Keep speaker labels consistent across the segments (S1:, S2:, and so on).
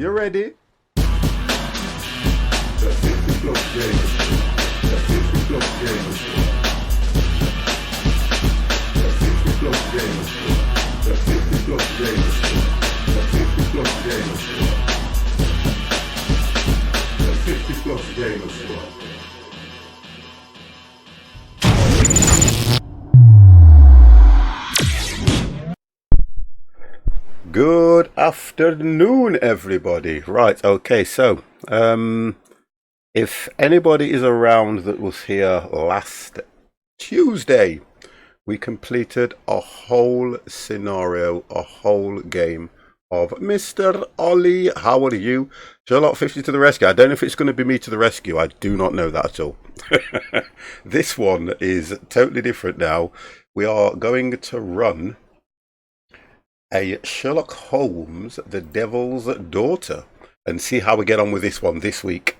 S1: You ready? Good afternoon, everybody. Right, okay, so if anybody is around that was here last Tuesday, we completed a whole scenario, a whole game of Mr. Ollie. How are you? Sherlock 50 to the rescue. I don't know if it's going to be me to the rescue. I do not know that at all. This one is totally different now. We are going to run a Sherlock Holmes, the Devil's Daughter, and see how we get on with this one this week.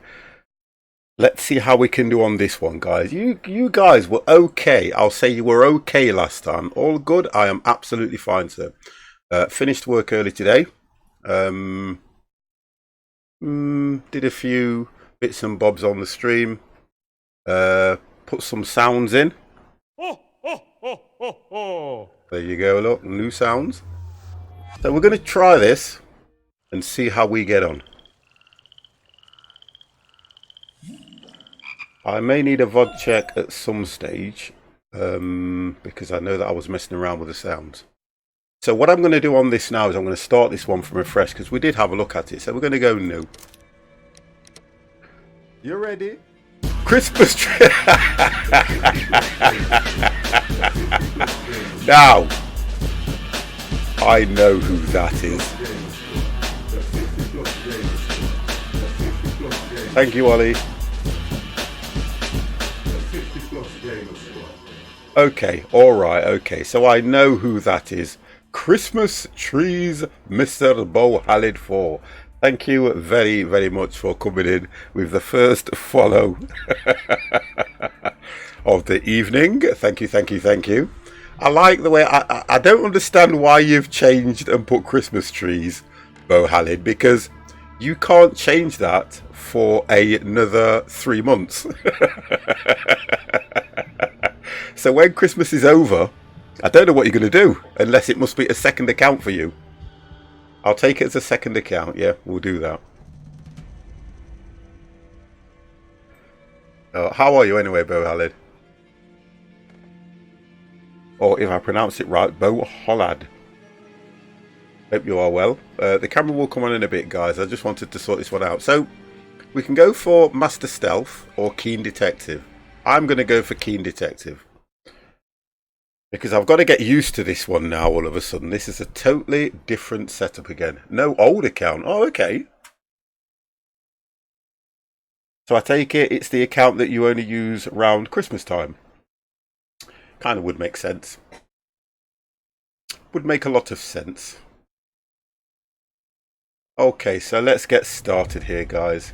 S1: Let's see how we can do on this one, guys. You guys were okay. I'll say you were okay last time. All good. I am absolutely fine, sir. Finished work early today. Did a few bits and bobs on the stream. Put some sounds in. There you go. Look, new sounds. So we're going to try this and see how we get on. I may need a VOD check at some stage because I know that I was messing around with the sounds. So what I'm going to do on this now is I'm going to start this one from afresh because we did have a look at it. So we're going to go new. You ready? Christmas tree. Now, I know who that is. Thank you, Ollie. Okay, alright, okay. So I know who that is. Christmas trees, Mr. Bow-Halid 4. Thank you very, very much for coming in with the first follow of the evening. Thank you, thank you, thank you. I like the way, I don't understand why you've changed and put Christmas trees, Bow-Halid, because you can't change that for another 3 months. So when Christmas is over, I don't know what you're going to do, unless it must be a second account for you. I'll take it as a second account, yeah, we'll do that. How are you anyway, Bow-Halid? Or if I pronounce it right, Bow-Halid. Hope you are well. The camera will come on in a bit, guys. I just wanted to sort this one out. So, we can go for Master Stealth or Keen Detective. I'm going to go for Keen Detective. Because I've got to get used to this one now all of a sudden. This is a totally different setup again. No old account. Oh, okay. So I take it it's the account that you only use around Christmas time. Kind of would make sense. Would make a lot of sense. Okay, so let's get started here, guys.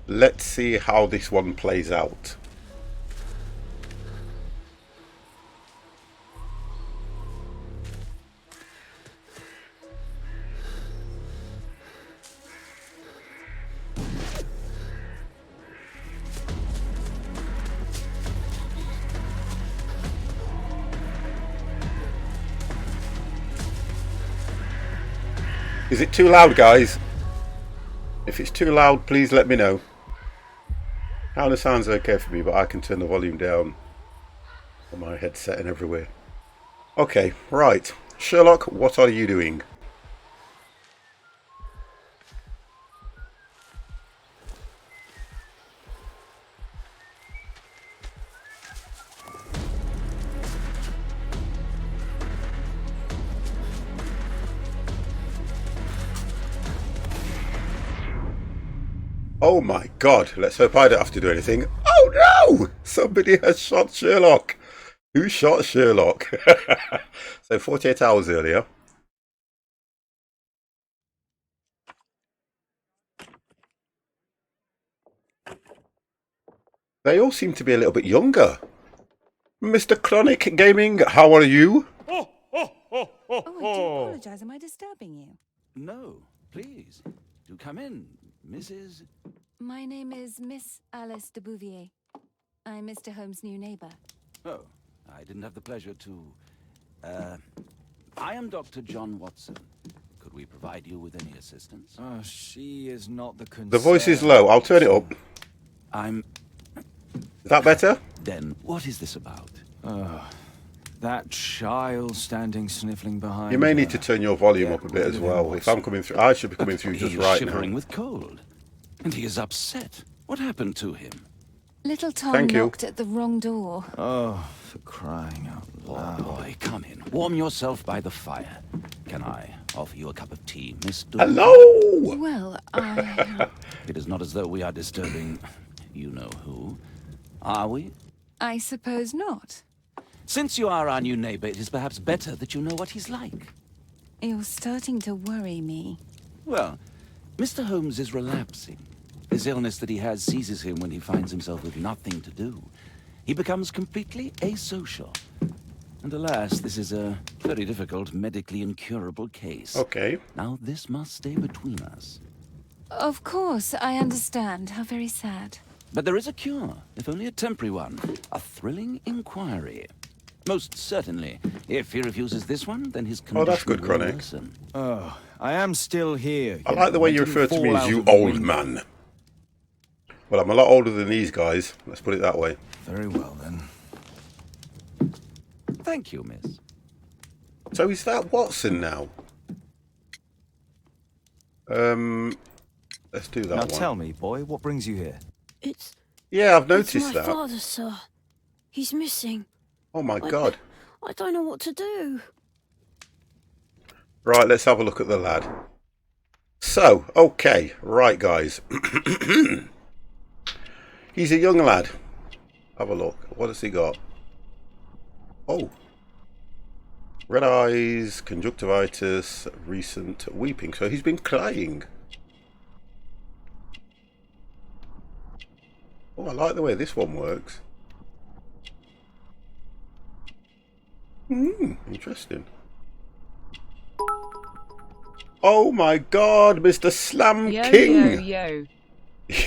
S1: Let's see how this one plays out. Is it too loud, guys? If it's too loud, please let me know. Kind of sounds okay for me, but I can turn the volume down on my headset and everywhere. Okay, right. Sherlock, what are you doing? Oh my god, let's hope I don't have to do anything. Oh no! Somebody has shot Sherlock. Who shot Sherlock? So 48 hours earlier. They all seem to be a little bit younger. Mr. Chronic Gaming, how are you?
S2: Oh, I do apologise. Am I disturbing you?
S3: No.
S2: Please, do come in, Mrs.
S3: My name is Miss Alice de Bouvier. I'm Mr. Holmes' new neighbor.
S2: Oh, I didn't have the pleasure to... I am Dr. John Watson. Could we provide you with any assistance?
S4: She is not the concern.
S1: The voice is low. I'll turn it up. Is that better?
S2: Then, what is this about?
S4: That child standing sniffling behind
S1: You may
S4: her.
S1: need to turn your volume up a bit as well. If I'm coming through, I should be coming through just
S2: He is
S1: right
S2: shivering
S1: now.
S2: with cold. And he is upset. What happened to him?
S3: Little Tom
S1: Thank you.
S3: knocked at the wrong door.
S4: Oh, for crying out loud.
S2: Oh, boy, come in. Warm yourself by the fire. Can I offer you a cup of tea, Miss Du?
S1: Hello!
S3: Well, I...
S2: It is not as though we are disturbing you-know-who, are we?
S3: I suppose not.
S2: Since you are our new neighbor, it is perhaps better that you know what he's like.
S3: You're starting to worry me.
S2: Well, Mr. Holmes is relapsing. This illness that he has seizes him when he finds himself with nothing to do. He becomes completely asocial. And alas, this is a very difficult, medically incurable case.
S1: Okay.
S2: Now, this must stay between us.
S3: Of course, I understand. How very sad.
S2: But there is a cure, if only a temporary one. A thrilling inquiry. Most certainly. If he refuses this one, then his condition
S1: that's good,
S2: will
S1: Chronic.
S2: worsen.
S4: Oh, I am still here.
S1: I like the way you refer to me as you old man. Well, I'm a lot older than these guys. Let's put it that way.
S4: Very well, then.
S2: Thank you, miss.
S1: So is that Watson now? Let's do that
S4: Now
S1: one.
S4: tell me, boy, what brings you here?
S1: Yeah, I've
S5: It's
S1: noticed
S5: my
S1: that.
S5: father, sir. He's missing.
S1: Oh my god.
S5: I don't know what to do.
S1: Right, let's have a look at the lad. So, okay, right guys. He's a young lad. Have a look. What has he got? Oh. Red eyes, conjunctivitis, recent weeping. So he's been crying. Oh, I like the way this one works. Interesting. Oh my god, Mr. Slam King!
S6: Yo.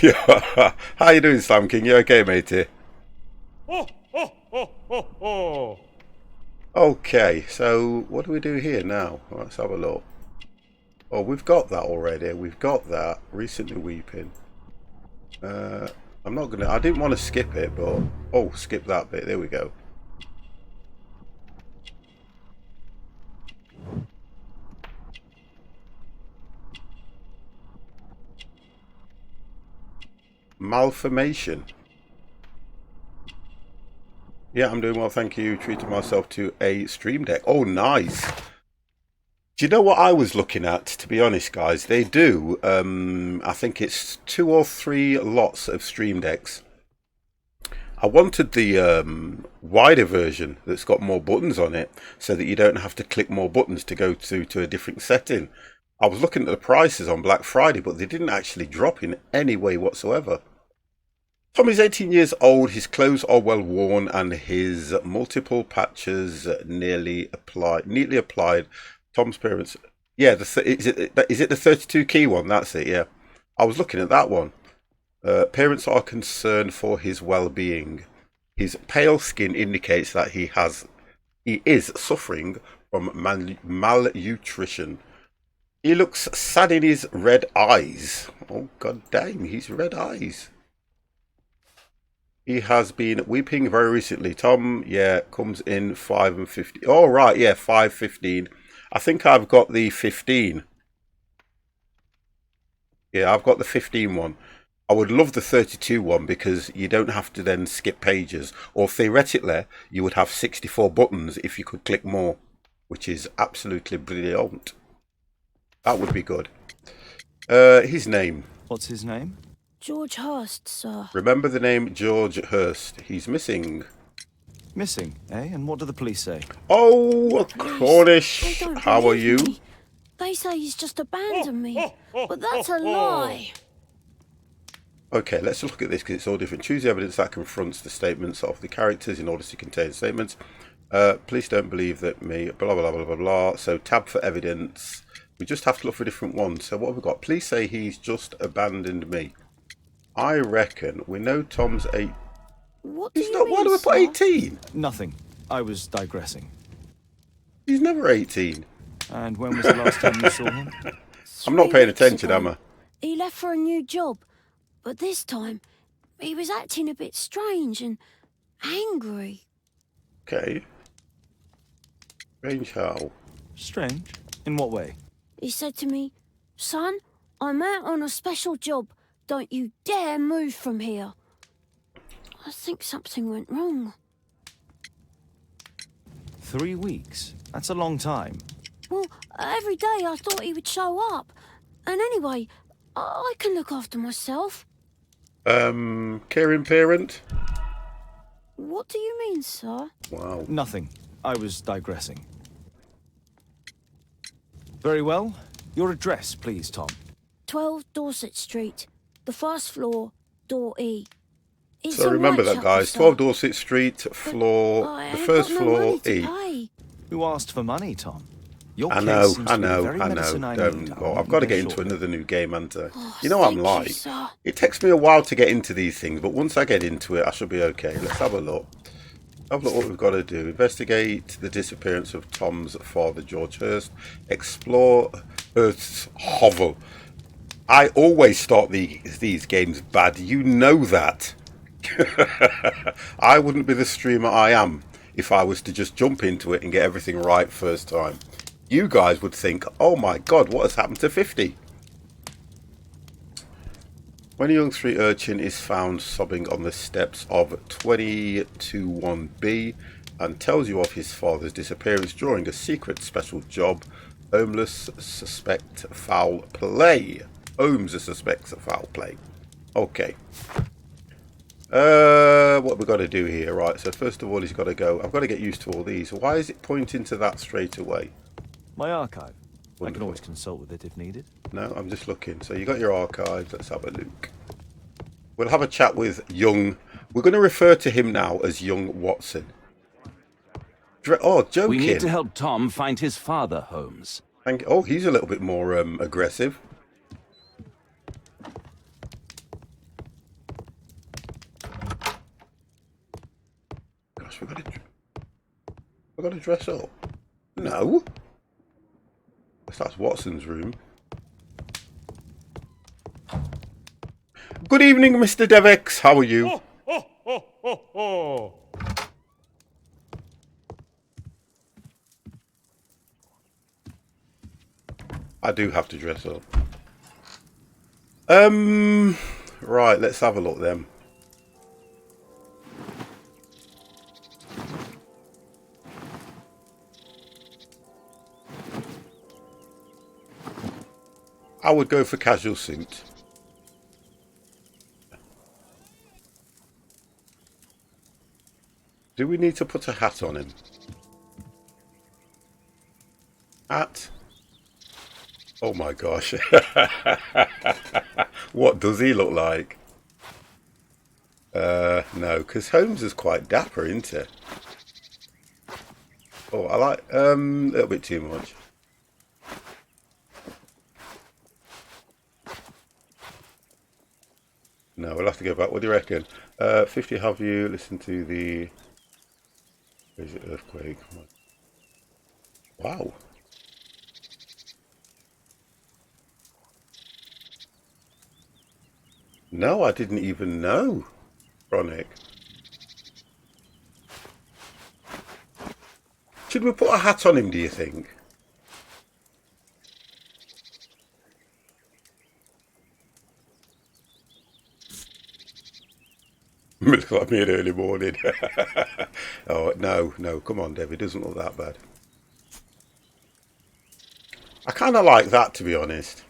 S1: Yeah. How you doing, Slam King? You okay, matey? Okay, so what do we do here now? Let's have a look. Oh, we've got that already. We've got that. Recently weeping. I'm not gonna... I didn't want to skip it, but... Oh, skip that bit. There we go. Malformation. Yeah, I'm doing well, thank you. Treated myself to a stream deck. Oh, nice. Do you know what I was looking at, to be honest, guys? They do, I think it's 2 or 3 lots of stream decks. I wanted the wider version that's got more buttons on it, so that you don't have to click more buttons to go to a different setting. I was looking at the prices on Black Friday, but they didn't actually drop in any way whatsoever. Tom is 18 years old, his clothes are well worn, and his multiple patches neatly applied. Tom's parents... Yeah, is it the 32 key one? That's it, yeah. I was looking at that one. Parents are concerned for his well-being. His pale skin indicates that he is suffering from malnutrition. He looks sad in his red eyes. Oh, god damn, he's red eyes. He has been weeping very recently. Tom, yeah, comes in 5 and 15. Oh, right, yeah, 5.15. I think I've got the 15. Yeah, I've got the 15 one. I would love the 32 one because you don't have to then skip pages. Or theoretically, you would have 64 buttons if you could click more, which is absolutely brilliant. That would be good. His name.
S4: What's his name?
S5: George Hurst, sir.
S1: Remember the name George Hurst. He's missing.
S4: Missing, eh? And what do the police say?
S1: Oh,
S5: They
S1: Cornish.
S5: don't
S1: How are
S5: believe
S1: you?
S5: me. They say he's just abandoned me. But that's a lie.
S1: Okay, let's look at this because it's all different. Choose the evidence that confronts the statements of the characters in order to contain statements. Police don't believe that me, blah, blah, blah, blah, blah, blah. So tab for evidence. We just have to look for different ones. So what have we got? Police say he's just abandoned me. I reckon we know Tom's 8.
S5: What do
S1: He's
S5: you
S1: not.
S5: mean,
S1: Why do we put
S5: sir?
S1: 18?
S4: Nothing. I was digressing.
S1: He's never 18.
S4: And when was the last time you saw him?
S1: I'm not
S5: 3
S1: paying
S5: weeks
S1: attention,
S5: ago,
S1: am I?
S5: He left for a new job, but this time he was acting a bit strange and angry.
S1: Okay. Strange how?
S4: Strange. In what way?
S5: He said to me, "Son, I'm out on a special job. Don't you dare move from here." I think something went wrong.
S4: 3 weeks? That's a long time.
S5: Well, every day I thought he would show up. And anyway, I can look after myself.
S1: Caring parent?
S5: What do you mean, sir?
S1: Wow.
S4: Nothing. I was digressing. Very well. Your address, please, Tom.
S5: 12 Dorset Street, the first floor, door E. It's
S1: So
S5: a
S1: remember that,
S5: Whitechapel,
S1: guys.
S5: sir.
S1: 12 Dorset Street, floor,
S5: I
S1: the
S5: ain't
S1: first
S5: got no
S1: floor,
S5: money to
S1: E.
S5: pay.
S4: Who asked for money, Tom? Your
S1: I
S4: case
S1: know,
S4: seems
S1: I
S4: to be the
S1: know,
S4: very
S1: I
S4: medicine
S1: know.
S4: I need. I
S1: Well,
S4: won't
S1: I've got to
S4: be
S1: get into
S4: short.
S1: another new game, haven't I?
S5: Oh,
S1: You know what I'm
S5: thank you,
S1: like.
S5: sir.
S1: It takes me a while to get into these things, but once I get into it, I should be okay. Let's have a look. Have a look what we've got to do. Investigate the disappearance of Tom's father, George Hurst. Explore Earth's hovel. I always start these games bad. You know that. I wouldn't be the streamer I am if I was to just jump into it and get everything right first time. You guys would think, oh my god, what has happened to 50? When a young street urchin is found sobbing on the steps of 221B and tells you of his father's disappearance during a secret special job, Holmes suspect foul play. Holmes suspects foul play. Okay. What have we got to do here? Right, so first of all, he's got to go. I've got to get used to all these. Why is it pointing to that straight away?
S4: My archive. I
S1: Wonderful.
S4: can always consult with it if needed.
S1: No, I'm just looking. So you got your archives. Let's have a look. We'll have a chat with young. We're going to refer to him now as young Watson. Oh, joking.
S2: We need to help Tom find his father, Holmes.
S1: Oh, he's a little bit more aggressive. Gosh, we've got to dress up. No. That's Watson's room. Good evening, Mr. Devex. How are you? I do have to dress up. Right, let's have a look then. I would go for casual suit. Do we need to put a hat on him? Hat? Oh my gosh. What does he look like? No, because Holmes is quite dapper, isn't he? Oh, I like, a little bit too much. No, we'll have to go back. What do you reckon? 50 have you listened to the... Where's it? Earthquake. Wow. No, I didn't even know, Chronic. Should we put a hat on him, do you think? Looks like me in early morning. Oh, no, come on, Dev. It doesn't look that bad. I kind of like that, to be honest.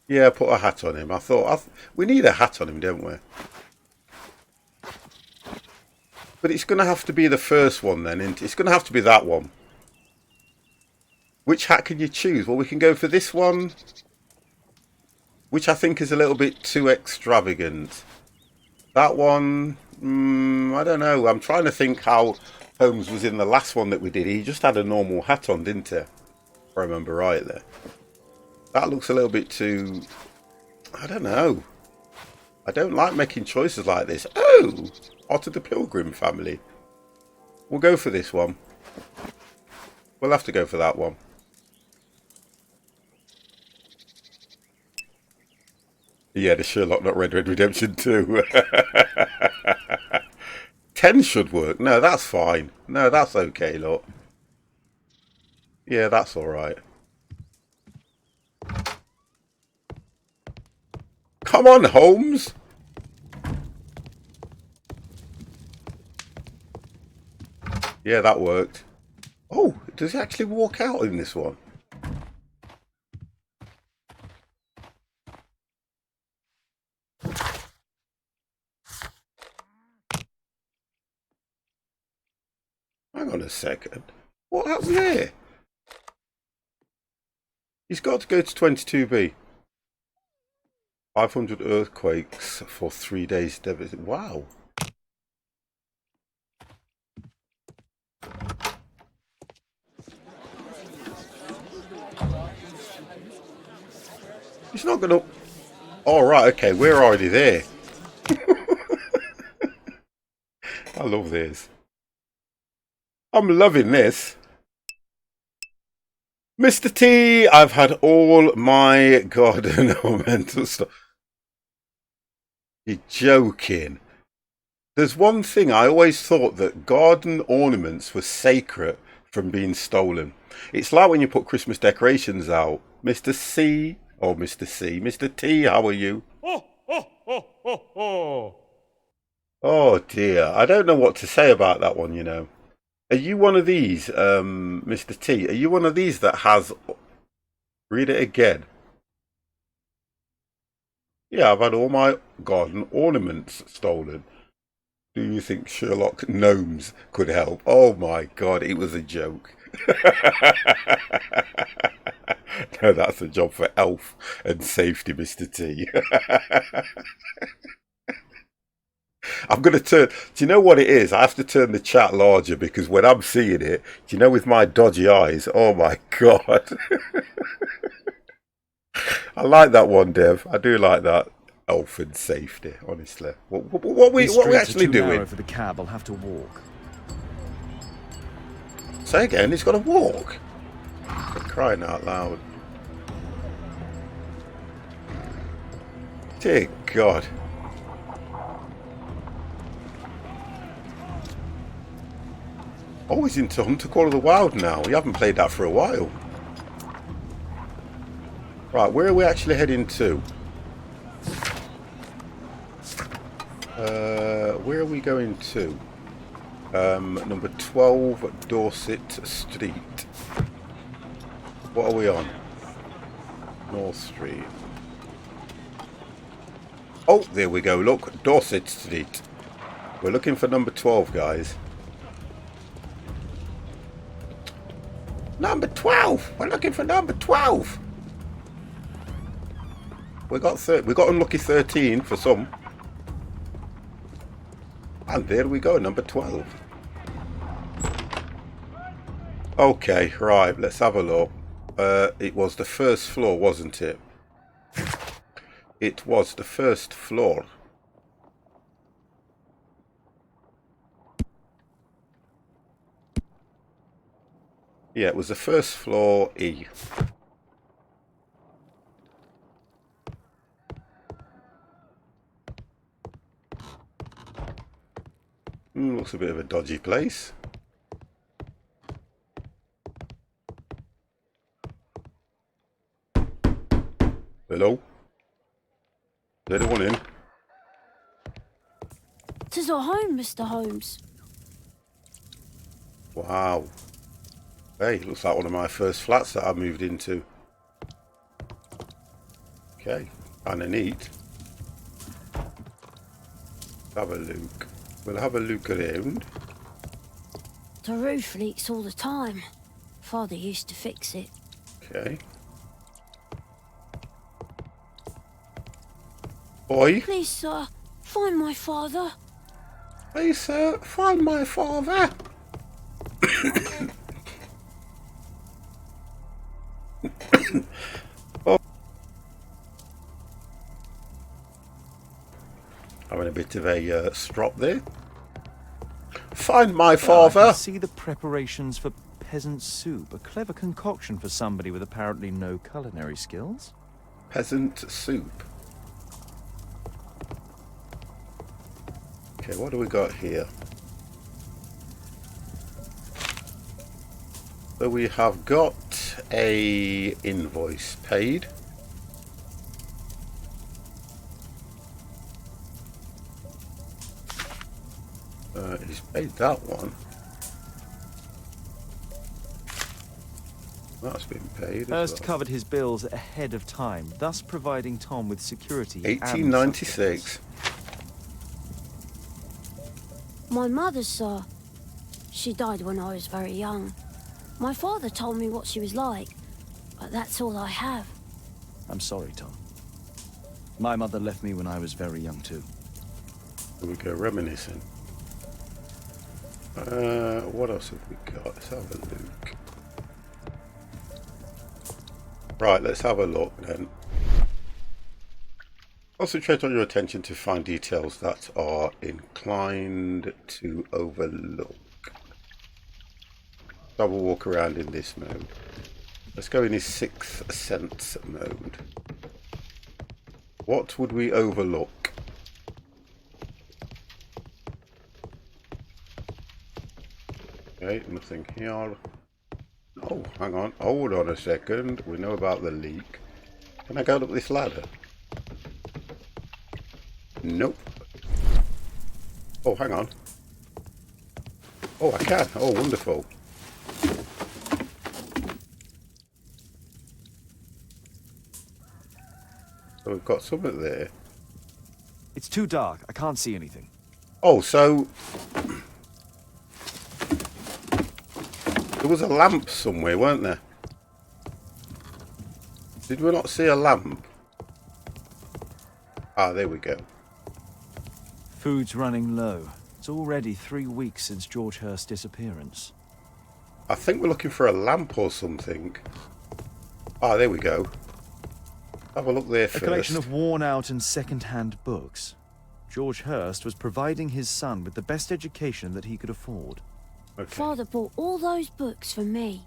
S1: Yeah, put a hat on him. I thought, we need a hat on him, don't we? But it's going to have to be the first one then, isn't it? It's going to have to be that one. Which hat can you choose? Well, we can go for this one, which I think is a little bit too extravagant. That one, I don't know. I'm trying to think how Holmes was in the last one that we did. He just had a normal hat on, didn't he? If I remember rightly. That looks a little bit too... I don't know. I don't like making choices like this. Oh! Otto the Pilgrim family. We'll go for this one. We'll have to go for that one. Yeah, the Sherlock, not Red Dead Redemption 2. 10 should work. No, that's fine. No, that's okay, look. Yeah, that's alright. Come on, Holmes! Yeah, that worked. Oh, does he actually walk out in this one? Hang on a second. What happened there? He's got to go to 22B. 500 earthquakes for 3 days. Wow. He's not going to... Oh, right, okay, we're already there. I love this. I'm loving this. Mr. T, I've had all my God, no mental stuff. You're joking. There's one thing, I always thought that garden ornaments were sacred from being stolen. It's like when you put Christmas decorations out. Mr. C, or Mr. C, Mr. T, how are you? Oh dear, I don't know what to say about that one, you know. Are you one of these, Mr. T? Are you one of these that has... Read it again. Yeah, I've had all my garden ornaments stolen. Do you think Sherlock Gnomes could help? Oh my God, it was a joke. No, that's a job for Elf and Safety, Mr. T. I'm going to turn... Do you know what it is? I have to turn the chat larger because when I'm seeing it, do you know, with my dodgy eyes, oh my God. I like that one, Dev. I do like that. Elf and Safety, honestly. What we actually doing?
S4: For the cab, I'll have to walk.
S1: Say again, he's got to walk. For crying out loud. Dear God. Oh, he's into Hunter Call of the Wild now. We haven't played that for a while. Right, where are we actually heading to? Where are we going to? Number 12 Dorset Street. What are we on? North Street. Oh, there we go. Look, Dorset Street. We're looking for number 12, guys. Number 12! We're looking for number 12! We got unlucky 13 for some. And there we go, number 12. Okay, right, let's have a look. It was the first floor, wasn't it? It was the first floor. Yeah, it was the first floor, E. Looks a bit of a dodgy place. Hello? Is anyone in?
S5: 'Tis our home, Mr. Holmes.
S1: Wow. Hey, looks like one of my first flats that I moved into. Okay, kinda neat. Have a look. We'll have a look around.
S5: The roof leaks all the time. Father used to fix it.
S1: Okay. Boy.
S5: Please, sir, find my father.
S1: Please, sir, find my father. bit of a strop there. Find my
S4: I
S1: father.
S4: can see the preparations for peasant soup. A clever concoction for somebody with apparently no culinary skills.
S1: Peasant soup. Okay, what do we got here? So we have got a invoice paid. He's paid that one. That's been paid.
S4: Hurst covered his bills ahead of time, thus providing Tom with security.
S1: 1896.
S5: My mother, sir. She died when I was very young. My father told me what she was like, but that's all I have.
S4: I'm sorry, Tom. My mother left me when I was very young too.
S1: Here we go reminiscing. What else have we got? Let's have a look. Right, let's have a look then. Concentrate on your attention to find details that are inclined to overlook. I will walk around in this mode. Let's go in his sixth sense mode. What would we overlook? Okay, nothing here. Oh, hang on. Hold on a second. We know about the leak. Can I go up this ladder? Nope. Oh, hang on. Oh, I can. Oh, wonderful. So we've got something there.
S4: It's too dark. I can't see anything.
S1: Oh, so there was a lamp somewhere, weren't there? Did we not see a lamp? Ah, there we go.
S4: Food's running low. It's already 3 weeks since George Hurst's disappearance.
S1: I think we're looking for a lamp or something. Ah, there we go. Have a look there first.
S4: A collection of worn-out and second-hand books. George Hurst was providing his son with the best education that he could afford.
S1: Okay.
S5: Father bought all those books for me.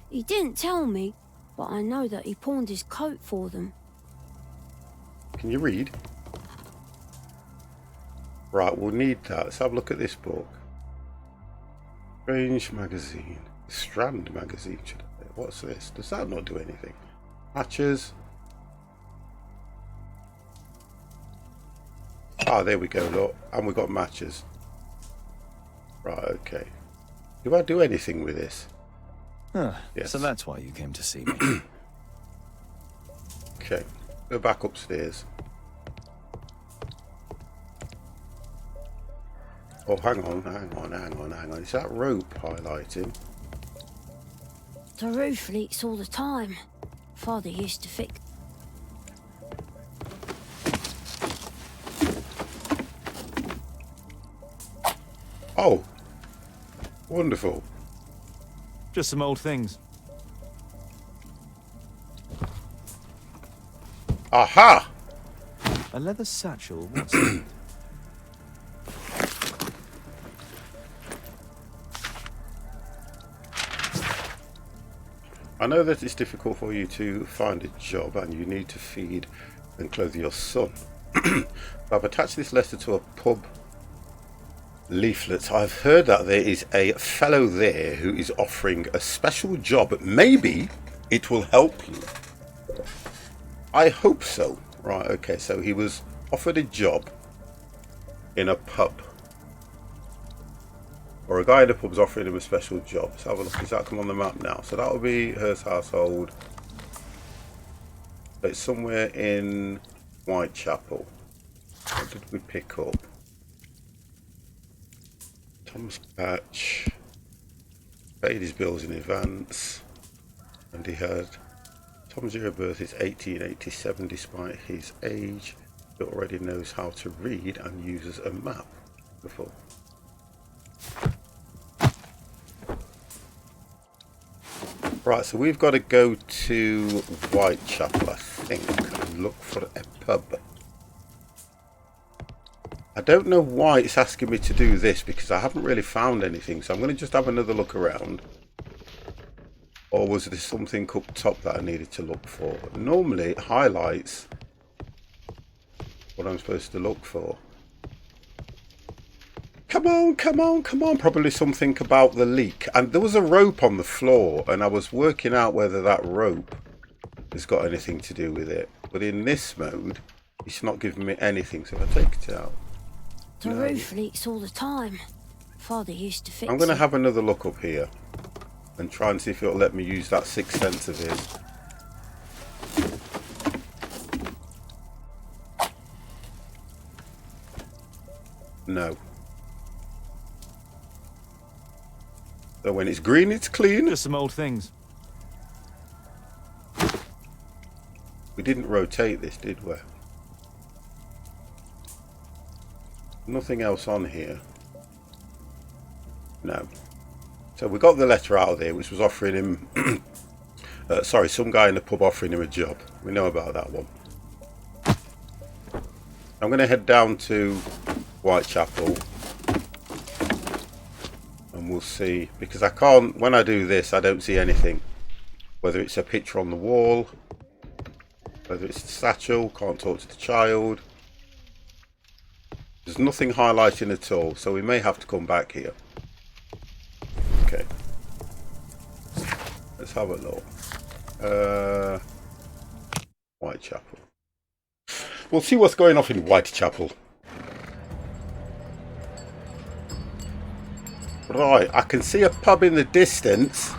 S5: He didn't tell me, but I know that he pawned his coat for them.
S1: Can you read? Right, we'll need that. Let's have a look at this book. Strange magazine. Strand magazine, should I say. What's this? Does that not do anything? Matches. Ah, there we go, look. And we've got matches. Right, okay. Do I do anything with this?
S4: Huh,
S1: Yes.
S4: so that's why you came to see me.
S1: Okay. Go back upstairs. Oh, hang on. Is that rope highlighting?
S5: The roof leaks all the time. Father used to fix.
S1: Oh, wonderful.
S4: Just some old things.
S1: Aha!
S4: A leather satchel, what's it?
S1: I know that it's difficult for you to find a job and you need to feed and clothe your son. I've attached this letter to a pub leaflet. I've heard that there is a fellow there who is offering a special job. Maybe it will help you. I hope so. Right, okay, so he was offered a job in a pub. Or a guy in the pub's offering him a special job. Let's have a look. Does that come on the map now? So that will be Hurst household. It's somewhere in Whitechapel. What did we pick up? Tom's patch. Paid his bills in advance. And he had... Tom's year of birth is 1887 despite his age. He already knows how to read and uses a map. Before. Right, so we've got to go to Whitechapel, I think, and look for a pub. I don't know why it's asking me to do this because I haven't really found anything. So I'm going to just have another look around. Or was there something up top that I needed to look for? Normally it highlights what I'm supposed to look for. Come on, come on, come on. Probably something about the leak. And there was a rope on the floor and I was working out whether that rope has got anything to do with it. But in this mode, it's not giving me anything. So if I take it out.
S5: The roof leaks all the time. Father used to fix it.
S1: I'm going to have another look up here. And try and see if it'll let me use that sixth sense of his. No. So when it's green, it's clean.
S4: Just some old things.
S1: We didn't rotate this, did we? Nothing else on here. No. So we got the letter out of there, which was offering him, sorry, some guy in the pub offering him a job. We know about that one. I'm going to head down to Whitechapel. And we'll see, because I can't, when I do this, I don't see anything. Whether it's a picture on the wall, whether it's a satchel, can't talk to the child. There's nothing highlighting at all, so we may have to come back here. Okay. Let's have a look. Whitechapel. We'll see what's going off in Whitechapel. Right, I can see a pub in the distance.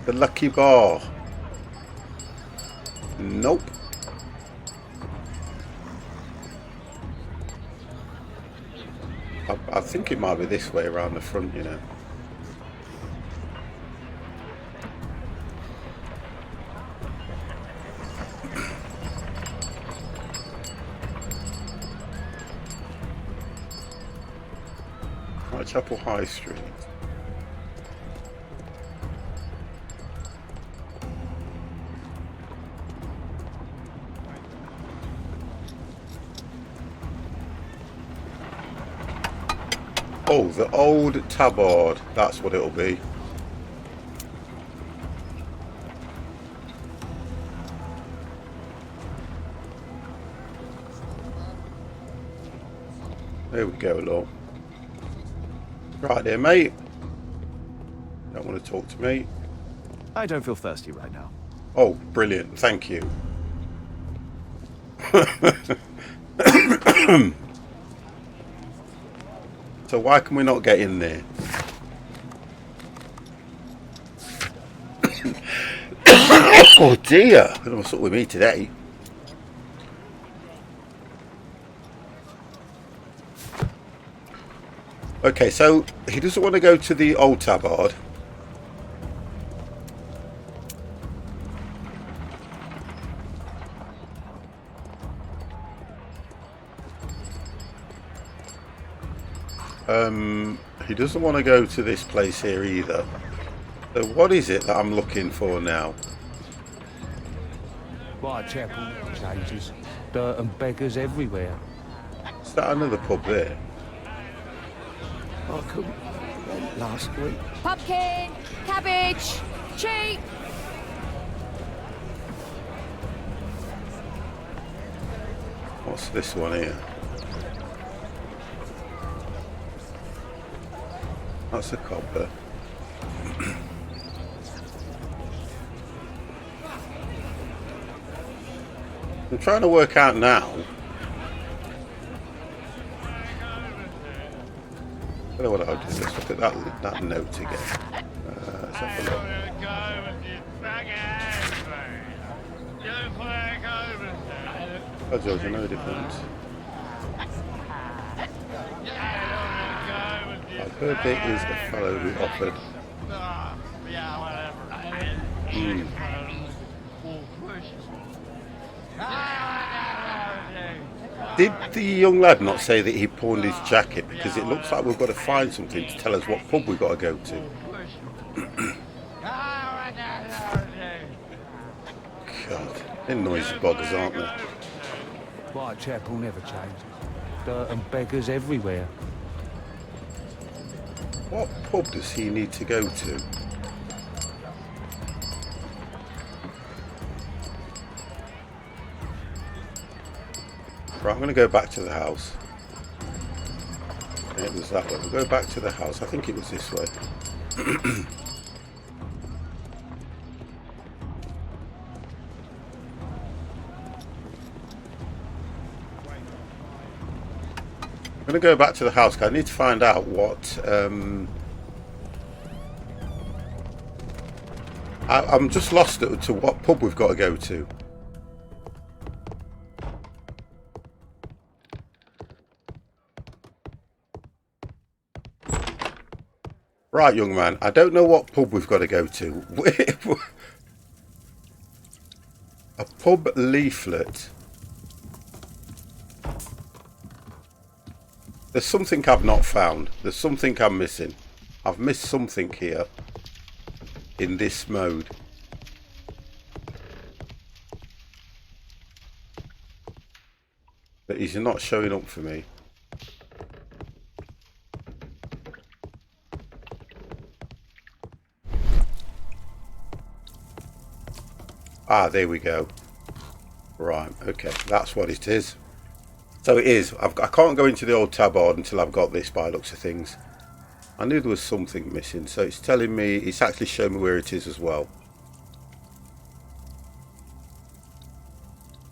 S1: The Lucky Bar. Nope. I think it might be this way around the front, you know. Whitechapel High Street. Oh, the old tabard. That's what it'll be. There we go, Lord. Right there, mate. Don't want to talk to me.
S4: I don't feel thirsty right now.
S1: Oh, brilliant. Thank you. So why can we not get in there? Oh dear. I don't know what's up with me today. Okay, so he doesn't want to go to the old tabard. He doesn't want to go to this place here either. So what is it that I'm looking for now?
S6: Whitechapel changes. Dirt and beggars everywhere.
S1: Is that another pub there?
S6: I couldn't rent last week.
S3: Pumpkin, cabbage, cheap.
S1: What's this one here? That's a copper. I'm trying to work out now. I don't know what I'll do. Let's look at that note again. Let's have a look. Oh, George, I know the difference. I've heard there is a fellow who offered. Did the young lad not say that he pawned his jacket? Because it looks like we've got to find something to tell us what pub we've got to go to. They're noisy buggers, aren't they?
S6: Whitechapel never changes. Dirt and beggars everywhere.
S1: What pub does he need to go to? Right, I'm going to go back to the house. It was that way. We'll go back to the house. I think it was this way. I'm going to go back to the house because I need to find out what... I'm just lost to what pub we've got to go to. Right, young man, I don't know what pub we've got to go to. A pub leaflet. There's something I've not found. There's something I'm missing. I've missed something here in this mode. But he's not showing up for me. Ah, there we go. Right, okay, that's what it is. So it is. I can't go into the old tabard until I've got this by the looks of things. I knew there was something missing, so it's telling me, it's actually showing me where it is as well.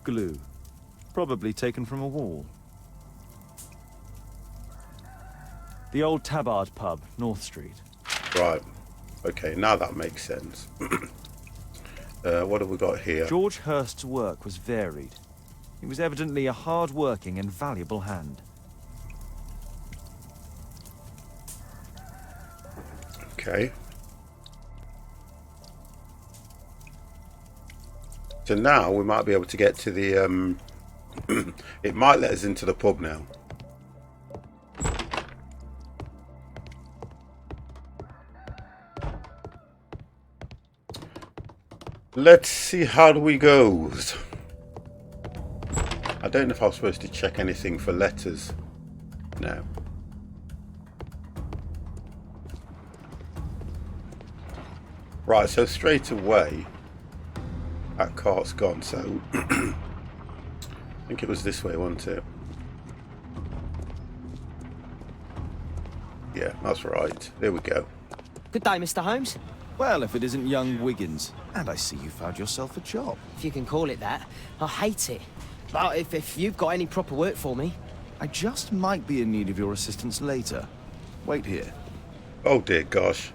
S4: Glue. Probably taken from a wall. The old Tabard pub, North Street.
S1: Right, okay, now that makes sense. What have we got here?
S4: George Hurst's work was varied. He was evidently a hard-working and valuable hand.
S1: Okay. So now we might be able to get to the... it might let us into the pub now. Let's see how we goes. I don't know if I'm supposed to check anything for letters. No. Right, so straight away that cart's gone, so I think it was this way, wasn't it? Yeah, that's right. There we go.
S7: Good day, Mr. Holmes.
S4: Well, if it isn't young Wiggins. And I see you found yourself a job.
S7: If you can call it that. I hate it. But if you've got any proper work for me...
S4: I just might be in need of your assistance later. Wait here.
S1: Oh dear gosh.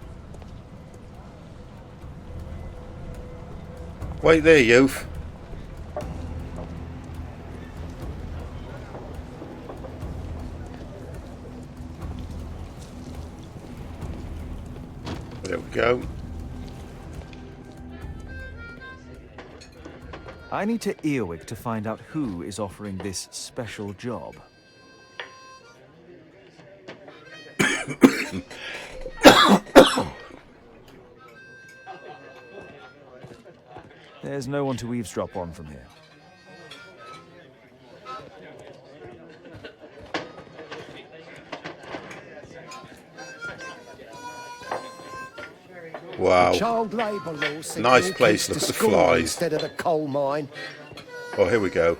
S1: Wait there, youth. There we go.
S4: I need to earwig to find out who is offering this special job. There's no one to eavesdrop on from here.
S1: Wow.
S8: Child labour law sent
S1: Nice
S8: your
S1: place,
S8: kids
S1: look
S8: to
S1: at the
S8: school
S1: flies.
S8: instead of the coal mine.
S1: Oh, here we go.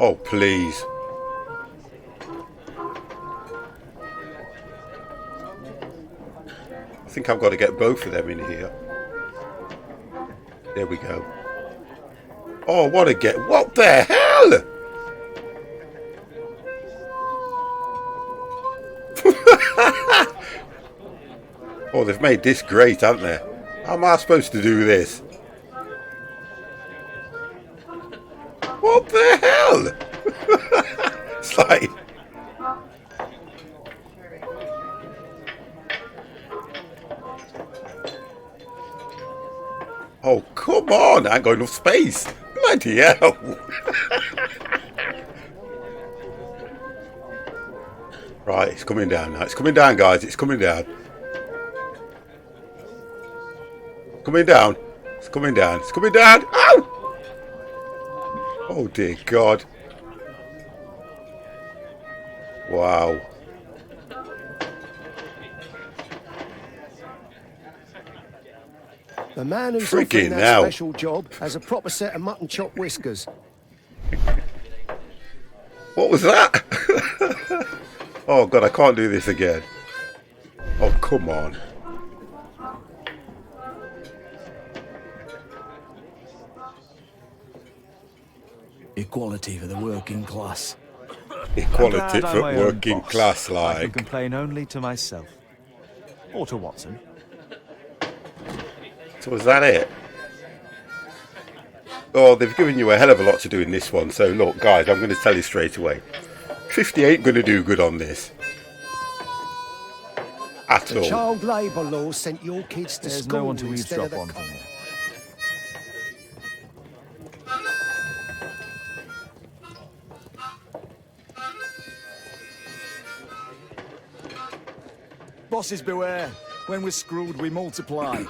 S1: Oh, please. I think I've got to get both of them in here. There we go. Oh, what a get. What the hell? Oh, they've made this great, haven't they? How am I supposed to do this? What the hell? It's like... Oh, come on. I ain't got enough space. Bloody hell. Right, it's coming down now. It's coming down, guys. It's coming down. Coming down. It's coming down. It's coming down. Ow! Oh, dear God. Wow.
S8: The man who's
S1: Freaking
S8: offering that
S1: hell.
S8: special job has a proper set of mutton chop whiskers.
S1: What was that? Oh, God, I can't do this again. Oh, come on.
S9: Equality for the working class.
S1: Equality
S4: Glad I'm
S1: for
S4: my own
S1: working
S4: boss.
S1: class,
S4: I can
S1: like.
S4: complain only to myself. Or to Watson.
S1: So was that it? Oh, they've given you a hell of a lot to do in this one. So look, guys, I'm going to tell you straight away. 50 ain't going to do good on this. At
S8: The
S1: all.
S8: child labour law sent your kids to
S4: There's
S8: school
S4: no one to
S8: instead of
S4: eavesdrop
S8: the
S4: on from here.
S9: Bosses beware. When we're screwed, we multiply.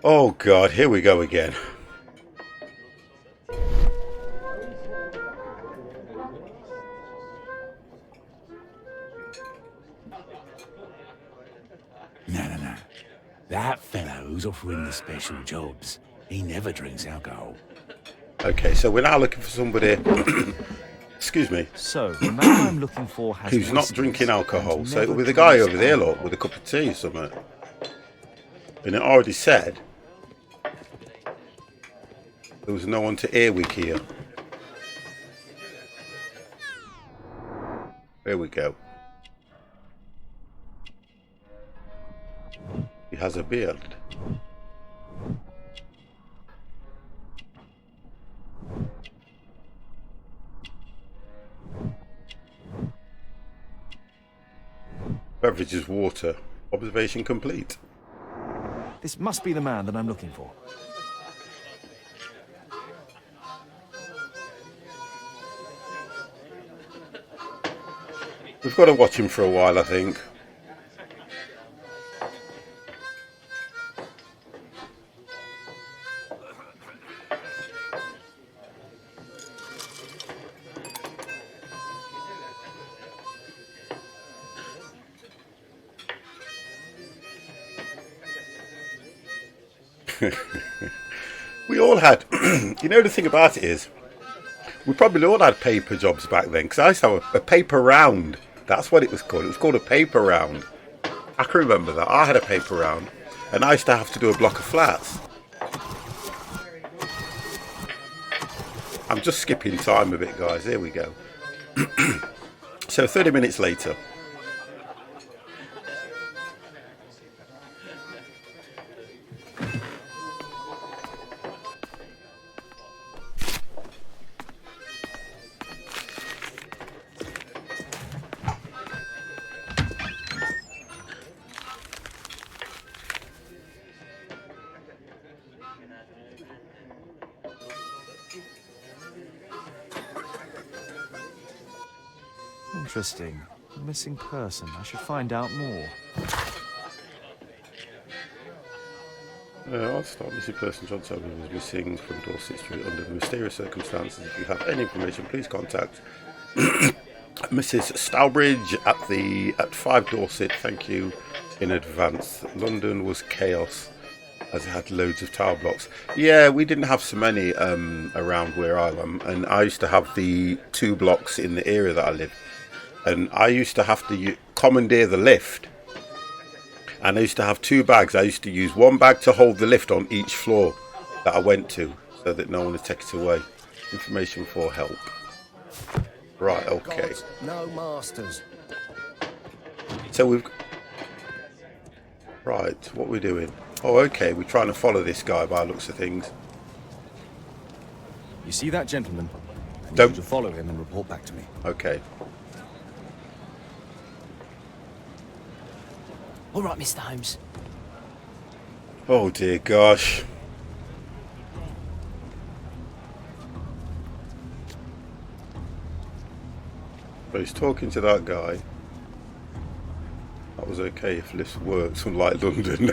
S1: Oh, God, here we go again.
S2: No. That fellow who's offering the special jobs, he never drinks alcohol.
S1: Okay, so we're now looking for somebody... Excuse me.
S4: So, the man I'm looking for has
S1: Who's not
S4: whiskers
S1: drinking alcohol.
S4: and
S1: So
S4: never
S1: with the guy
S4: drinks
S1: over there,
S4: alcohol.
S1: look, with a cup of tea or something. And it already said there was no one to earwig here. There we go. He has a beard. Beverage is water. Observation complete.
S4: This must be the man that I'm looking for.
S1: We've got to watch him for a while, I think. We all had, you know, the thing about it is, we probably all had paper jobs back then, because I used to have a paper round. That's what it was called. It was called a paper round. I can remember that. I had a paper round, and I used to have to do a block of flats. I'm just skipping time a bit, guys. Here we go. So 30 minutes later.
S4: Interesting. A missing person. I should find out more.
S1: I'll start missing person. John Sullivan was missing from Dorset Street under mysterious circumstances. If you have any information, please contact Mrs. Stowbridge at 5 Dorset. Thank you in advance. London was chaos as it had loads of tower blocks. Yeah, we didn't have so many around where I am, and I used to have the 2 blocks in the area that I live. And I used to have to commandeer the lift. And I used to have 2 bags. I used to use 1 bag to hold the lift on each floor that I went to, so that no one would take it away. Information for help. Right, okay.
S8: gods, no masters.
S1: So we've... Right, what are we doing? Oh, okay, we're trying to follow this guy by the looks of things.
S9: You see that gentleman? I need
S1: Don't-
S9: you to follow him and report back to me.
S1: Okay.
S7: All right, Mr. Holmes.
S1: Oh, dear gosh. But he's talking to that guy. That was okay if this works, unlike London.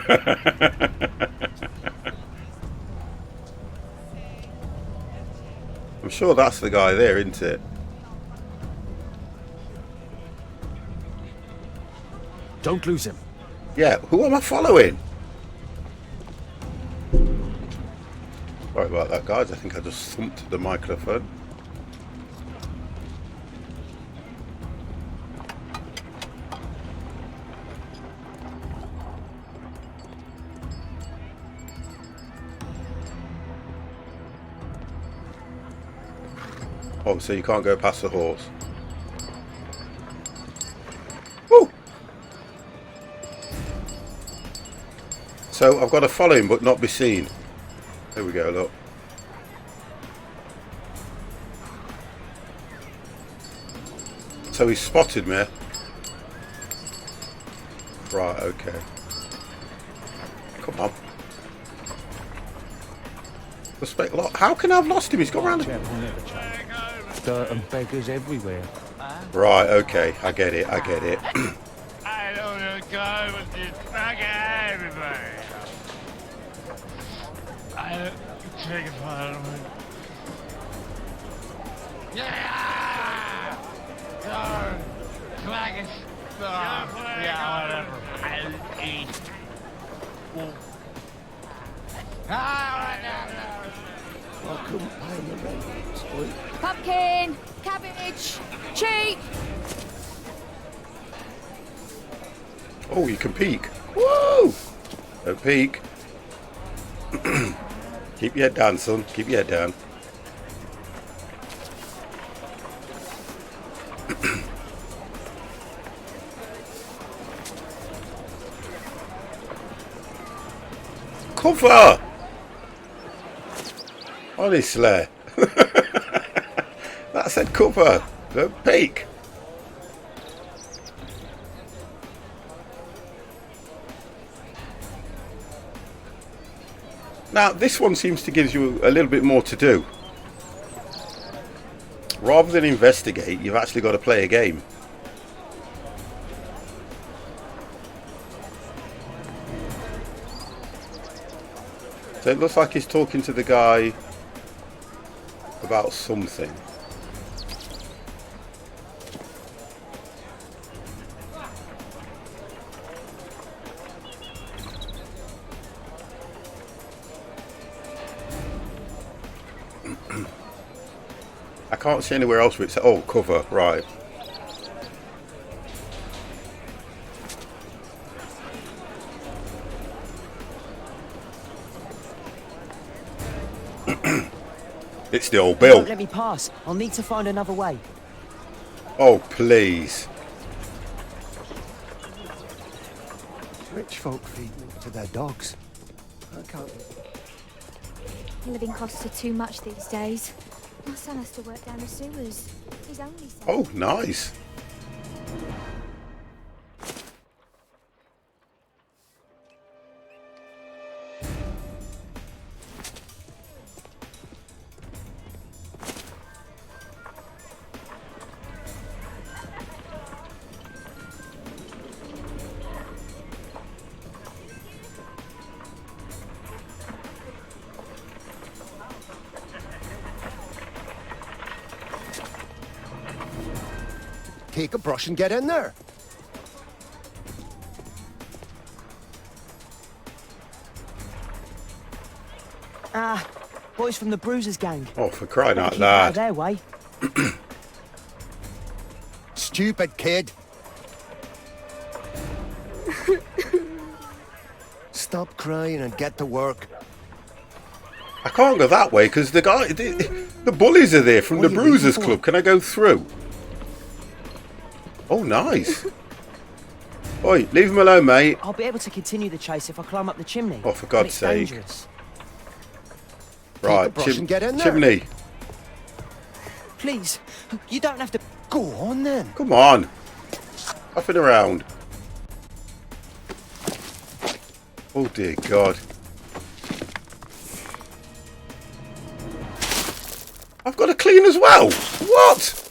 S1: I'm sure that's the guy there, isn't it?
S4: Don't lose him.
S1: Yeah, who am I following? Sorry about that, guys. I think I just thumped the microphone. Oh, so you can't go past the horse. Woo! So I've got to follow him but not be seen. There we go, look. So he spotted me. Right, okay. Come on. Suspect lot. How can I have lost him? He's got round.
S6: Chap will never change. Dirt and beggars everywhere.
S1: Right, okay. I get it. I get it.
S10: I don't want to go with this bugger everywhere. I don't take it far away. Yeah! No! Claggers! Yeah, whatever. I'll eat.
S8: I couldn't pay the rent last week.
S5: Pumpkin, cabbage, cheek.
S1: Oh, you can peek. Woo! Don't peek. Keep your head down, son. Keep your head down. Cover! Honestly. That said cover. Don't peek. Now, this one seems to give you a little bit more to do. Rather than investigate, you've actually got to play a game. So it looks like he's talking to the guy about something. I can't see anywhere else where it's... Oh, cover, right. It's the old Bill.
S7: Don't let me pass. I'll need to find another way.
S1: Oh, please.
S8: Rich folk feed milk to their dogs. I can't.
S3: Living costs are too much these days. My son has to work down the sewers. He's only 7.
S1: Oh, nice.
S8: Take a brush and get in there.
S7: Ah, boys from the Bruisers gang.
S1: Oh, for crying out
S7: Keep out of
S1: loud.
S7: their way.
S8: Stupid kid. Stop crying and get to work.
S1: I can't go that way because the bullies are there from the Bruisers Club. Can I go through? Oh, nice. Oi, leave him alone, mate.
S7: I'll be able to continue the chase if I climb up the chimney.
S1: Oh, for
S7: But
S1: God's
S7: it's
S1: sake.
S7: dangerous.
S1: Right,
S8: brush and get in there.
S1: chimney.
S7: Please, you don't have to.
S8: Go on then.
S1: Come on. Huffing around. Oh, dear God. I've got to clean as well. What?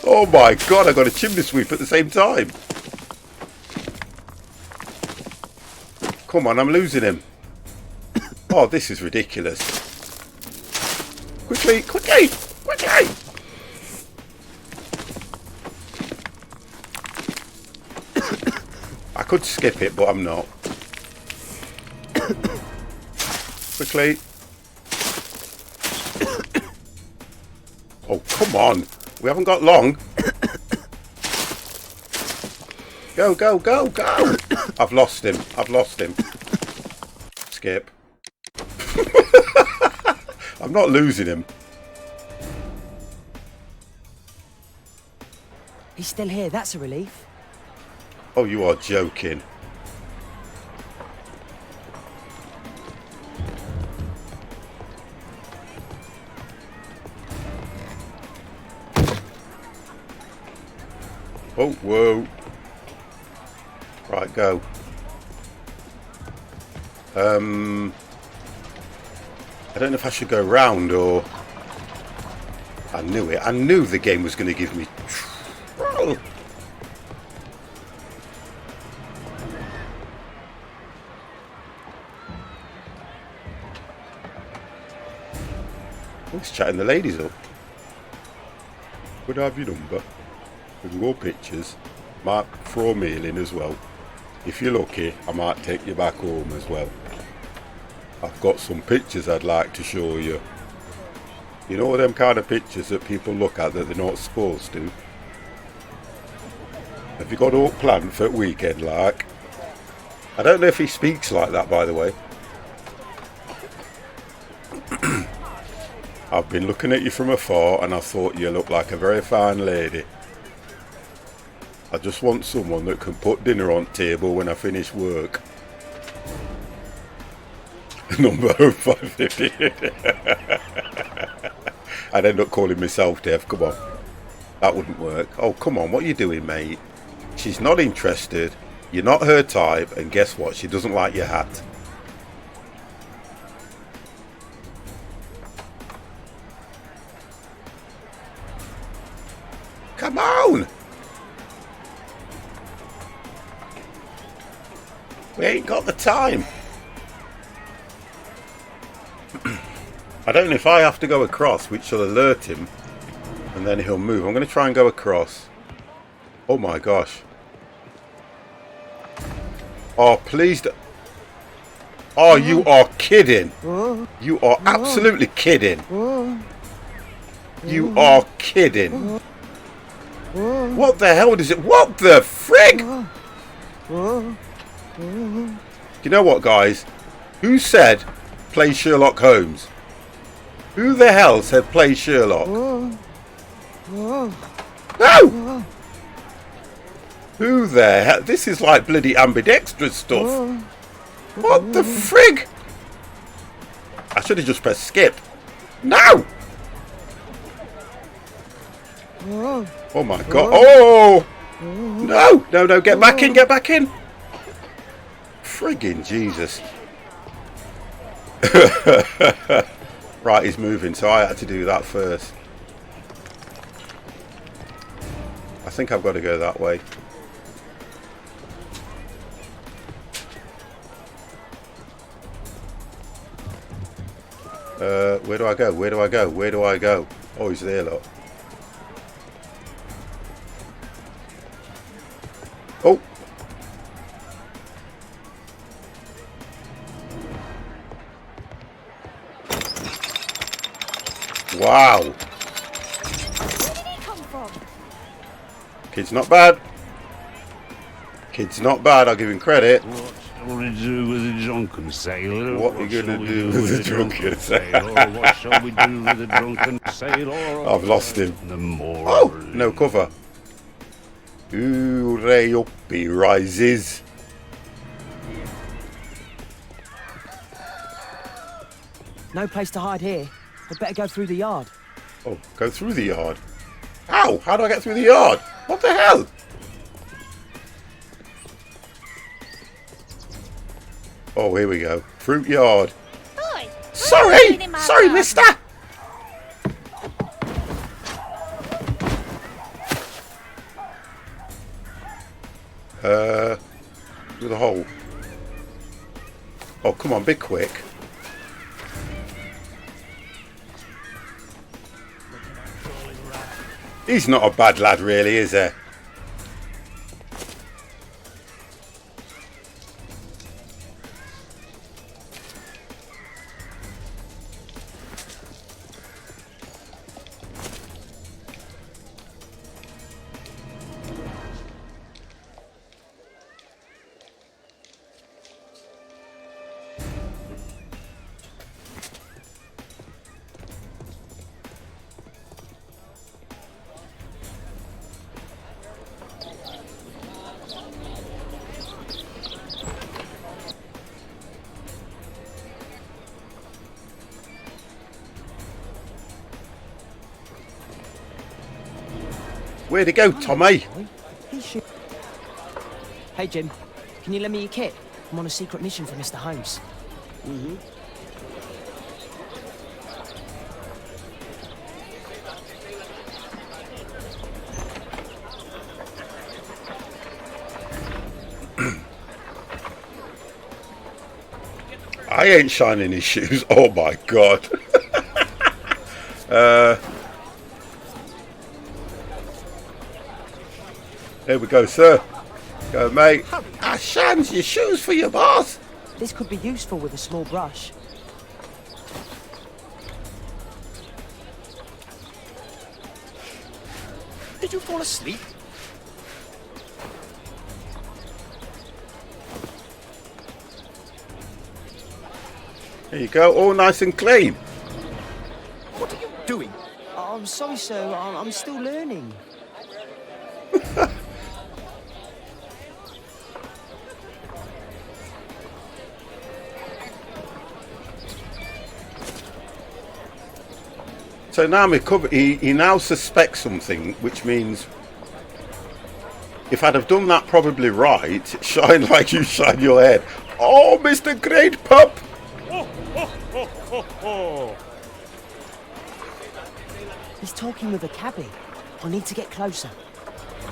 S1: Oh my god, I got a chimney sweep at the same time. Come on, I'm losing him. Oh, this is ridiculous. Quickly, quickly, quickly! I could skip it, but I'm not. Quickly. Oh, come on. We haven't got long. Go, go, go, go! I've lost him. I've lost him. Skip. I'm not losing him.
S7: He's still here, that's a relief.
S1: Oh, you are joking. Oh, whoa. Right, go. I don't know if I should go round or... I knew it. I knew the game was going to give me trouble. He's chatting the ladies up. Could I have your number? With more pictures. Might throw a meal in as well. If you're lucky, I might take you back home as well. I've got some pictures I'd like to show you. You know them kind of pictures that people look at that they're not supposed to? Have you got all planned for the weekend, like? I don't know if he speaks like that, by the way. I've been looking at you from afar and I thought you look like a very fine lady. I just want someone that can put dinner on table when I finish work. Number 550. I'd end up calling myself Dev. Come on. That wouldn't work. Oh, come on. What are you doing, mate? She's not interested. You're not her type. And guess what? She doesn't like your hat. Come on! We ain't got the time. I don't know if I have to go across, which will alert him, and then he'll move. I'm going to try and go across. Oh my gosh. Oh, please. Oh, you are kidding. You are absolutely kidding. You are kidding. What the hell is it? What the frig? You know what, guys? Who said play Sherlock Holmes? Who the hell said play Sherlock? No! Who the hell? This is like bloody ambidextrous stuff. What the frig? I should have just pressed skip. No! Oh my god. Oh! No! No, no, get back in, get back in! Friggin' Jesus. Right, he's moving, so I had to do that first. I think I've got to go that way. Where do I go? Where do I go? Where do I go? Oh, he's there, look. Oh! Wow!
S3: Where did he come from?
S1: Kid's not bad. Kid's not bad, I'll give him credit.
S6: What shall we do with the drunken sailor?
S1: What are you going to do with the drunken sailor?
S6: What shall we do with the drunken sailor?
S1: I've lost him.
S6: The more
S1: Oh! No cover. Hooray, up he rises.
S7: No place to hide here. I'd better go through the yard.
S1: Oh, go through the yard. How? How do I get through the yard? What the hell? Oh, here we go. Fruit yard.
S3: Oi!
S1: Sorry! Sorry, mister! Oh, come on, be quick. He's not a bad lad, really, is he? Where'd he go, Tommy?
S7: Hey, Jim. Can you lend me your kit? I'm on a secret mission for Mr. Holmes.
S1: I ain't shining his shoes. Oh my god. There we go, sir. Go, mate. Ah, shines your shoes for your boss.
S7: This could be useful with a small brush. Did you fall asleep?
S1: There you go, all nice and clean.
S9: What are you doing?
S7: Oh, I'm sorry, sir. I'm still learning.
S1: So now he now suspects something, which means if I'd have done that probably right, shine like you shine your head. Oh, Mr. Great Pup!
S7: He's talking with a cabbie. I need to get closer.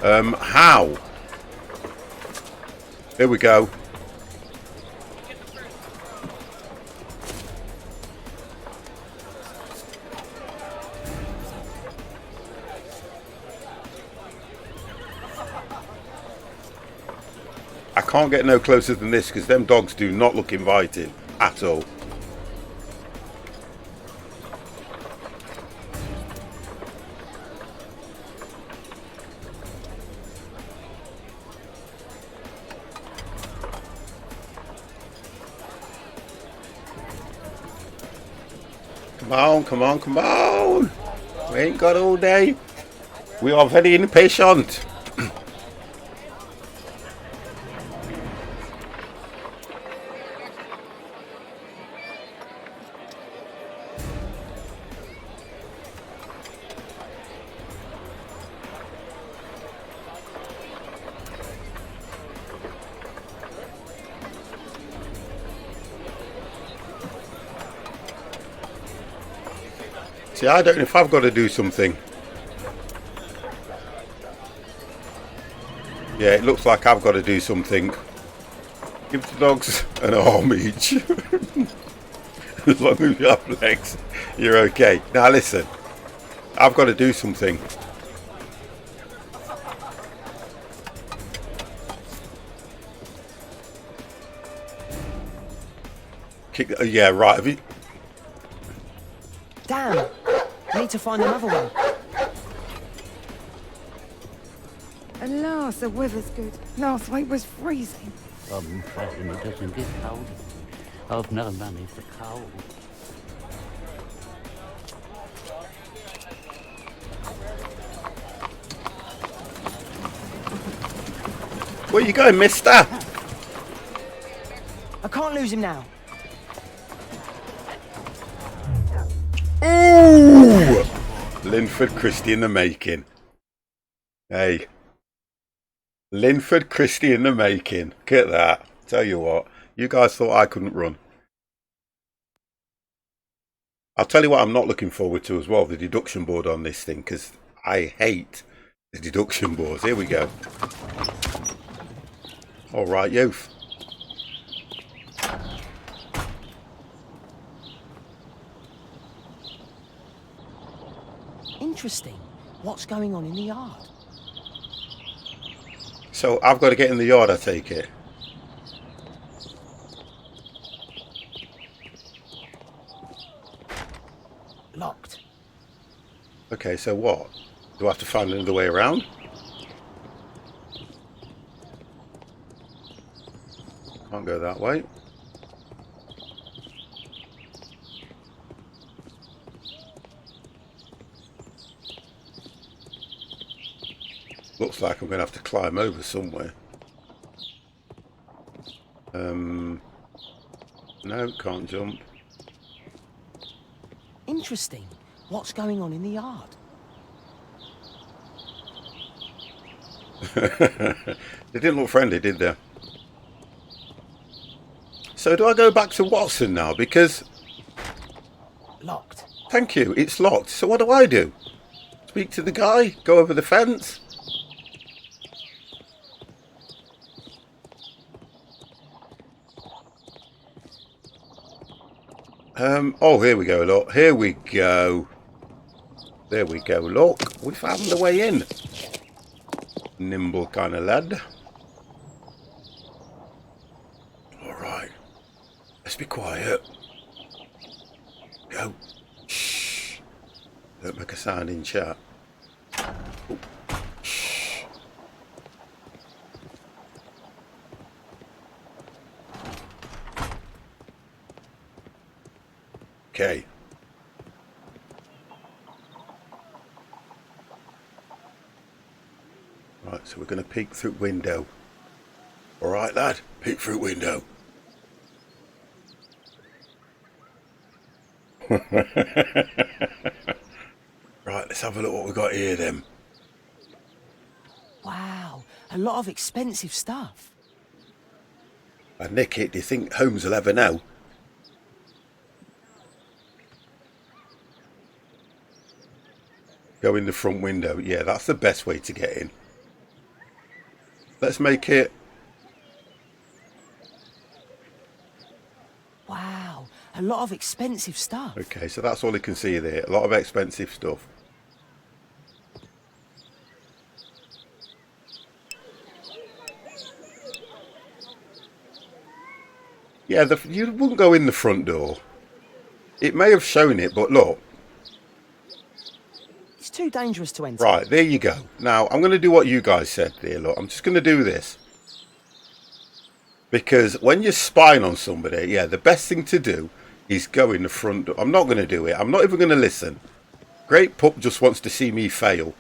S1: How? Here we go. I can't get no closer than this because them dogs do not look inviting at all. Come on, come on, come on! We ain't got all day. We are very impatient. See, I don't know if I've got to do something. Yeah, it looks like I've got to do something. Give the dogs an arm each. As long as you have legs, you're okay. Now listen, I've got to do something. Kick, yeah, right. Have you...
S7: Damn! I need to find another one.
S11: At last, the weather's good. Last week was freezing.
S12: I'm frightened it doesn't get cold. I've no money for coal.
S1: Where you going, mister?
S7: I can't lose him now.
S1: Ooh! Linford Christie in the making. Hey. Linford Christie in the making. Look at that. Tell you what. You guys thought I couldn't run. I'll tell you what I'm not looking forward to as well. The deduction board on this thing. Because I hate the deduction boards. Here we go. Alright, youth.
S7: Interesting. What's going on in the yard?
S1: So I've got to get in the yard, I take it.
S7: Locked.
S1: Okay, so what? Do I have to find another way around? Can't go that way. Looks like I'm going to have to climb over somewhere. No, can't jump.
S7: Interesting. What's going on in the yard?
S1: They didn't look friendly, did they? So do I go back to Watson now? Because...
S7: Locked.
S1: Thank you, it's locked. So what do I do? Speak to the guy? Go over the fence? Oh, here we go, look. Here we go. There we go, look. We found the way in. Nimble kind of lad. Alright. Let's be quiet. Go. Shh. Don't make a sound in chat. Oh. Shh. Okay. Right, so we're going to peek through window. Alright, lad. Peek through window. Right, let's have a look what we've got here then.
S7: Wow, a lot of expensive stuff.
S1: I'd nick it. Do you think Holmes will ever know? Go in the front window. Yeah, that's the best way to get in. Let's make it...
S7: Wow, a lot of expensive stuff.
S1: Okay, so that's all you can see there. A lot of expensive stuff. Yeah, you wouldn't go in the front door. It may have shown it, but look.
S7: It's too dangerous to enter.
S1: Right, there you go. Now, I'm going to do what you guys said there, look. I'm just going to do this. Because when you're spying on somebody, yeah, the best thing to do is go in the front door. I'm not going to do it. I'm not even going to listen. Great Pup just wants to see me fail.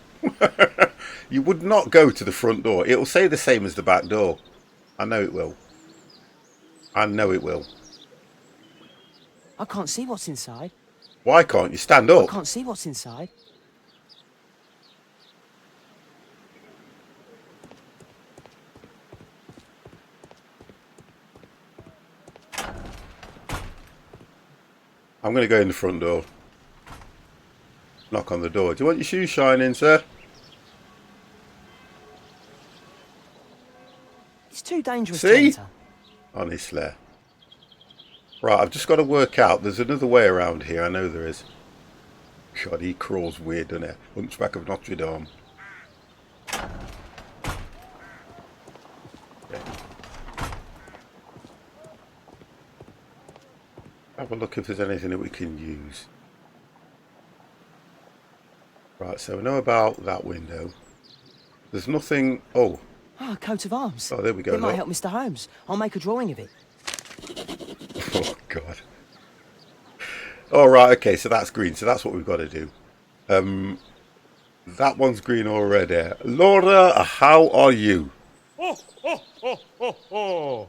S1: You would not go to the front door. It'll say the same as the back door. I know it will. I know it will.
S7: I can't see what's inside.
S1: Why can't you stand up?
S7: I can't see what's inside.
S1: I'm going to go in the front door. Knock on the door. Do you want your shoes shining, sir?
S7: It's too dangerous to
S1: See?
S7: enter.
S1: Honestly. Right, I've just got to work out. There's another way around here. I know there is. God, he crawls weird, doesn't he? Hunchback of Notre Dame. Okay. Have a look if there's anything that we can use. Right, so we know about that window. There's nothing... Oh.
S7: Ah, a coat of arms.
S1: Oh, there we go.
S7: It might help Mr. Holmes. I'll make a drawing of it.
S1: Oh, God. All right, okay, so that's green. So that's what we've got to do. That one's green already. Laura, how are you?
S10: Oh, oh, oh, oh, oh.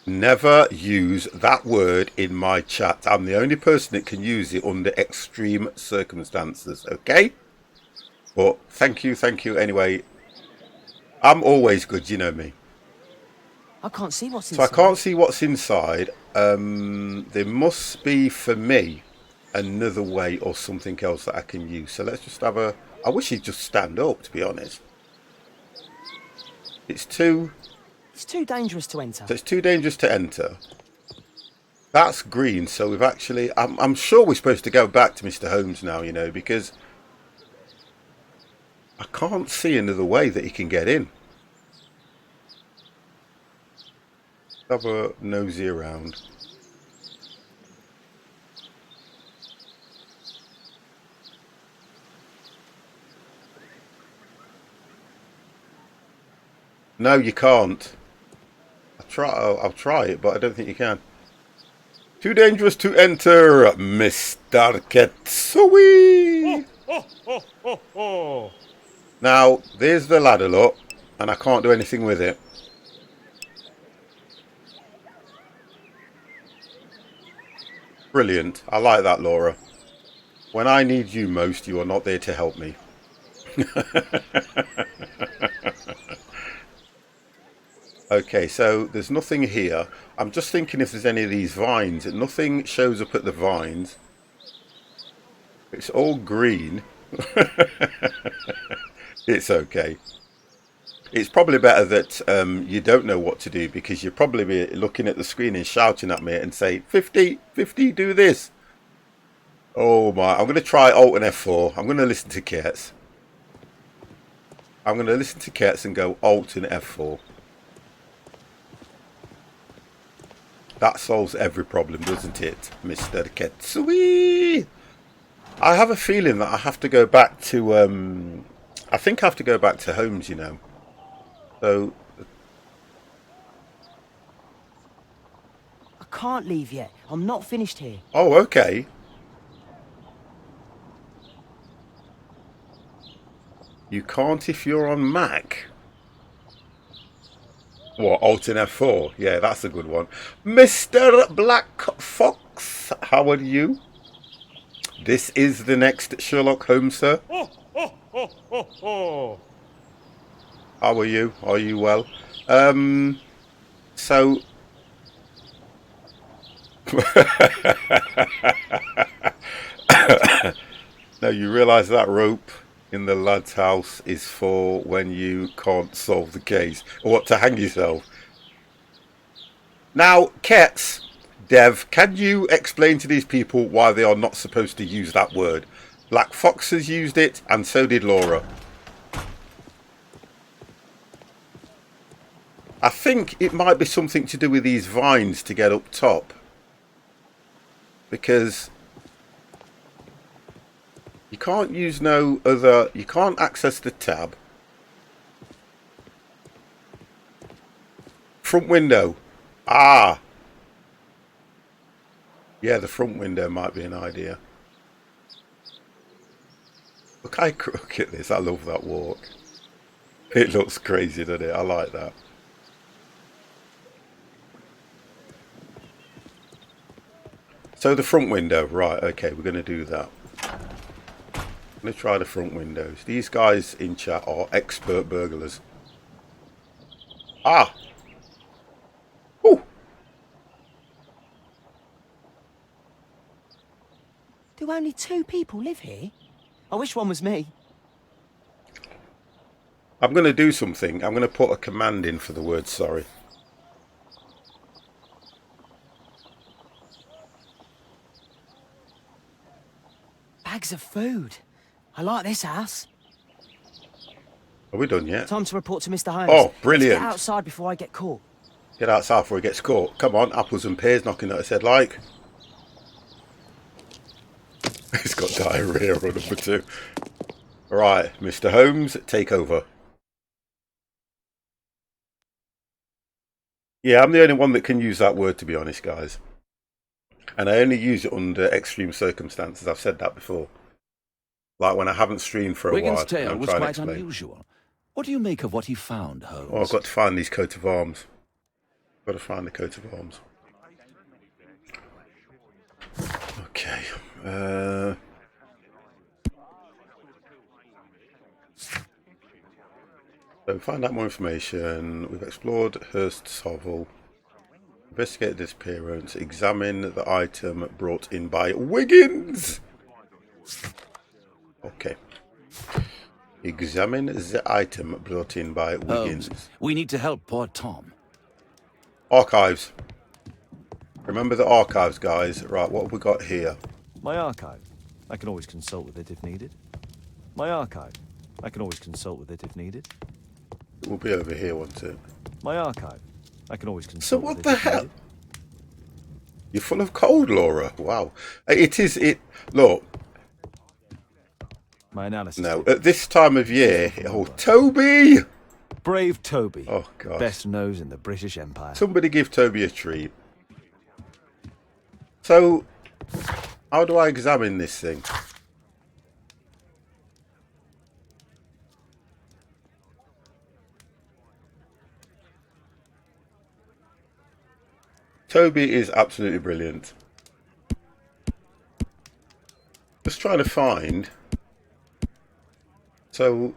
S1: Never use that word in my chat. I'm the only person that can use it under extreme circumstances, okay? But thank you anyway. I'm always good, you know me.
S7: I can't see what's
S1: inside. So I can't see what's inside. There must be, for me, another way or something else that I can use. So let's just have a... I wish he'd just stand up, to be honest. It's too...
S7: It's too dangerous to enter.
S1: So it's too dangerous to enter. That's green, so we've actually... I'm sure we're supposed to go back to Mr. Holmes now, you know, because I can't see another way that he can get in. Have a nosy around. No, you can't. I'll try it, but I don't think you can. Too dangerous to enter, Mr. Ketsui. Now, there's the ladder, look, and I can't do anything with it. Brilliant. I like that, Laura. When I need you most, you are not there to help me. Okay, so there's nothing here. I'm just thinking if there's any of these vines. Nothing shows up at the vines. It's all green. It's okay. It's probably better that you don't know what to do, because you'll probably be looking at the screen and shouting at me and say, 50, 50, do this. Oh my, I'm going to try Alt and F4. I'm going to listen to Kurtz. I'm going to listen to Kurtz and go Alt and F4. That solves every problem, doesn't it, Mr. Ketsui? I have a feeling that I have to go back to, I think I have to go back to Holmes, you know. So...
S7: I can't leave yet. I'm not finished here.
S1: Oh, okay. You can't if you're on Mac. What, Alt and F4? Yeah, that's a good one. Mr. Black Fox, how are you? This is the next Sherlock Holmes, sir. How are you? Are you well? So... Now, you realise that rope in the lad's house is for when you can't solve the case, or what, to hang yourself. Now, Kets, Dev, can you explain to these people why they are not supposed to use that word? Black Fox has used it, and so did Laura. I think it might be something to do with these vines to get up top, because you can't use no other, you can't access the tab. Front window. Ah. Yeah, the front window might be an idea. Look at this. I love that walk. It looks crazy, doesn't it? I like that. So the front window. Right, okay, we're going to do that. I'm going to try the front windows. These guys in chat are expert burglars. Ah! Oh!
S7: Do only 2 people live here? I wish one was me.
S1: I'm going to do something. I'm going to put a command in for the word sorry.
S7: Bags of food. I like this house.
S1: Are we done yet?
S7: Time to report to Mr. Holmes.
S1: Oh, brilliant.
S7: Let's get outside before I get caught.
S1: Get outside before he gets caught. Come on, apples and pears knocking at his head like. He's got diarrhea on number 2. Right, Mr. Holmes, take over. Yeah, I'm the only one that can use that word, to be honest, guys. And I only use it under extreme circumstances. I've said that before. Like when I haven't streamed for a
S2: Wigan's
S1: while.
S2: tale was quite unusual. What do you make of what he found, Holmes?
S1: Oh, I've got to find these coat of arms. Got to find the coat of arms. Okay. So find out more information. We've explored Hurst's hovel. Investigate the disappearance. Examine the item brought in by Wiggins. Okay. Examine the item brought in by Wiggins.
S2: Holmes, we need to help poor Tom.
S1: Archives. Remember the archives, guys. Right, what have we got here?
S4: My archive. I can always consult with it if needed. My archive. I can always consult with it if needed.
S1: It will be over here, won't it?
S4: My archive. I can always
S1: So
S4: consult
S1: what
S4: with
S1: the
S4: it if
S1: hell?
S4: needed.
S1: You're full of cold, Laura. Wow. It is, look,
S4: My analysis.
S1: no, at this time of year, oh, Toby!
S4: Brave Toby.
S1: Oh, God.
S4: Best nose in the British Empire.
S1: Somebody give Toby a treat. So, how do I examine this thing? Toby is absolutely brilliant. Just trying to find. So,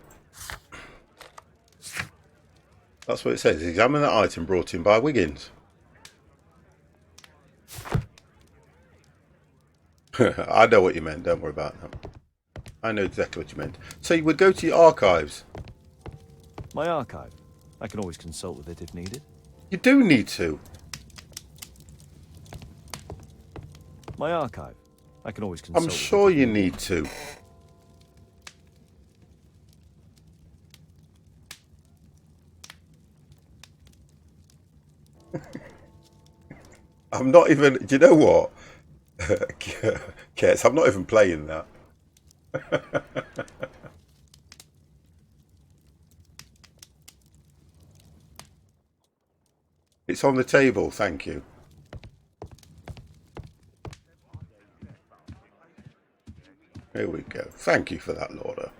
S1: that's what it says. Examine the item brought in by Wiggins. I know what you meant. Don't worry about that. I know exactly what you meant. So you would go to your archives.
S4: My archive. I can always consult with it if needed.
S1: You do need to.
S4: My archive. I can always consult.
S1: I'm sure you need to. I'm not even. Do you know what? Kets, I'm not even playing that. It's on the table, thank you. Here we go. Thank you for that, Laura.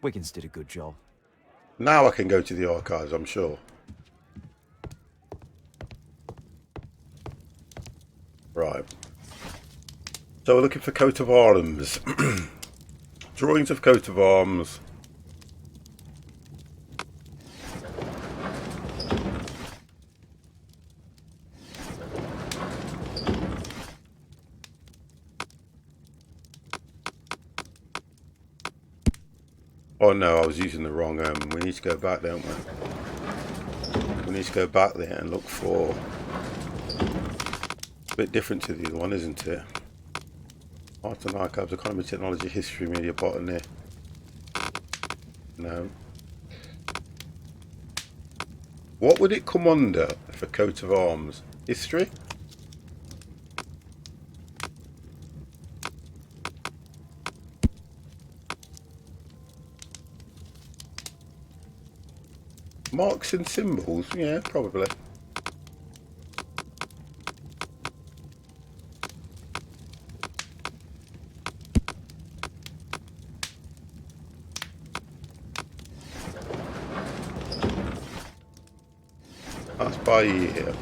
S4: Wiggins did a good job.
S1: Now I can go to the archives, I'm sure. Right. So we're looking for coat of arms. Drawings of coat of arms. Oh no, I was using the wrong we need to go back, don't we? We need to go back there and look for... A bit different to the other one, isn't it? Art and Archives, Economy, Technology, History, Media, Botany. No. What would it come under for coat of arms? History? Marks and symbols? Yeah, probably. That's by year.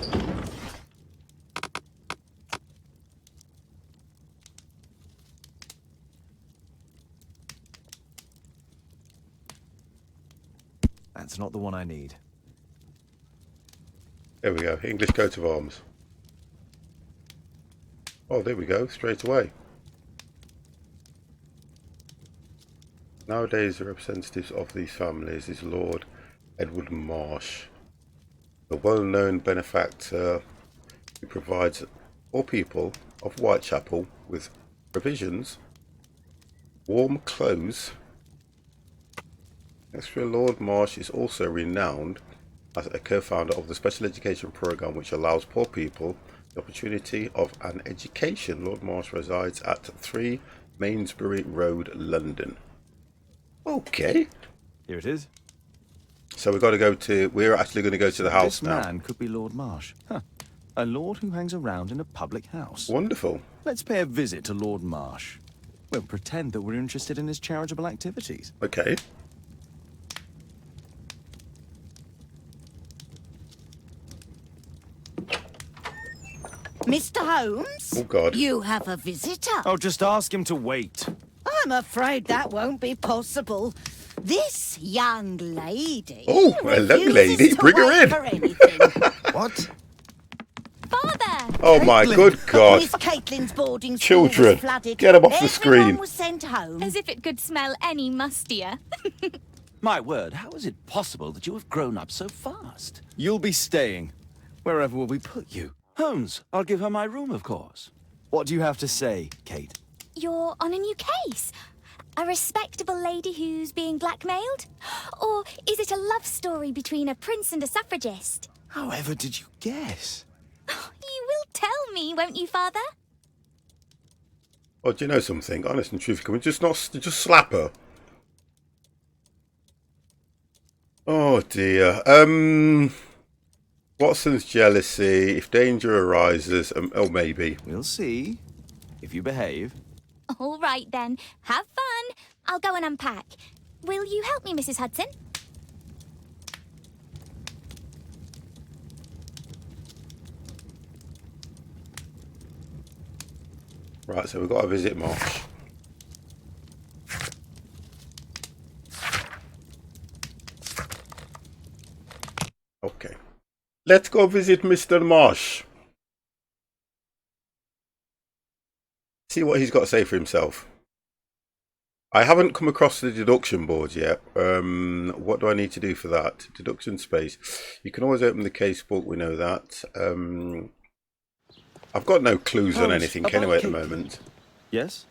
S4: That's not the one I need.
S1: There we go. English coat of arms. Oh, there we go. Straight away. Nowadays, the representatives of these families is Lord Edward Marsh, the well-known benefactor who provides all people of Whitechapel with provisions, warm clothes. Extra Lord Marsh is also renowned as a co-founder of the special education program which allows poor people the opportunity of an education. Lord Marsh resides at 3 Mainsbury Road, London. Okay.
S4: Here it is.
S1: So we've got to go to... We're actually going to go to the house
S4: This
S1: now.
S4: man could be Lord Marsh. Huh. A lord who hangs around in a public house.
S1: Wonderful.
S4: Let's pay a visit to Lord Marsh. We'll pretend that we're interested in his charitable activities.
S1: Okay.
S13: Mr. Holmes?
S1: Oh, God.
S13: You have a visitor.
S4: Oh, just ask him to wait.
S13: I'm afraid that won't be possible. This young lady...
S1: Oh, hello,
S13: refuses
S1: lady.
S13: to
S1: Bring her
S13: wait
S1: in.
S13: for anything.
S8: What?
S3: Father!
S1: Oh, my good God.
S13: Miss Caitlin's boarding school was
S1: Children,
S13: flooded.
S1: get them off the
S13: Everyone
S1: screen.
S13: was sent home.
S3: As if it could smell any mustier.
S2: My word, how is it possible that you have grown up so fast?
S4: You'll be staying. Wherever will we put you?
S2: Holmes, I'll give her my room, of course.
S4: What do you have to say, Kate?
S3: You're on a new case? A respectable lady who's being blackmailed? Or is it a love story between a prince and a suffragist?
S4: However did you guess?
S3: You will tell me, won't you, Father?
S1: Oh, do you know something? Honest and truthful, can we just slap her? Oh dear. Watson's jealousy. If danger arises, oh maybe.
S4: We'll see. If you behave.
S3: All right then. Have fun. I'll go and unpack. Will you help me, Mrs. Hudson?
S1: Right, so we've got to visit Marsh. Okay. Let's go visit Mr. Marsh. See what he's got to say for himself. I haven't come across the deduction board yet. What do I need to do for that? Deduction space. You can always open the case book, we know that. I've got no clues on anything anyway at the moment.
S4: Yes?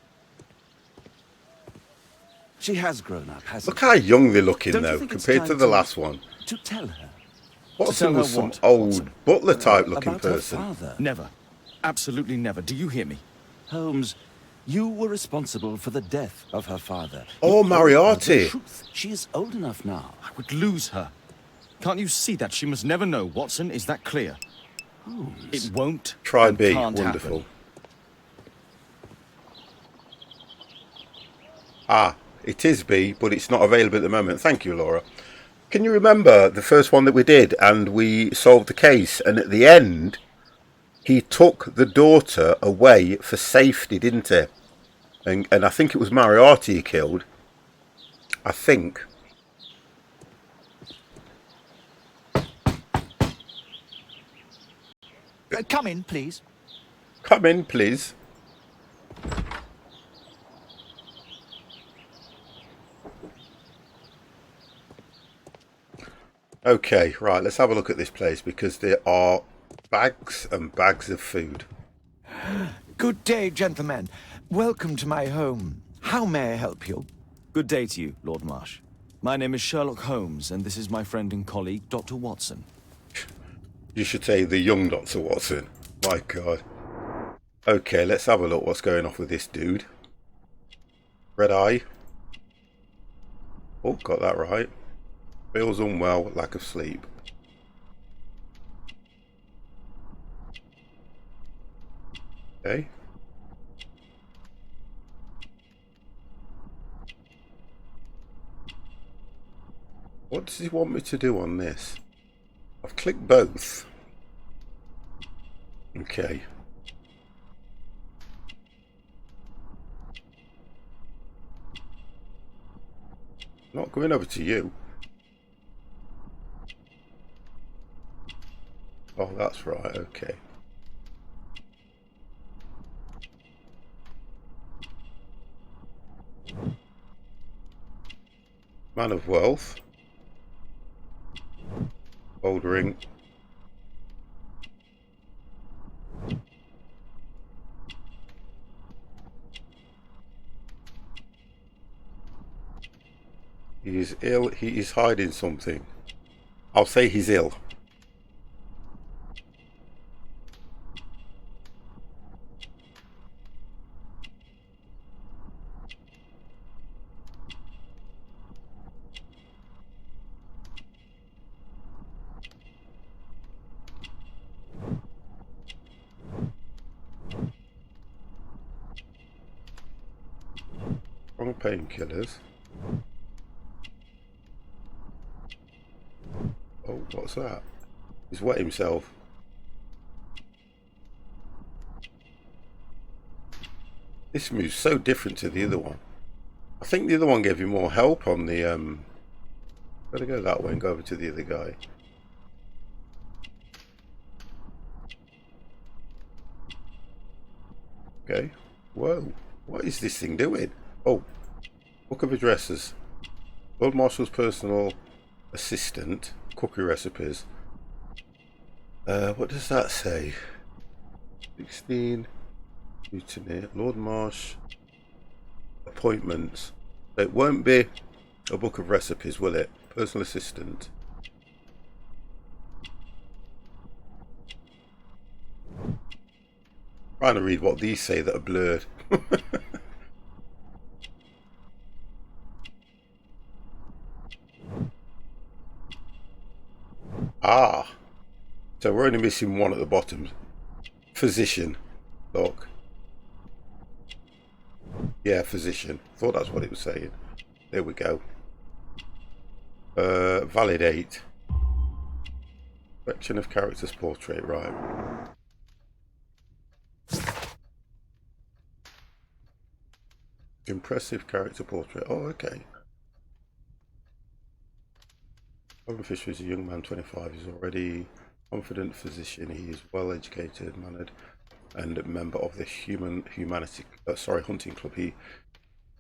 S2: She has grown up, hasn't
S1: Look how young they're looking
S2: Don't you
S1: though,
S2: think it's
S1: compared to
S2: time
S1: the
S2: to-
S1: last one.
S2: To tell her.
S1: Watson
S4: her
S1: was some
S4: what,
S1: old
S4: Watson?
S1: butler type looking
S2: About her
S1: person.
S2: father.
S4: Never. Absolutely never. Do you hear me?
S2: Holmes, you were responsible for the death of her father.
S1: Oh,
S2: You told her the
S1: Moriarty.
S2: truth. She is old enough now.
S4: I would lose her. Can't you see that? She must never know, Watson. Is that clear?
S2: Holmes.
S4: It won't.
S1: Try
S4: and
S1: B.
S4: can't
S1: Wonderful.
S4: happen.
S1: Ah, it is B, but it's not available at the moment. Thank you, Laura. Can you remember the first one that we did and we solved the case, and at the end he took the daughter away for safety, didn't he? And I think it was Moriarty he killed. I think.
S9: Come in, please.
S1: Come in, please. Okay, right, let's have a look at this place because there are bags and bags of food.
S14: Good day, gentlemen. Welcome to my home. How may I help you?
S4: Good day to you, Lord Marsh. My name is Sherlock Holmes, and this is my friend and colleague, Dr. Watson.
S1: You should say the young Dr. Watson. My God. Okay, let's have a look what's going off with this dude. Red eye. Oh, got that right. Feels unwell, lack of sleep. Okay. What does he want me to do on this? I've clicked both. Okay. Not going over to you. Oh, that's right, okay. Man of wealth. Gold ring. He is ill, he is hiding something. I'll say he's ill. Strong painkillers. Oh, what's that? He's wet himself. This move's so different to the other one. I think the other one gave you more help on the Better go that way and go over to the other guy. Okay. Whoa. What is this thing doing? Oh. Book of addresses. Lord Marshal's personal assistant. Cookie recipes. What does that say? 16. Mutiny. Lord Marsh. Appointments. It won't be a book of recipes, will it? Personal assistant. Trying to read what these say that are blurred. Ah, so we're only missing one at the bottom. Physician. Look. Yeah, physician. Thought that's what it was saying. There we go. Validate. Correction of character's portrait, right. Impressive character portrait. Oh, okay. Robin Fisher is a young man, 25. He's already confident physician. He is well educated, mannered, and a member of the hunting club. He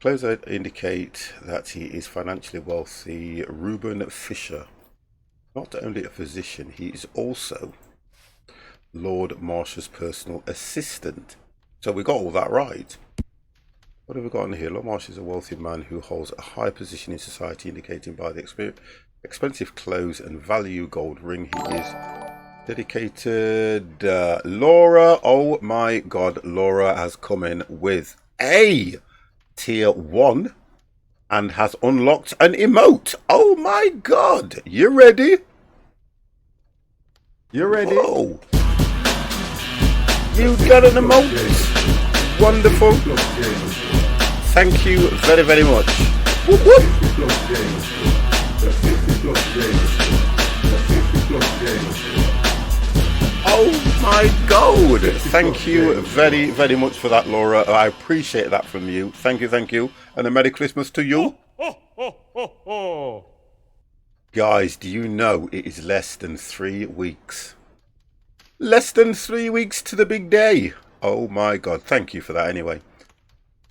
S1: clothes indicate that he is financially wealthy. Reuben Fisher, not only a physician, he is also Lord Marsh's personal assistant. So we got all that right. What have we got in here? Lord Marsh is a wealthy man who holds a high position in society, indicating by the expensive clothes and value gold ring he is dedicated. Laura, oh my god, Laura has come in with a tier 1 and has unlocked an emote. Oh my god, you ready?
S4: You ready?
S1: Whoa. You got an emote. Wonderful. Thank you very, very much. Whoop, whoop. Oh my god. Thank you very, very much for that, Laura. I appreciate that from you. Thank you, thank you. And a Merry Christmas to you. Guys, do you know it is less than 3 weeks? Less than 3 weeks to the big day. Oh my god, thank you for that anyway.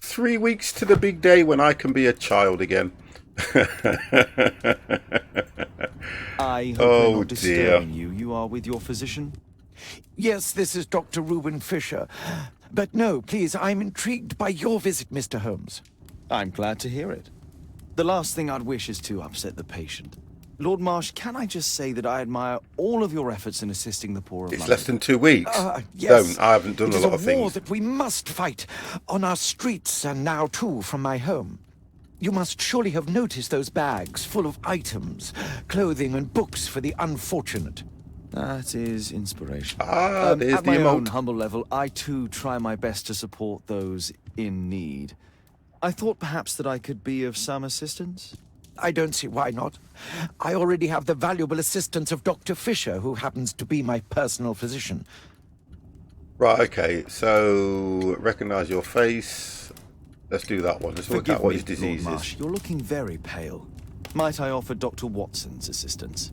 S1: 3 weeks to the big day when I can be a child again.
S4: I hope we're not disturbing you. You are with your physician?
S14: Yes, this is Dr. Reuben Fisher. But no, please, I'm intrigued by your visit, Mr. Holmes.
S4: I'm glad to hear it. The last thing I'd wish is to upset the patient. Lord Marsh, can I just say that I admire all of your efforts in assisting the poor of
S1: It's
S4: London.
S1: less than 2 weeks.
S14: Yes.
S1: I haven't done a lot of
S14: It is a war
S1: things.
S14: that we must fight on our streets and now too from my home. You must surely have noticed those bags full of items, clothing and books for the unfortunate.
S4: That is inspiration.
S1: There's
S4: at
S1: the
S4: my
S1: emote.
S4: own humble level, I too try my best to support those in need. I thought perhaps that I could be of some assistance.
S14: I don't see why not. I already have the valuable assistance of Dr. Fisher, who happens to be my personal physician.
S1: Right, okay, so recognise your face. Let's do that one. Let's work out what his disease
S4: Lord
S1: is.
S4: Marsh, you're looking very pale. Might I offer Dr. Watson's assistance?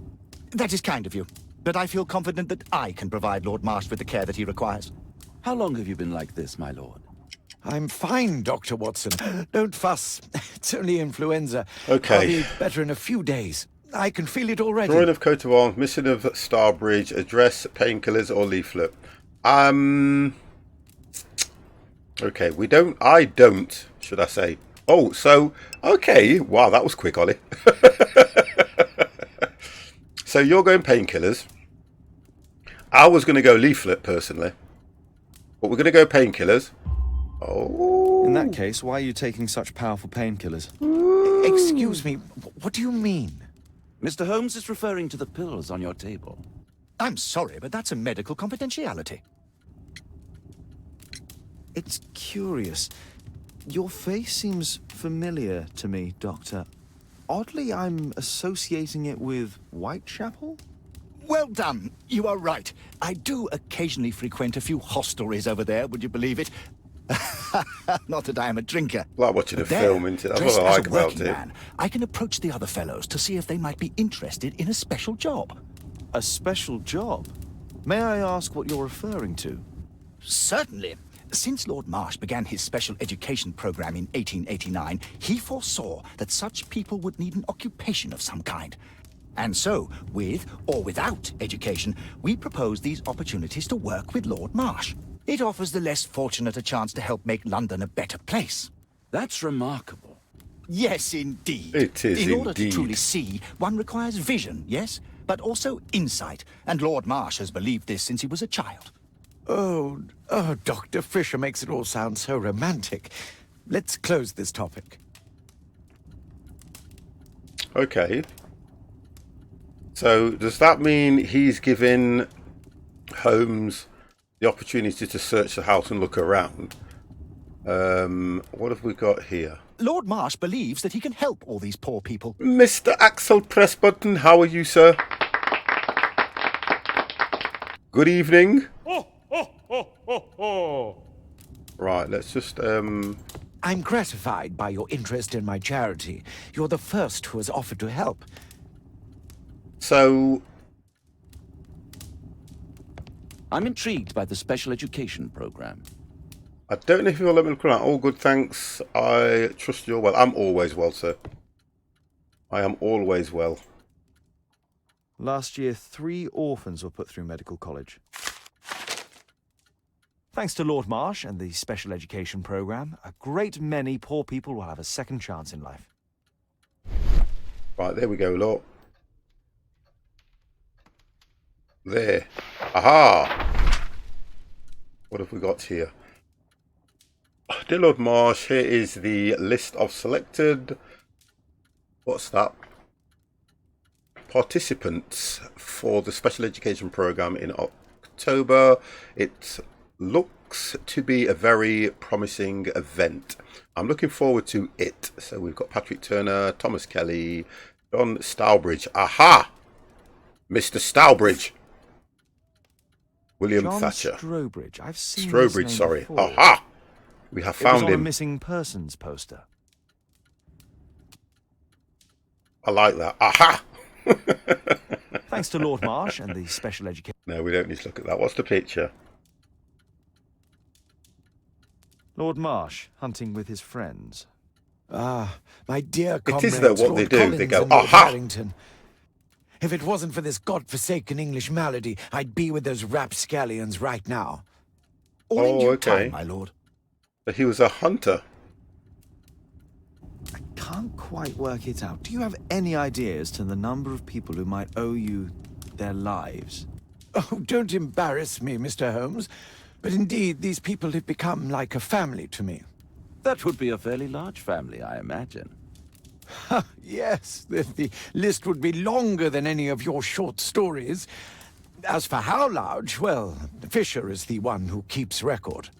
S15: That is kind of you, but I feel confident that I can provide Lord Marsh with the care that he requires.
S2: How long have you been like this, my lord?
S14: I'm fine, Dr. Watson. Don't fuss. It's only influenza.
S1: Okay.
S14: I'll be better in a few days. I can feel it already.
S1: Drawing of coat of arms, missing of Starbridge, address, painkillers or leaflet. Okay, I don't, should I say. Oh, so, okay. Wow, that was quick, Ollie. So you're going painkillers. I was going to go leaflet, personally. But we're going to go painkillers. Oh.
S4: In that case, why are you taking such powerful painkillers?
S14: Excuse me, what do you mean?
S2: Mr. Holmes is referring to the pills on your table.
S15: I'm sorry, but that's a medical confidentiality.
S4: It's curious. Your face seems familiar to me, Doctor. Oddly, I'm associating it with Whitechapel?
S15: Well done. You are right. I do occasionally frequent a few hostelries over there, would you believe it? Not that I am a drinker.
S1: Like watching a
S15: But there,
S1: film, isn't it? That's
S15: dressed
S1: what I
S15: as
S1: like
S15: a
S1: about
S15: working
S1: it.
S15: man, I can approach the other fellows to see if they might be interested in a special job.
S4: A special job? May I ask what you're referring to?
S15: Certainly. Since Lord Marsh began his special education program in 1889, he foresaw that such people would need an occupation of some kind. And so, with or without education, we propose these opportunities to work with Lord Marsh. It offers the less fortunate a chance to help make London a better place.
S2: That's remarkable.
S15: Yes, indeed.
S1: It is
S15: In order
S1: indeed.
S15: to truly see, one requires vision, yes, but also insight. And Lord Marsh has believed this since he was a child.
S14: Oh, Dr. Fisher makes it all sound so romantic. Let's close this topic.
S1: Okay. So does that mean he's given Holmes the opportunity to search the house and look around? What have we got here?
S15: Lord Marsh believes that he can help all these poor people.
S1: Mr. Axel Pressbutton, how are you, sir? Good evening. Right, let's just
S14: I'm gratified by your interest in my charity. You're the first who has offered to help.
S1: So
S2: I'm intrigued by the special education program.
S1: I don't know if you'll let me look around. All good, thanks. I trust you're well. I'm always well, sir. I am always well.
S4: Last year, 3 orphans were put through medical college. Thanks to Lord Marsh and the special education program, a great many poor people will have a second chance in life.
S1: Right, there we go, look. There. Aha! What have we got here? Dear Lord Marsh, here is the list of selected... What's that? Participants for the special education program in October. It looks to be a very promising event. I'm looking forward to it. So we've got Patrick Turner, Thomas Kelly, John Stowbridge. Aha! Mr. Stowbridge. William
S4: John
S1: Thatcher.
S4: Strobridge. I've seen
S1: Strobridge,
S4: this name
S1: sorry.
S4: before.
S1: Aha! We have
S4: It was
S1: found
S4: on a
S1: him.
S4: missing persons poster.
S1: I like that. Aha!
S4: Thanks to Lord Marsh and the special education.
S1: No, we don't need to look at that. What's the picture?
S4: Lord Marsh hunting with his friends.
S14: Ah, my dear
S1: It
S14: comrades,
S1: is though what
S14: Lord
S1: they do.
S14: Collins
S1: They go,
S14: and Lord
S1: aha!
S14: Harrington. If it wasn't for this godforsaken English malady, I'd be with those rapscallions right now.
S15: All in due
S1: okay.
S15: time, my lord.
S1: But he was a hunter.
S4: I can't quite work it out. Do you have any idea as to the number of people who might owe you their lives?
S14: Oh, don't embarrass me, Mr. Holmes. But indeed, these people have become like a family to me.
S2: That would be a fairly large family, I imagine.
S14: Yes, the list would be longer than any of your short stories. As for how large, well, Fisher is the one who keeps record.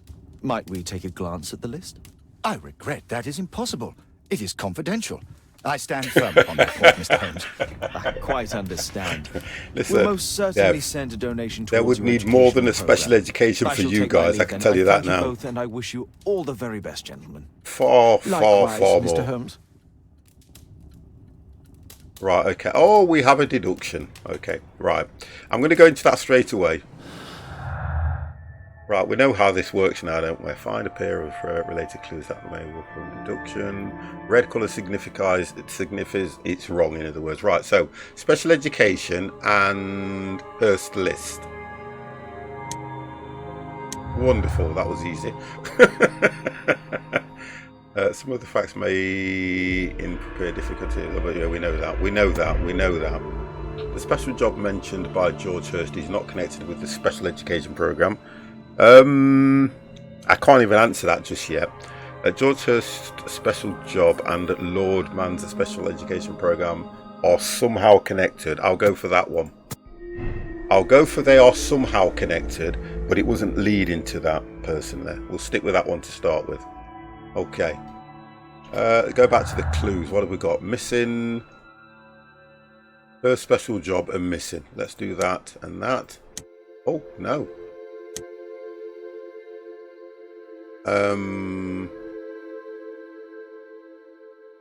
S4: Might we take a glance at the list?
S15: I regret that is impossible. It is confidential. I stand firm upon that point, Mr. Holmes.
S4: I quite understand.
S1: Listen,
S4: We'll most certainly
S1: Dev,
S4: send a donation
S1: there
S4: towards
S1: would
S4: your
S1: need more than a
S4: educational
S1: special
S4: program.
S1: education
S4: I
S1: for
S4: shall
S1: you
S4: take my
S1: guys.
S4: leave
S1: I can
S4: then.
S1: tell you that
S4: thank
S1: now.
S4: You both, and I wish you all the very best, gentlemen.
S1: Far,
S4: Likewise,
S1: far
S4: Mr.
S1: more.
S4: Holmes.
S1: Right, okay. Oh, we have a deduction. Okay, right. I'm going to go into that straight away. Right, we know how this works now, don't we? Find a pair of related clues that may work from deduction. Red colour signifies it's wrong, in other words. Right, so special education and first list. Wonderful, that was easy. Some of the facts may prepare difficulties, but yeah, we know that. We know that. The special job mentioned by George Hurst is not connected with the special education programme. I can't even answer that just yet. George Hurst's special job and Lord Man's special education programme are somehow connected. I'll go for that one. I'll go for they are somehow connected, but it wasn't leading to that person there. We'll stick with that one to start with. Okay. Go back to the clues. What have we got? Missing. First special job and missing. Let's do that and that. Oh, no.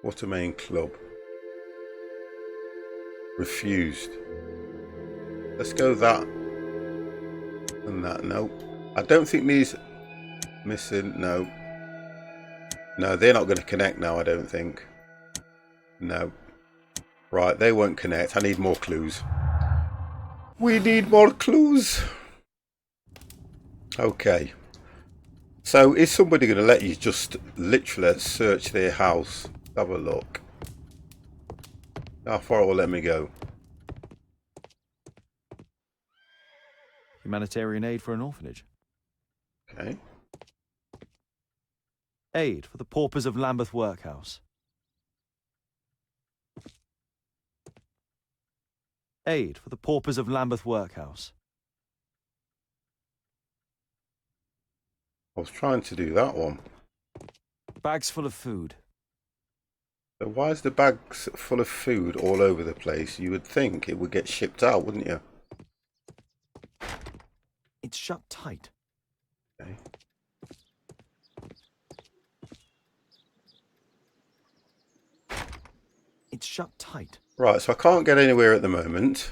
S1: What a main club. Refused. Let's go that and that. No, I don't think these missing. No, they're not going to connect now. I don't think. No. Right, they won't connect. I need more clues. We need more clues. Okay. So is somebody going to let you just literally search their house? Have a look. How far it will let me go?
S4: Humanitarian aid for an orphanage.
S1: Okay.
S4: Aid for the paupers of Lambeth Workhouse. Aid for the paupers of Lambeth Workhouse.
S1: I was trying to do that one.
S4: Bags full of food.
S1: So why is the bags full of food all over the place? You would think it would get shipped out, wouldn't you?
S4: It's shut tight.
S1: Okay.
S4: It's shut tight.
S1: Right, so I can't get anywhere at the moment.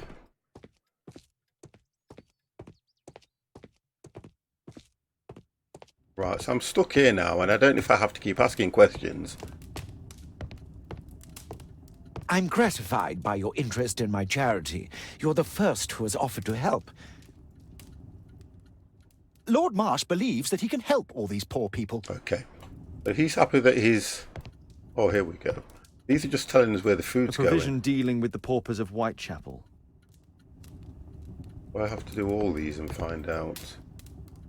S1: Right, so I'm stuck here now, and I don't know if I have to keep asking questions.
S14: I'm gratified by your interest in my charity. You're the first who has offered to help.
S15: Lord Marsh believes that he can help all these poor people.
S1: Okay. So he's happy that he's... Oh, here we go. These are just telling us where the food's
S4: A provision
S1: going.
S4: dealing with the paupers of Whitechapel.
S1: I have to do all these and find out.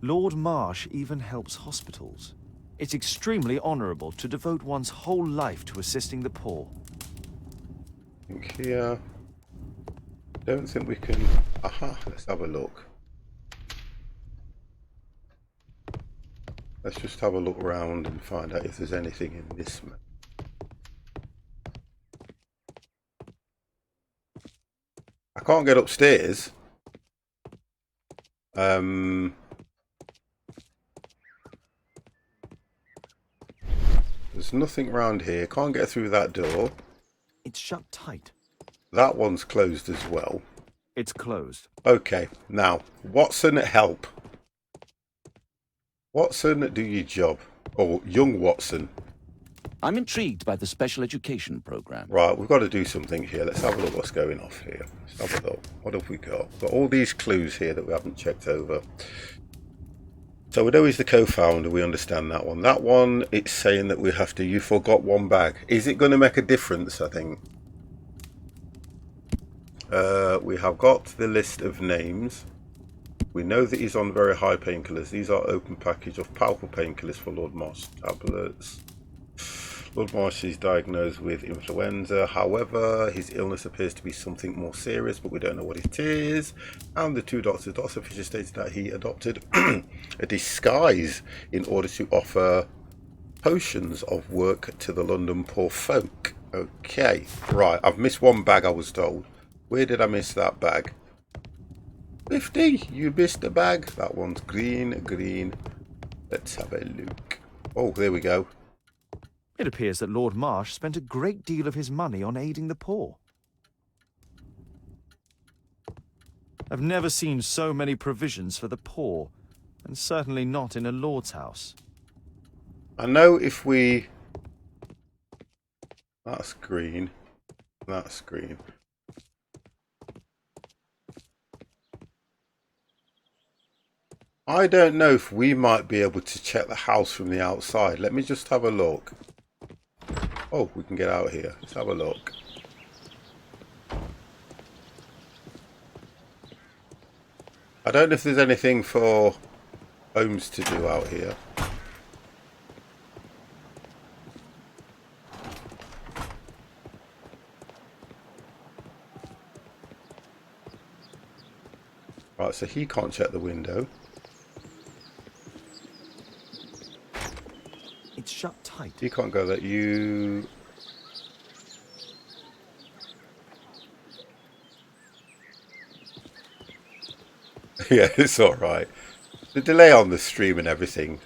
S4: Lord Marsh even helps hospitals. It's extremely honourable to devote one's whole life to assisting the poor.
S1: I think here... Don't think we can... Aha, let's have a look. Let's just have a look around and find out if there's anything in this map. I can't get upstairs. There's nothing around here. Can't get through that door.
S4: It's shut tight.
S1: That one's closed as well.
S4: It's closed.
S1: Okay, now, Watson, help. Watson, do your job. Or young Watson.
S2: I'm intrigued by the special education program.
S1: Right, we've got to do something here. Let's have a look what's going off here. Let's have a look. What have we got? We've got all these clues here that we haven't checked over. So we know he's the co-founder. We understand that one. That one, it's saying that we have to... You forgot one bag. Is it going to make a difference, I think? We have got the list of names. We know that he's on very high painkillers. These are open package of powerful painkillers for Lord Marsh tablets. Lord Marsh is diagnosed with influenza. However, his illness appears to be something more serious, but we don't know what it is. And the two doctors, Dr. Fisher stated that he adopted a disguise in order to offer potions of work to the London poor folk. Okay, right. I've missed one bag, I was told. Where did I miss that bag? 50, you missed the bag. That one's green. Let's have a look. Oh, there we go.
S4: It appears that Lord Marsh spent a great deal of his money on aiding the poor. I've never seen so many provisions for the poor, and certainly not in a lord's house.
S1: I know if we... That's green. That's green. I don't know if we might be able to check the house from the outside. Let me just have a look. Oh, we can get out here. Let's have a look. I don't know if there's anything for Holmes to do out here. Right, so he can't check the window.
S4: It's shut tight.
S1: You can't go there. You... Yeah, it's alright. The delay on the stream and everything.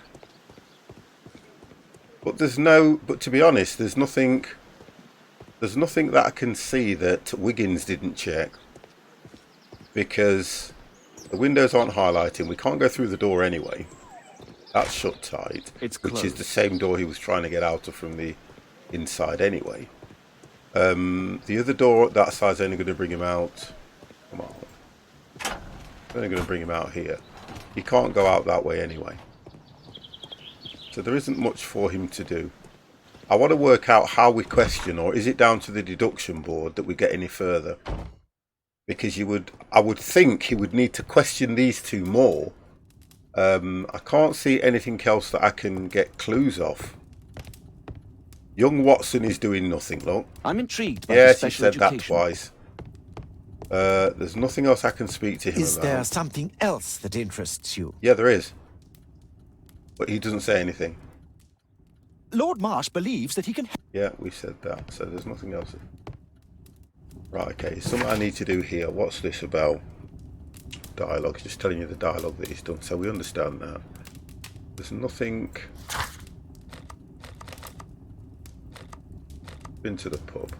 S1: But there's no... But to be honest, there's nothing... There's nothing that I can see that Wiggins didn't check. Because the windows aren't highlighting. We can't go through the door anyway. That's shut tight.
S4: It's
S1: which
S4: closed.
S1: is the same door he was trying to get out of from the inside anyway. The other door at that side's only going to bring him out. Come on. It's only going to bring him out here. He can't go out that way anyway. So there isn't much for him to do. I want to work out how we question, or is it down to the deduction board that we get any further? Because I would think he would need to question these two more. I can't see anything else that I can get clues off. Young Watson is doing nothing, look.
S2: I'm intrigued by the special
S1: she said that
S2: education.
S1: twice. There's nothing else I can speak to him
S14: Is
S1: about.
S14: there something else that interests you?
S1: Yeah, there is. But he doesn't say anything.
S15: Lord Marsh believes that he can...
S1: Yeah, we said that. So there's nothing else. Right, okay. Something I need to do here. What's this about? Dialogue. Just telling you the dialogue that he's done. So we understand that. There's nothing... Been to the pub.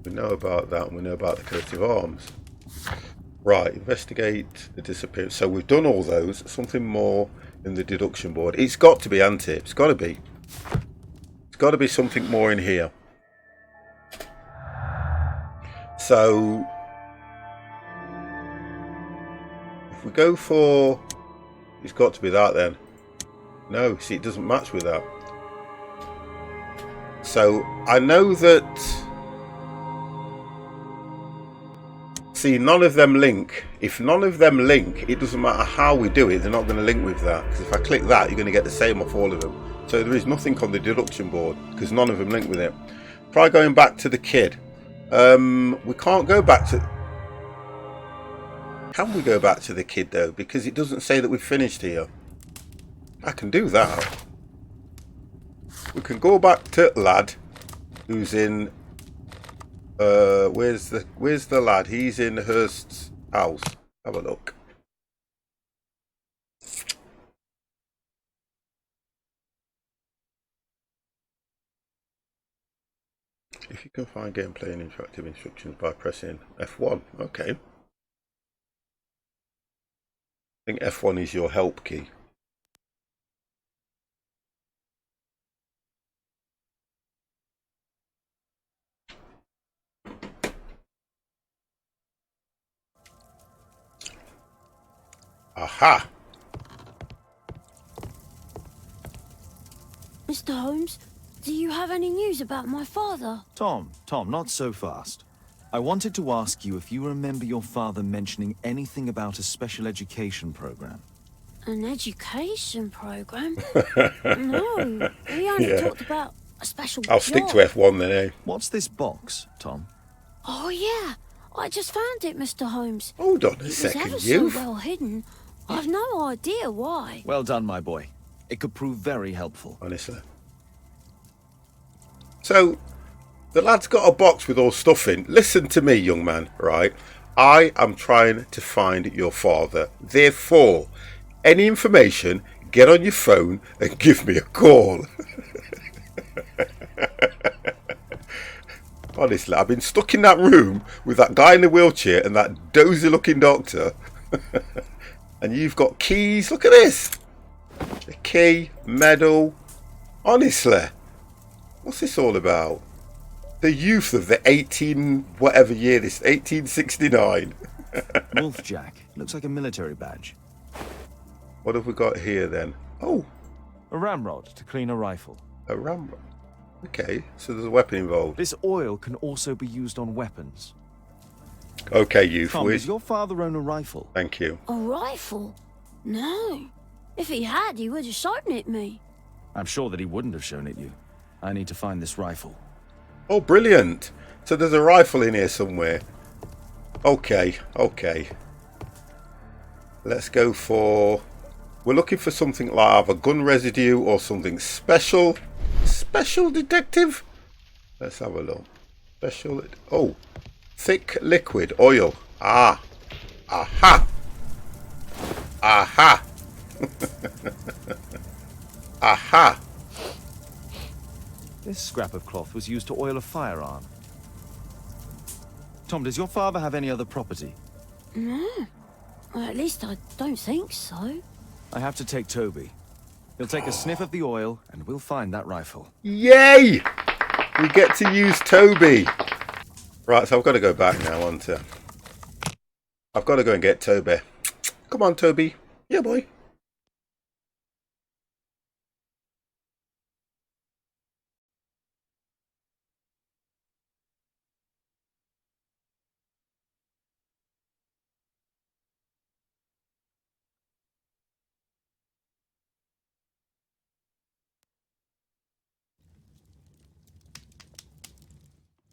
S1: We know about that, and we know about the coat of arms. Right, investigate the disappearance. So we've done all those. Something more in the deduction board. It's got to be, hasn't it? It's got to be. It's got to be something more in here. So if we go for... It's got to be that then. No, see, it doesn't match with that. So I know that... See, none of them link. If none of them link, it doesn't matter how we do it, they're not going to link with that. Because if I click that, you're going to get the same off all of them. So there is nothing on the deduction board, because none of them link with it. Try going back to the kid. We can't go back to... Can we go back to the kid, though? Because it doesn't say that we've finished here. I can do that. We can go back to lad, who's in... where's the lad? He's in Hurst's house. Have a look. If you can find gameplay and interactive instructions by pressing F1. Okay. I think F1 is your help key. Aha!
S5: Mr. Holmes, do you have any news about my father?
S4: Tom, not so fast. I wanted to ask you if you remember your father mentioning anything about a special education program.
S5: An education program? No, he only talked about a special
S1: I'll stick
S5: job.
S1: to F1 then, eh?
S4: What's this box, Tom?
S5: Oh, yeah. I just found it, Mr. Holmes.
S1: Hold on a
S5: It was
S1: second,
S5: ever
S1: you.
S5: so well hidden. I've no idea why.
S4: Well done, my boy. It could prove very helpful.
S1: Honestly. So, the lad's got a box with all stuff in. Listen to me, young man, right? I am trying to find your father. Therefore, any information, get on your phone and give me a call. Honestly, I've been stuck in that room with that guy in the wheelchair and that dozy looking doctor. And you've got keys. Look at this. A key, medal. Honestly, what's this all about? The youth of the 18 whatever year this, 1869.
S4: Wolfjack. Looks like a military badge.
S1: What have we got here then? Oh,
S4: A ramrod to clean a rifle.
S1: a ramrod. Okay, so there's a weapon involved.
S4: This oil can also be used on weapons.
S1: Okay, youth.
S4: Tom,
S1: Where's...
S4: does your father own a rifle?
S1: Thank you.
S5: A rifle? No. If he had, he would have shown it me.
S4: I'm sure that he wouldn't have shown it you. I need to find this rifle.
S1: Oh, brilliant. So there's a rifle in here somewhere. Okay, okay. Let's go for... We're looking for something like either gun residue or something special. Special detective? Let's have a look. Special... Oh. Thick liquid oil. Ah. Aha. Aha. Aha.
S4: This scrap of cloth was used to oil a firearm. Tom, does your father have any other property?
S5: No. Well, at least I don't think so.
S4: I have to take Toby. He'll take a sniff of the oil, and we'll find that rifle.
S1: Yay! We get to use Toby. Right, so I've got to go back now, haven't I? I've got to go and get Toby. Come on, Toby. Yeah, boy.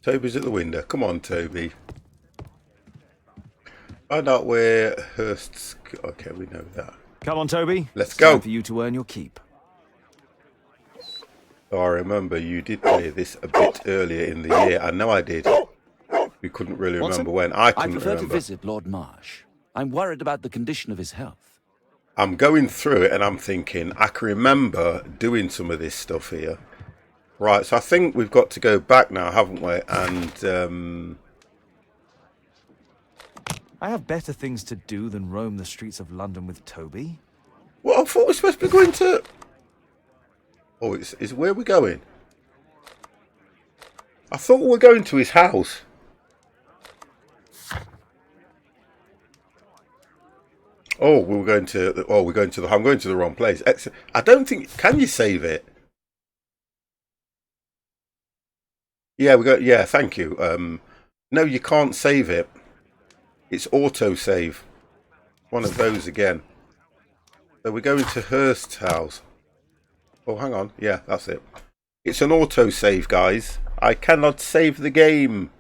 S1: Toby's at the window. Come on, Toby. Find out where Hurst's... Okay, we know that.
S4: Come on, Toby.
S1: Let's
S4: It's
S1: go.
S4: time for you to earn your keep.
S1: Oh, I remember you did play this a bit earlier in the year. I know I did. We couldn't really remember when. I couldn't
S2: prefer
S1: remember.
S2: to visit Lord Marsh. I'm worried about the condition of his health.
S1: I'm going through it and I'm thinking, I can remember doing some of this stuff here. Right, so I think we've got to go back now, haven't we? And,
S4: I have better things to do than roam the streets of London with Toby.
S1: Well, I thought we were supposed to be going to... Oh, is where we're going? I thought we were going to his house. Oh, we were going to... Oh, we're going to the... I'm going to the wrong place. I don't think... Can you save it? Yeah, we go. Yeah, thank you. No, you can't save it. It's auto-save. One of those again. So we're going to Hurst's house. Oh, hang on. Yeah, that's it. It's an auto-save, guys. I cannot save the game.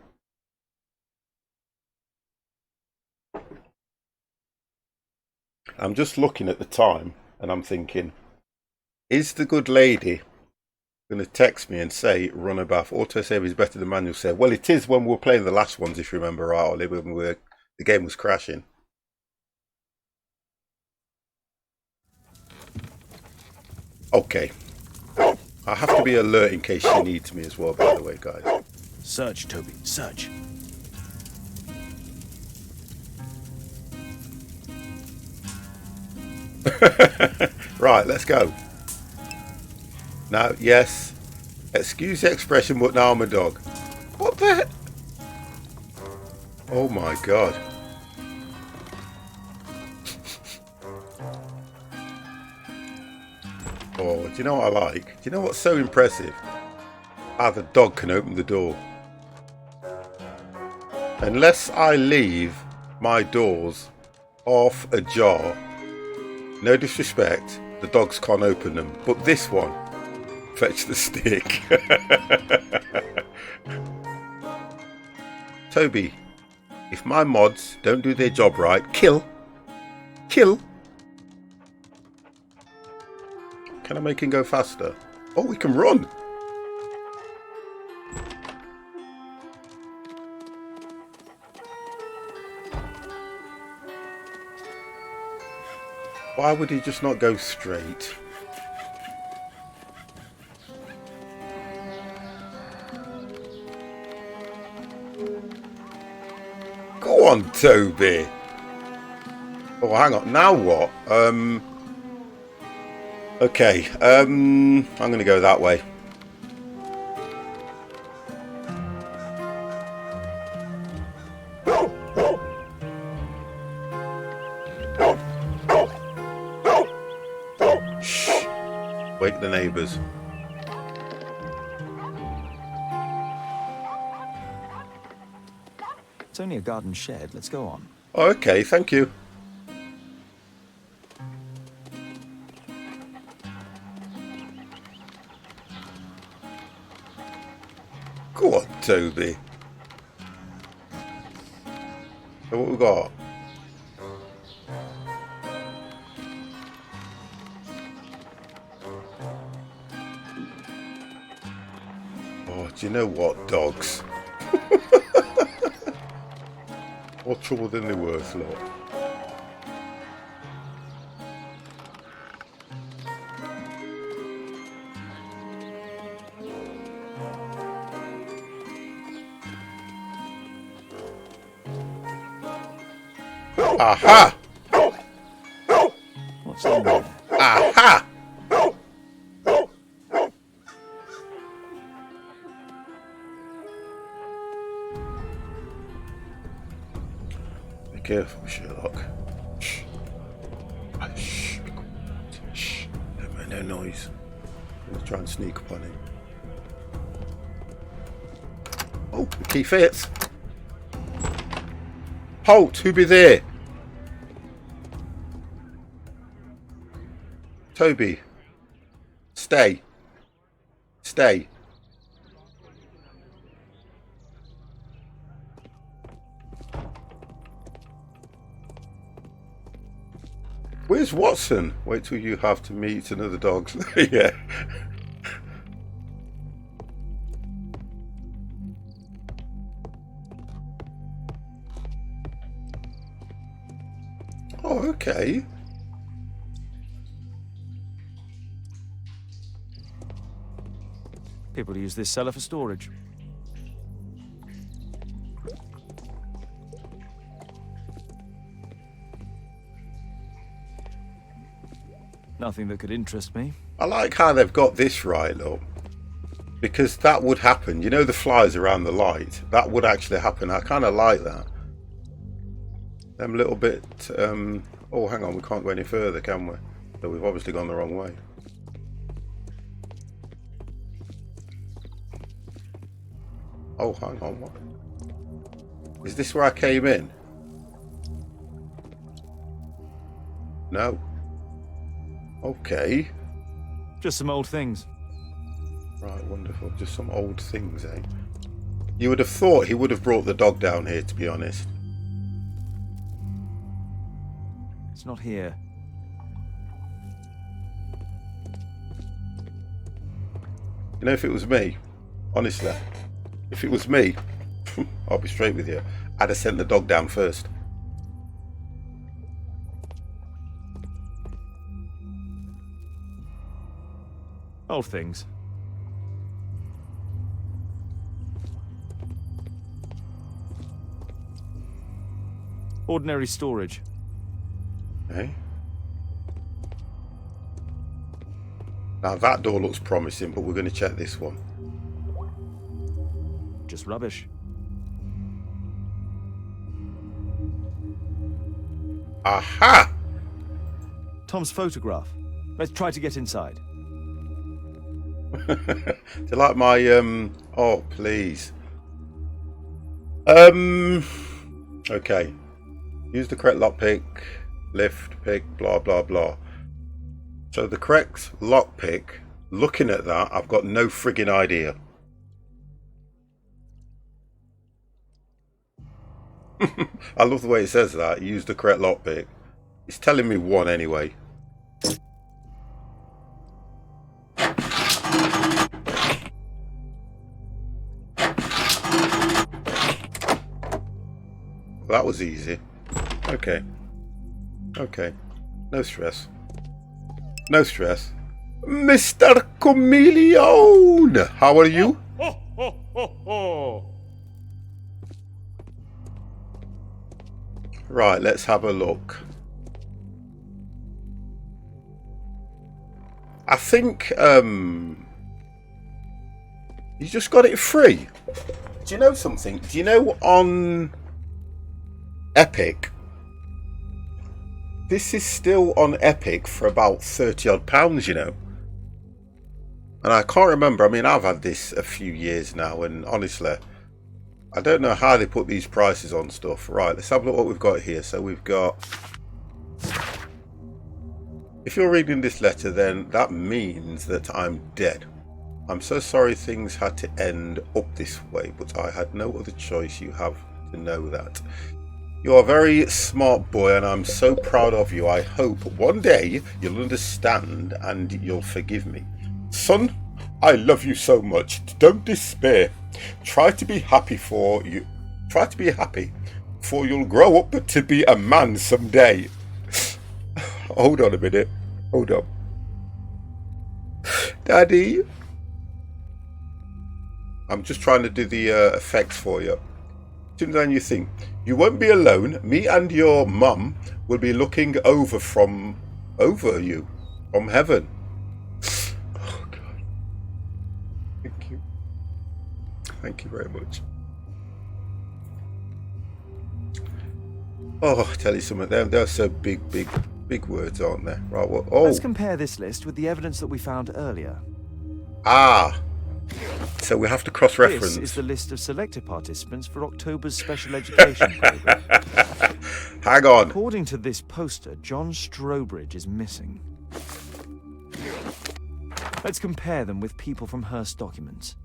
S1: I'm just looking at the time and I'm thinking, is the good lady going to text me and say run a bath? Autosave is better than manual save. Well, it is when we were playing the last ones, if you remember right, Ollie, when the game was crashing. Okay. I have to be alert in case she needs me as well, by the way, guys.
S4: Search, Toby, search.
S1: Right, let's go. Now, yes. Excuse the expression, but now I'm a dog. What the heck? Oh my god. Oh, do you know what I like? Do you know what's so impressive? How the dog can open the door. Unless I leave my doors half ajar, no disrespect, the dogs can't open them. But this one, fetch the stick. Toby, if my mods don't do their job right, kill. Kill. Can I make him go faster? Oh, we can run. Why would he just not go straight? Go on, Toby. Oh, hang on. Now what? Okay. I'm going to go that way. Shh. Wake the neighbours.
S4: It's only a garden shed. Let's go on.
S1: Oh, okay, thank you. Go on, Toby. So what we got? Oh, do you know what, dogs? More trouble than they're worth, look. Aha!
S4: What's in there?
S1: Aha! Be careful, Sherlock. Shh. Shh. Shh. Don't make no noise. I'm gonna try and sneak up on him. Oh, the key fits. Halt! Who be there? Toby. Stay. Stay. Where's Watson? Wait till you have to meet another dog. Yeah. Oh, okay.
S4: People use this cellar for storage. Nothing that could interest me.
S1: I like how they've got this right, look. Because that would happen. You know the flies around the light? That would actually happen. I kind of like that. Them little bit... oh, hang on. We can't go any further, can we? So we've obviously gone the wrong way. Oh, hang on. What? Is this where I came in? No. Okay.
S4: Just some old things.
S1: Right, wonderful. Just some old things, eh? You would have thought he would have brought the dog down here, to be honest.
S4: It's not here.
S1: You know, if it was me, honestly, if it was me, I'll be straight with you, I'd have sent the dog down first.
S4: Old things. Ordinary storage.
S1: Eh? Now that door looks promising, but we're going to check this one.
S4: Just rubbish.
S1: Aha!
S4: Tom's photograph. Let's try to get inside.
S1: Do you like my oh please. Okay. Use the correct lockpick, lift, pick, blah blah blah. So the correct lockpick, looking at that, I've got no friggin' idea. I love the way it says that. Use the correct lockpick. It's telling me one anyway. That was easy. Okay. Okay. No stress. No stress. Mr. Chameleon! How are you?
S10: Ho, ho, ho, ho.
S1: Right, let's have a look. I think you just got it free. Do you know something? Do you know on Epic, this is still on Epic for about £30 odd, you know? And I can't remember. I mean, I've had this a few years now, and honestly, I don't know how they put these prices on stuff. Right, let's have a look what we've got here. So we've got... If you're reading this letter, then that means that I'm dead. I'm so sorry things had to end up this way, but I had no other choice. You have to know that. You're a very smart boy, and I'm so proud of you. I hope one day you'll understand and you'll forgive me. Son, I love you so much. Don't despair. Try to be happy for you. Try to be happy, for you'll grow up to be a man someday. Hold on a minute. Hold on. Daddy. I'm just trying to do the effects for you. Sooner than you think. You won't be alone. Me and your mum will be looking over you from heaven. Oh God. Thank you. Thank you very much. Oh, I tell you something. They're so big words, aren't they? Right. Well, oh.
S4: Let's compare this list with the evidence that we found earlier.
S1: Ah. So we have to cross-reference.
S4: This is the list of selected participants for October's special education program.
S1: Hang on.
S4: According to this poster, John Strobridge is missing. Let's compare them with people from Hearst documents.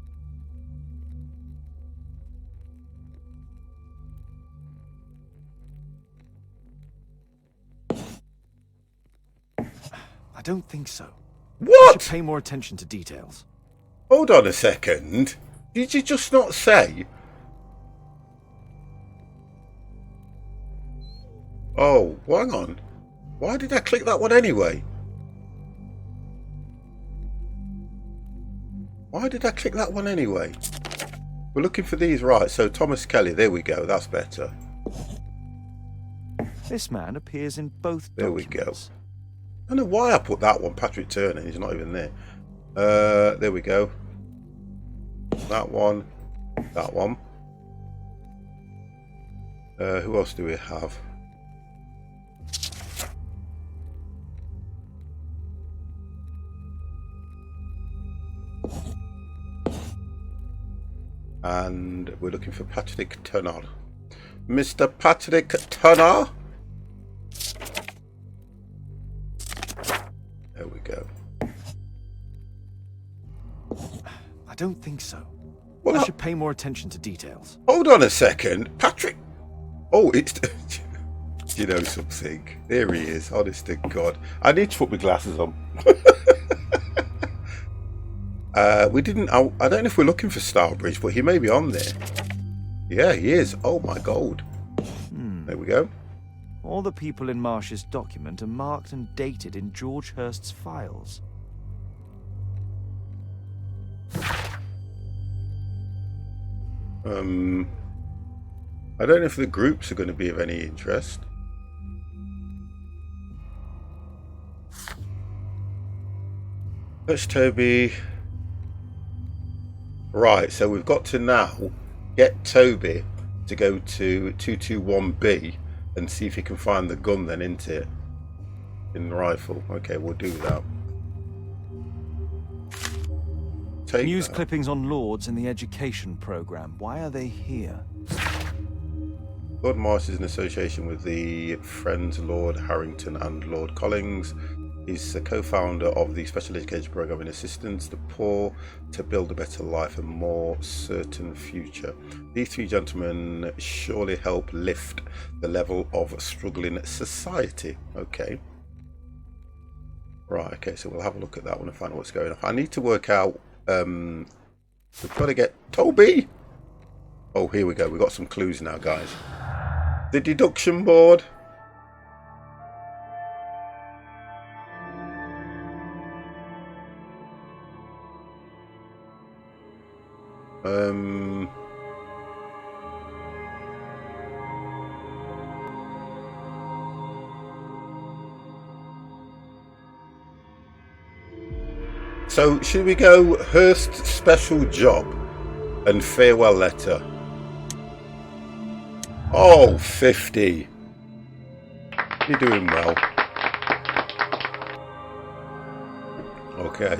S4: don't think so.
S1: What?
S4: You should pay more attention to details.
S1: Hold on a second. Did you just not say? Oh, hang on. Why did I click that one anyway? Why did I click that one anyway? We're looking for these, right? So Thomas Kelly, there we go. That's better.
S4: This man appears in both
S1: There
S4: documents.
S1: we go. I don't know why I put that one, Patrick Turner. He's not even there. There we go. That one. That one. Who else do we have? And we're looking for Patrick Turner. Mr. Patrick Turner. There we go.
S4: I don't think so.
S1: Well,
S4: I should pay more attention to details.
S1: Hold on a second. Patrick. Oh, it's... Do you know something? There he is. Honest to God. I need to put my glasses on. We didn't... I don't know if we're looking for Starbridge, but he may be on there. Yeah, he is. Oh, my God. There we go.
S4: All the people in Marsh's document are marked and dated in George Hurst's files.
S1: I don't know if the groups are going to be of any interest. Let's Toby. Right, so we've got to now get Toby to go to 221B and see if he can find the gun then, isn't it? In the rifle. Okay, we'll do that. Take
S4: News
S1: that.
S4: clippings on Lords in the education program. Why are they here?
S1: Lord Marsh is in association with the Friends Lord Harrington and Lord Collings. He's the co-founder of the Special Education Program in Assistance to Poor to build a better life and more certain future. These three gentlemen surely help lift the level of struggling society. Okay. Right, okay, so we'll have a look at that one and find out what's going on. I need to work out, we've got to get Toby! Oh, here we go. We've got some clues now, guys. The deduction board. So should we go Hurst special job and farewell letter? Oh, 50. You're doing well. Okay.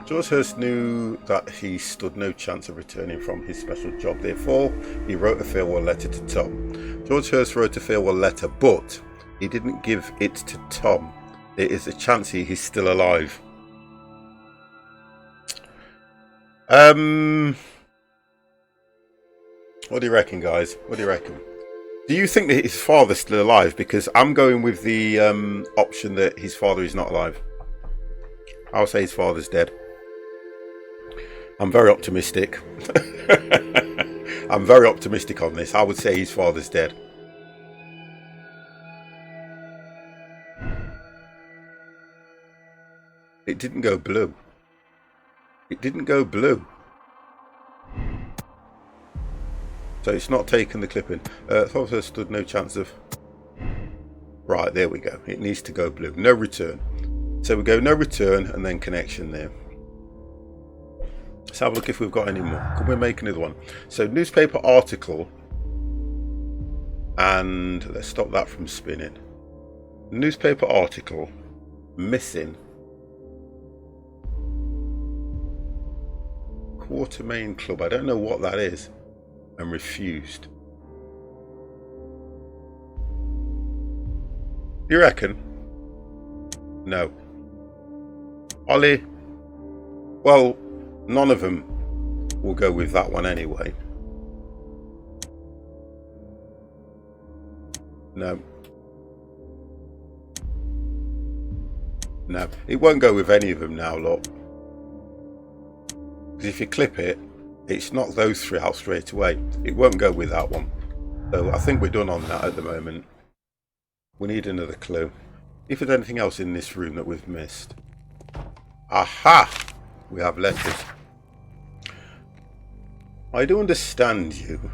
S1: George Hurst knew that he stood no chance of returning from his special job. Therefore, he wrote a farewell letter to Tom. George Hurst wrote a farewell letter, but he didn't give it to Tom. There is a chance he is still alive. What do you reckon, guys? What do you reckon? Do you think that his father's still alive? Because I'm going with the option that his father is not alive. I'll say his father's dead. I'm very optimistic. I'm very optimistic on this. I would say his father's dead. It didn't go blue. It didn't go blue. So it's not taken the clipping. Thompson stood no chance of... Right, there we go. It needs to go blue. No return. So we go no return and then connection there. Let's have a look if we've got any more. Can we make another one? So newspaper article. And let's stop that from spinning. Newspaper article. Missing. Quartermain Club. I don't know what that is. And refused. You reckon? No. Ollie? Well, none of them will go with that one anyway. No. No, it won't go with any of them now, look. Because if you clip it, it's knocked those three out straight away. It won't go with that one. So I think we're done on that at the moment. We need another clue. If there's anything else in this room that we've missed. Aha! We have letters. I do understand you.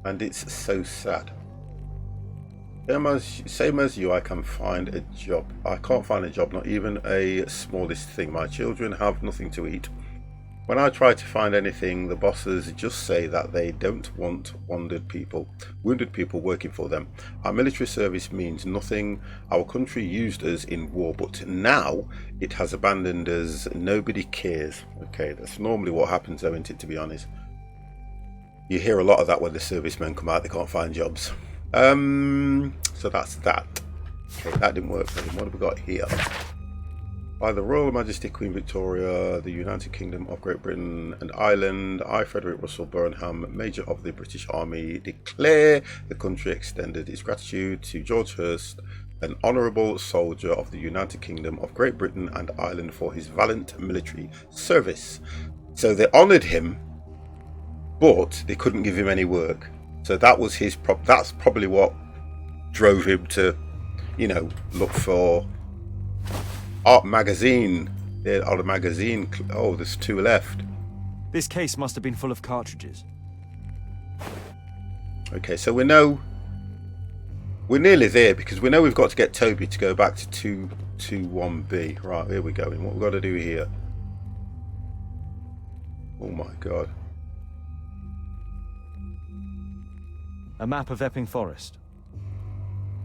S1: And it's so sad. Same as you, I can find a job. I can't find a job, not even a smallest thing. My children have nothing to eat. When I try to find anything, the bosses just say that they don't want wounded people working for them. Our military service means nothing. Our country used us in war, but now it has abandoned us. Nobody cares. Okay, that's normally what happens, though, isn't it, to be honest? You hear a lot of that when the servicemen come out, they can't find jobs. So that's that. Okay, that didn't work for him. What have we got here? By the Royal Majesty Queen Victoria, the United Kingdom of Great Britain and Ireland, I, Frederick Russell Burnham, Major of the British Army, declare the country extended its gratitude to George Hurst, an honourable soldier of the United Kingdom of Great Britain and Ireland, for his valiant military service. So they honoured him, but they couldn't give him any work. So that was his that's probably what drove him to, you know, look for art magazine. Art magazine. Oh, there's 2 left.
S4: This case must have been full of cartridges.
S1: Okay, so we know we're nearly there, because we know we've got to get Toby to go back to 221B. Right, here we go. And what we've got to do here. Oh my god.
S4: A map of Epping Forest.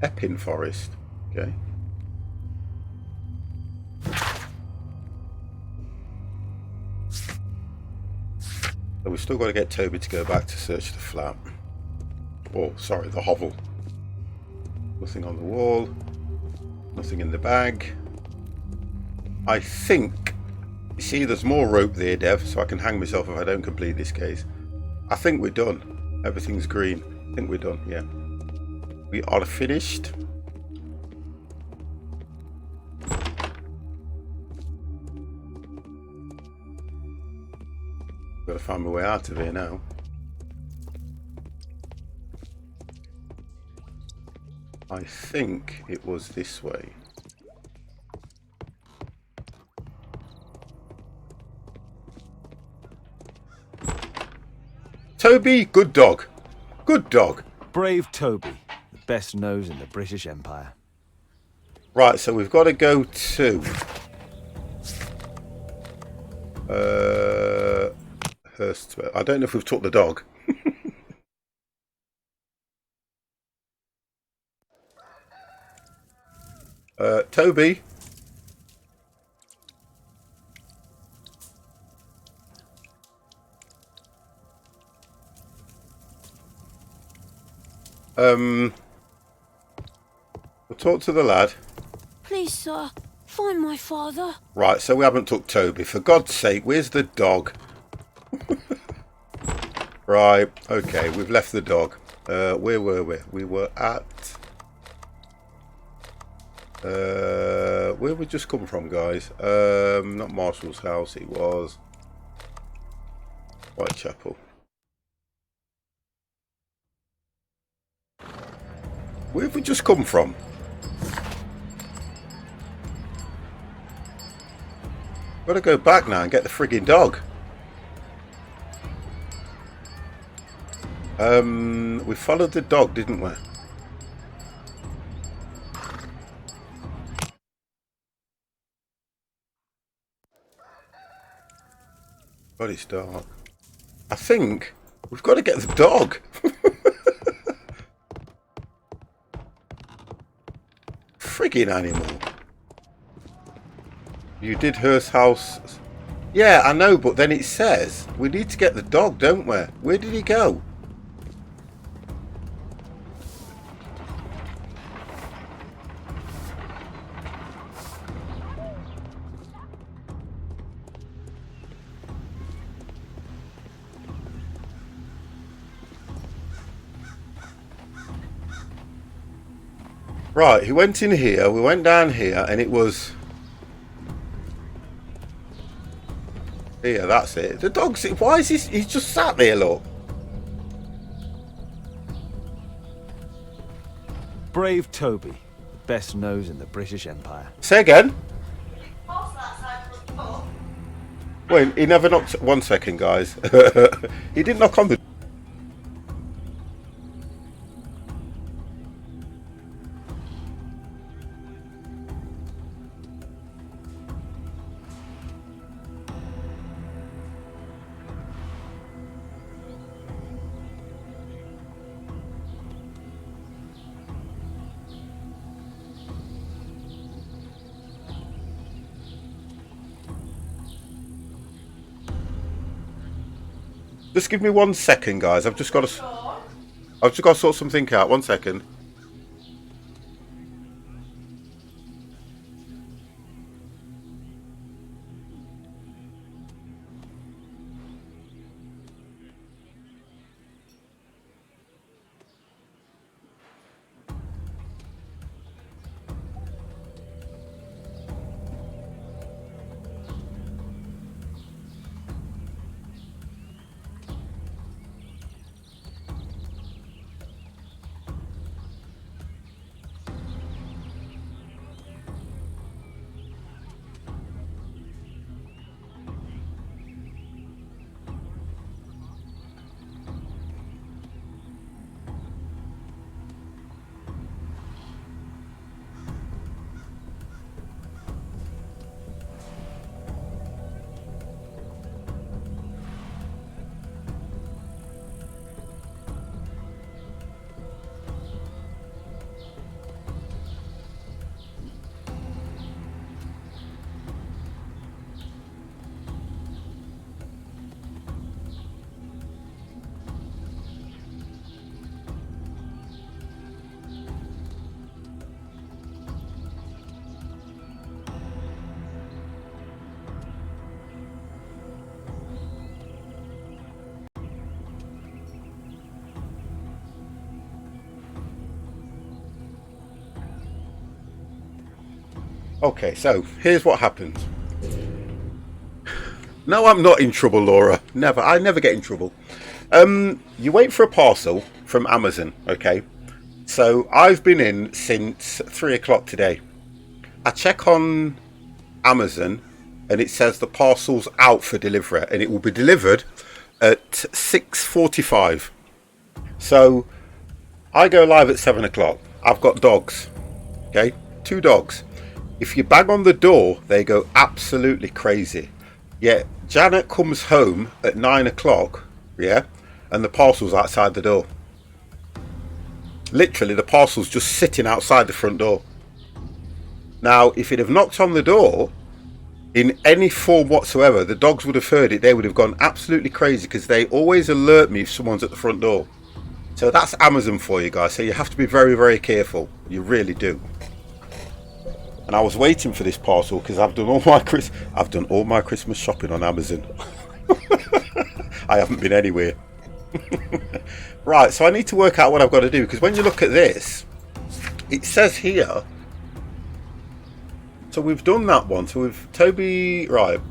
S1: Epping Forest. Okay. So we've still got to get Toby to go back to search the flat. Oh, sorry, the hovel. Nothing on the wall. Nothing in the bag. I think... You see, there's more rope there, Dev, so I can hang myself if I don't complete this case. I think we're done. Everything's green. I think we're done, yeah. We are finished. Got to find my way out of here now. I think it was this way. Toby, good dog. Good dog.
S4: Brave Toby, the best nose in the British Empire.
S1: Right, so we've got to go to Hurst. I don't know if we've took the dog. Toby. We'll talk to the lad.
S5: Please, sir, find my father.
S1: Right, so we haven't took Toby. For God's sake, where's the dog? Right, okay, we've left the dog. Where were we? We were at... where we just come from, guys? Not Marshall's house, it was Whitechapel. Where have we just come from? Gotta go back now and get the frigging dog. We followed the dog, didn't we? God, it's dark. I think we've got to get the dog. Frigging animal. You did Hurst's house. Yeah, I know, but then it says we need to get the dog, don't we? Where did he go? Right, he went in here, we went down here, and it was Here, that's it. The dog's... Why is this... He's just sat there, look.
S4: Brave Toby, the best nose in the British Empire.
S1: Say again. Wait, he never knocked... 1 second, guys. He didn't knock on the... Just give me 1 second, guys. I've just got to sort something out. 1 second. Okay, so here's what happened. No, I'm not in trouble, Laura. Never. I never get in trouble. You wait for a parcel from Amazon, okay? So I've been in since 3 o'clock today. I check on Amazon and it says the parcel's out for delivery and it will be delivered at 6:45. So I go live at 7 o'clock. I've got dogs, okay? 2 dogs. If you bang on the door, they go absolutely crazy. Yeah, Janet comes home at 9 o'clock, yeah, and the parcel's outside the door. Literally, the parcel's just sitting outside the front door. Now, if it had knocked on the door, in any form whatsoever, the dogs would have heard it. They would have gone absolutely crazy because they always alert me if someone's at the front door. So that's Amazon for you guys. So you have to be very, very careful. You really do. And I was waiting for this parcel because I've done all my Christmas shopping on Amazon. I haven't been anywhere. Right, so I need to work out what I've got to do because when you look at this, it says here. So we've done that one. So we've Toby, right?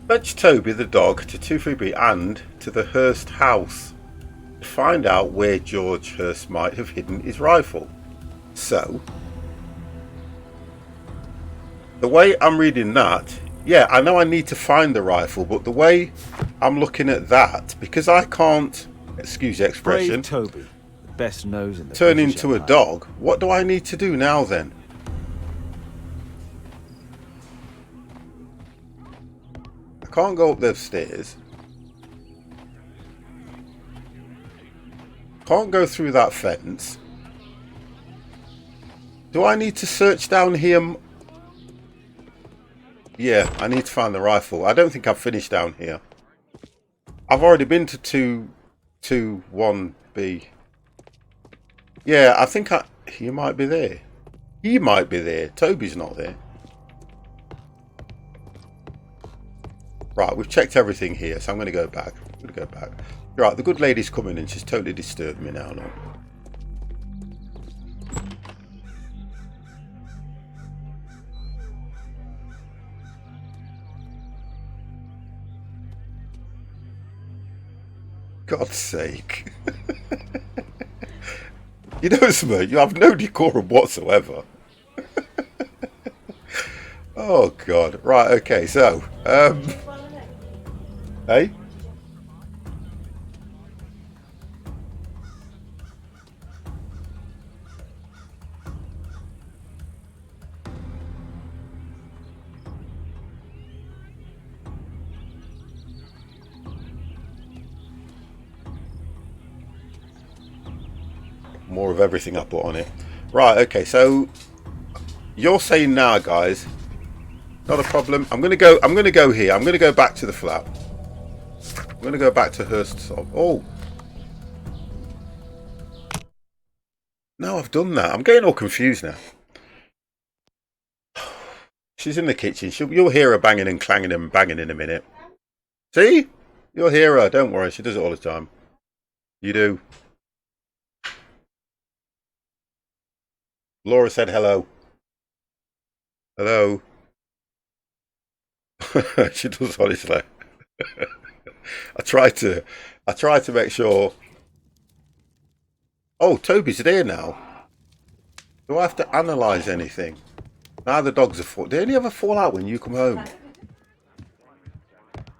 S1: Fetch Toby the dog to 23B and to the Hurst house to find out where George Hurst might have hidden his rifle. So the way I'm reading that, yeah, I know I need to find the rifle, but the way I'm looking at that, because I can't, excuse the expression,
S4: Brave Toby, the best nose in the
S1: turn
S4: British
S1: into a
S4: Empire.
S1: dog, what do I need to do now then? I can't go up those stairs. Can't go through that fence. Do I need to search down here? Yeah, I need to find the rifle. I don't think I've finished down here. I've already been to 221B. Yeah, I think he might be there. He might be there. Toby's not there. Right, we've checked everything here, so I'm going to go back. Right, the good lady's coming in. She's totally disturbed me now. Look. God's sake. You know, Smurt, you have no decorum whatsoever. Oh, God. Right, okay, so, hey? More of everything I put on it. Right, okay, so you're saying now, guys, not a problem. I'm gonna go here. I'm gonna go back to the flat. I'm gonna go back to Hurst's. Oh no, I've done that. I'm getting all confused now. She's in the kitchen. You'll hear her banging and clanging and banging in a minute. See? You'll hear her. Don't worry. She does it all the time. You do. Laura said hello. Hello. She does, honestly. I try to make sure. Oh, Toby's there now. Do I have to analyse anything? Now the dogs are fall. Do any ever fall out when you come home?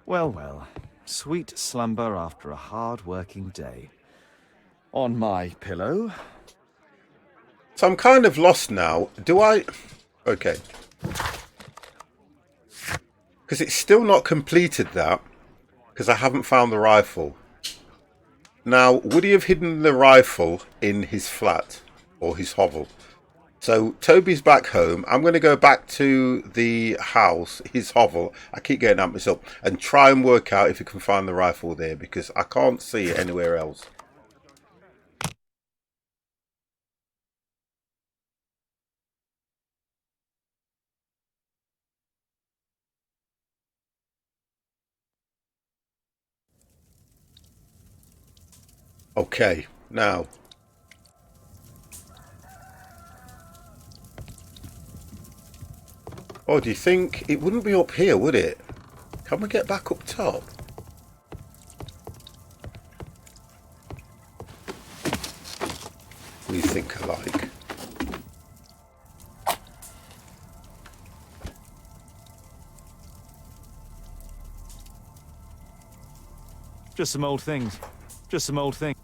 S4: Well, well. Sweet slumber after a hard-working day. On my pillow.
S1: So I'm kind of lost now. Do I... Okay. Because it's still not completed that. Because I haven't found the rifle. Now, would he have hidden the rifle in his flat? Or his hovel? So, Toby's back home. I'm going to go back to the house, his hovel. I keep getting at myself. And try and work out if you can find the rifle there. Because I can't see it anywhere else. Okay, now. Oh, do you think it wouldn't be up here, would it? Can we get back up top? We think alike.
S4: Just some old things. Just some old things.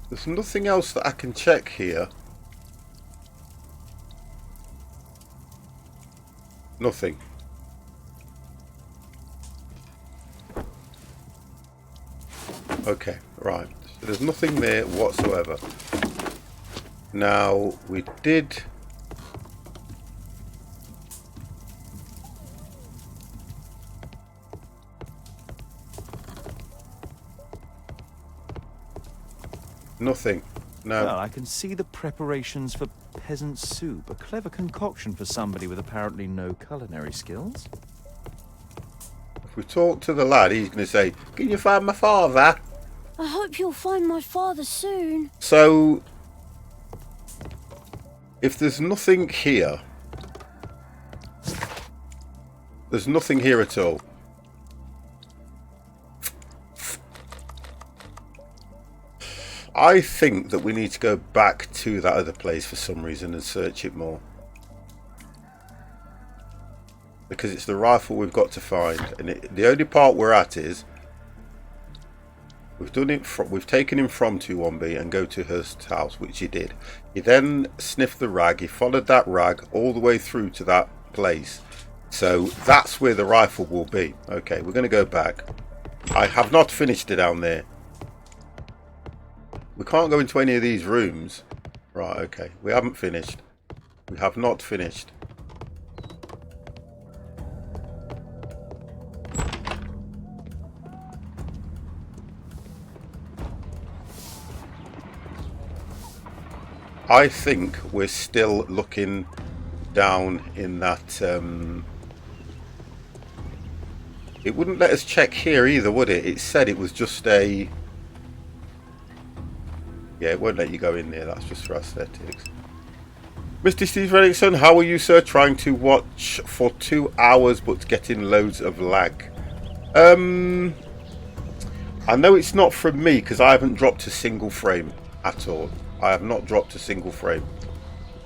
S1: There's nothing else that I can check here. Nothing. Okay, right. So there's nothing there whatsoever. Now, we did... Nothing. No.
S4: Well, I can see the preparations for peasant soup. A clever concoction for somebody with apparently no culinary skills.
S1: If we talk to the lad, he's going to say, "Can you find my father?"
S5: I hope you'll find my father soon.
S1: So, if there's nothing here, there's nothing here at all. I think that we need to go back to that other place for some reason and search it more. Because it's the rifle we've got to find. And the only part we're at is... We've taken him from 21B and go to Hurst's house, which he did. He then sniffed the rag. He followed that rag all the way through to that place. So that's where the rifle will be. Okay, we're going to go back. I have not finished it down there. We can't go into any of these rooms. Right, okay. We haven't finished. We have not finished. I think we're still looking down in that... It wouldn't let us check here either, would it? It said it was just a... Yeah, it won't let you go in there. That's just for aesthetics. Mr. Steve Reddickson, how are you, sir? Trying to watch for 2 hours but getting loads of lag. I know it's not from me because I haven't dropped a single frame at all. I have not dropped a single frame.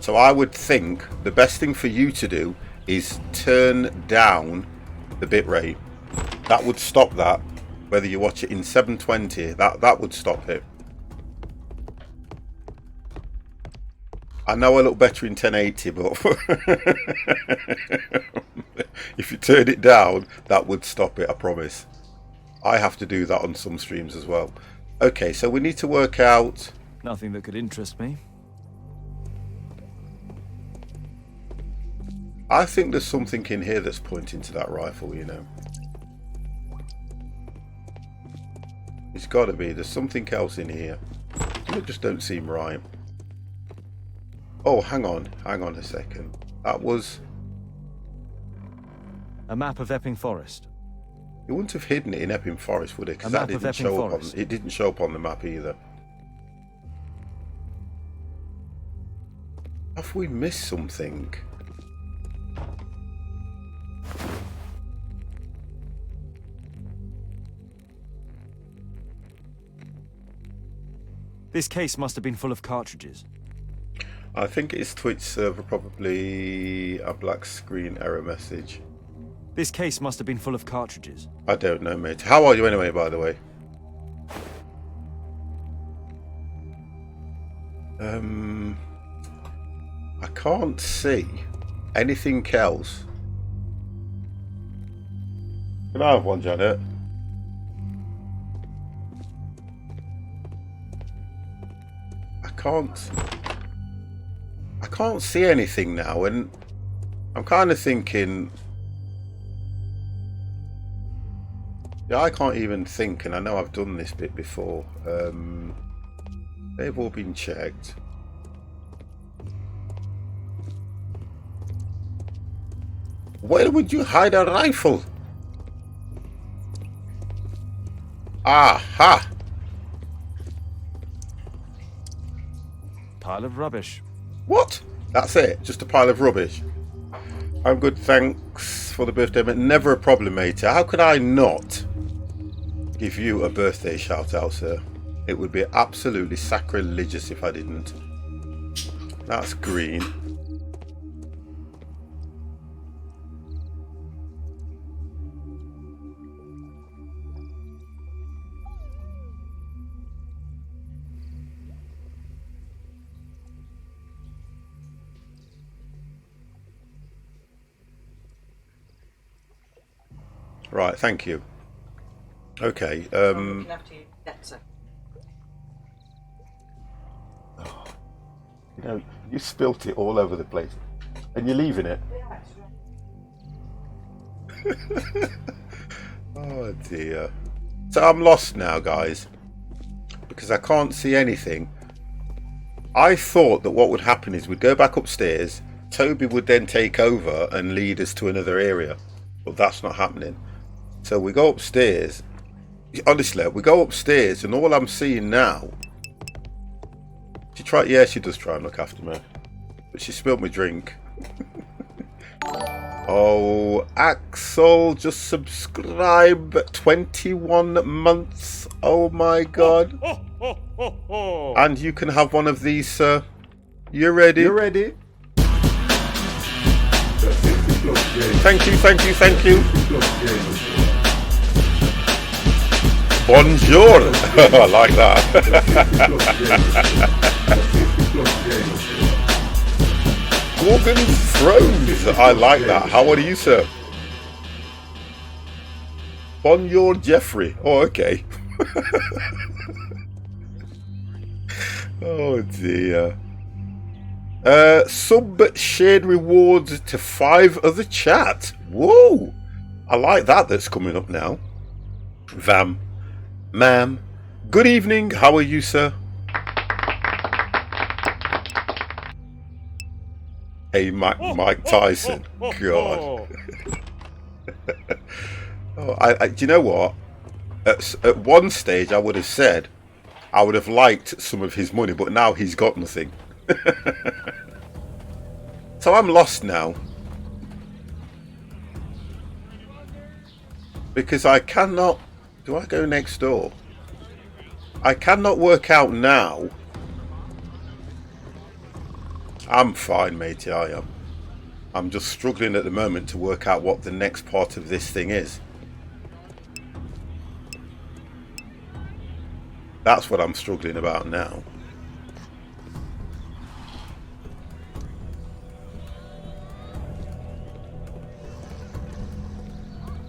S1: So I would think the best thing for you to do is turn down the bitrate. That would stop that. Whether you watch it in 720, that would stop it. I know I look better in 1080, but if you turn it down, that would stop it, I promise. I have to do that on some streams as well. Okay, so we need to work out...
S4: Nothing that could interest me.
S1: I think there's something in here that's pointing to that rifle, you know. It's got to be. There's something else in here. It just don't seem right. Oh, hang on a second. That was...
S4: A map of Epping Forest.
S1: You wouldn't have hidden it in Epping Forest, would it? Because that didn't show up on, it didn't show up on the map either. Have we missed something?
S4: This case must have been full of cartridges.
S1: I think it's Twitch server, probably a black screen error message.
S4: This case must have been full of cartridges.
S1: I don't know, mate. How are you anyway, by the way? I can't see anything else. Can I have one, Janet? I can't see anything now, and I'm kind of thinking, yeah, I can't even think, and I know I've done this bit before. They've all been checked. Where would you hide a rifle? Aha!
S4: Pile of rubbish.
S1: What? That's it? Just a pile of rubbish? I'm good, thanks for the birthday, but never a problem, mate. How could I not give you a birthday shout out, sir? It would be absolutely sacrilegious if I didn't. That's green. Right, thank you. Okay,
S16: looking after you better.
S1: You know, you spilt it all over the place. And you're leaving it? Oh dear. So I'm lost now, guys. Because I can't see anything. I thought that what would happen is we'd go back upstairs, Toby would then take over and lead us to another area. But that's not happening. So we go upstairs. Honestly, we go upstairs and all I'm seeing now... She does try and look after me. But she spilled my drink. Oh, Axel just subscribed 21 months. Oh my god. And you can have one of these, sir. You ready?
S8: You ready?
S1: Thank you, thank you, thank you. Bonjour. I like that. Gorgon Thrones. I like that. How are you, sir? Bonjour, Jeffrey. Oh, okay. Oh dear. Sub shared rewards to 5 other chat. Whoa. I like that. That's coming up now. Vam. Ma'am. Good evening. How are you, sir? Hey, Mike Tyson. God. Oh, do you know what? At one stage, I would have said I would have liked some of his money, but now he's got nothing. So I'm lost now. Because I cannot... Do I go next door? I cannot work out now. I'm fine, matey, I am. I'm just struggling at the moment to work out what the next part of this thing is. That's what I'm struggling about now.